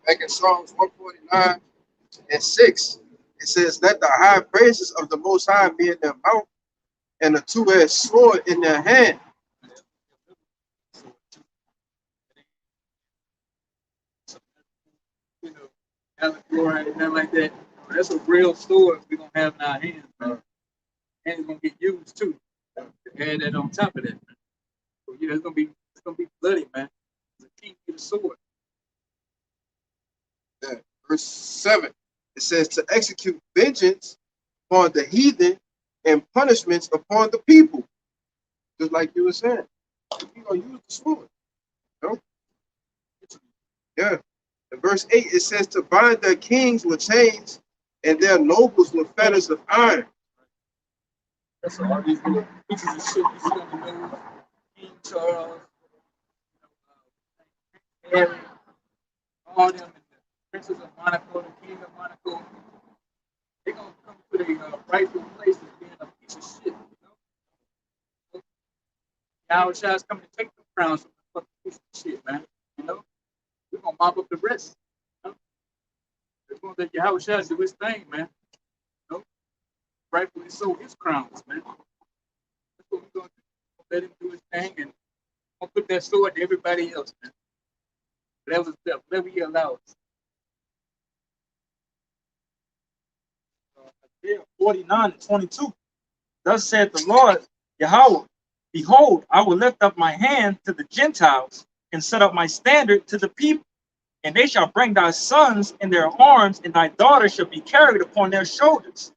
Back in Psalms 149 and 6, it says, "Let the high praises of the Most High be in their mouth, and a two-edged sword in their hand." Fluoride and nothing like that. That's a real sword we're gonna have in our hands, man. And it's gonna get used too. To add that on top of that, man. So it's gonna be bloody, man. It's a key to the sword. Yeah. Verse 7, it says, "To execute vengeance upon the heathen and punishments upon the people." Just like you were saying. You're gonna use the sword. Yeah. In verse 8, it says, "To bind their kings with chains and their nobles with fetters of iron." That's all these little pieces of shit you see on the news. King Charles, Harry, all them, and the princes of Monaco, the king of Monaco. They're gonna come to their rightful place as being a piece of shit. YAHAWASHI is coming to take the crowns from the fucking piece of shit, man. We're gonna mop up the rest. We're gonna let YAHAWASHI do his thing, man. Rightfully so, his crowns, man. That's what we're gonna do. We're gonna let him do his thing, and we're gonna put that sword to everybody else, man. Whatever he allows. Isaiah 49 and 22. Thus said the Lord Yahweh, "Behold, I will lift up my hand to the Gentiles and set up my standard to the people. And they shall bring thy sons in their arms, and thy daughters shall be carried upon their shoulders.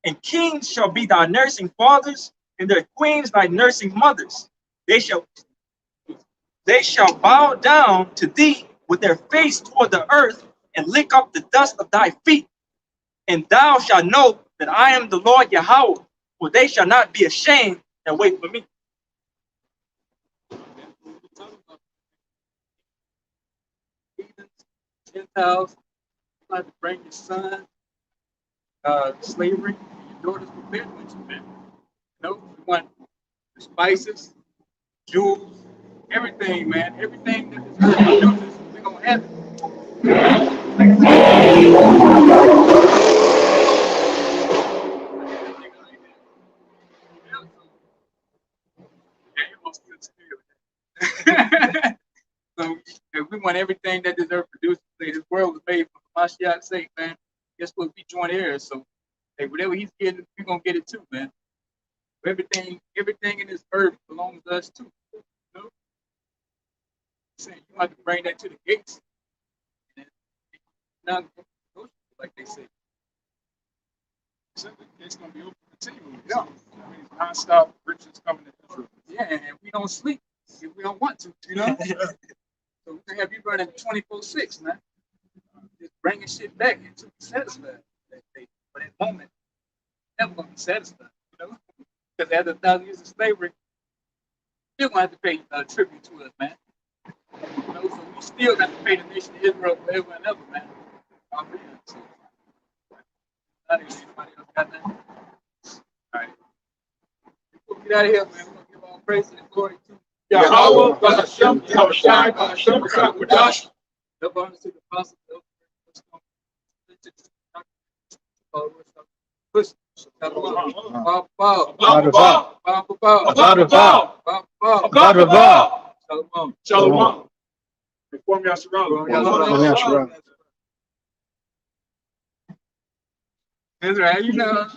And kings shall be thy nursing fathers, and their queens thy nursing mothers. They shall bow down to thee with their face toward the earth, and lick up the dust of thy feet. And thou shalt know that I am the Lord Yahweh, for they shall not be ashamed that wait for me." Gentiles, you have to bring your son, slavery, and your daughters prepared with you, man. We want the spices, jewels, everything, man. Everything that this earth produces, we're gonna have it. So if we want everything that this earth produces, this world was made for Mashiach's sake, man. Guess what? We join heirs, so hey, whatever he's getting, we're gonna get it too, man. Everything in this earth belongs to us too. Saying you have to bring that to the gates. Now, like they say. It's going to be open continually. Yeah. I mean, non-stop riches coming to Israel. Yeah, and we don't sleep if we don't want to, So we can have you running 24/6, man. Just bringing shit back until we satisfied. For that moment, never gonna be satisfied, Because after 1,000 years of slavery, still gonna have to pay tribute to us, man. So we still got to pay the nation of Israel forever and ever, man. So, not anybody else got that. All right. out of here, man. We're gonna give all praise and glory to Yahawah, bahasham, Yahawashi, bahasham, bahasham. the abundance to the apostle. Shalawam. Reform Yasharal. That's right, you know.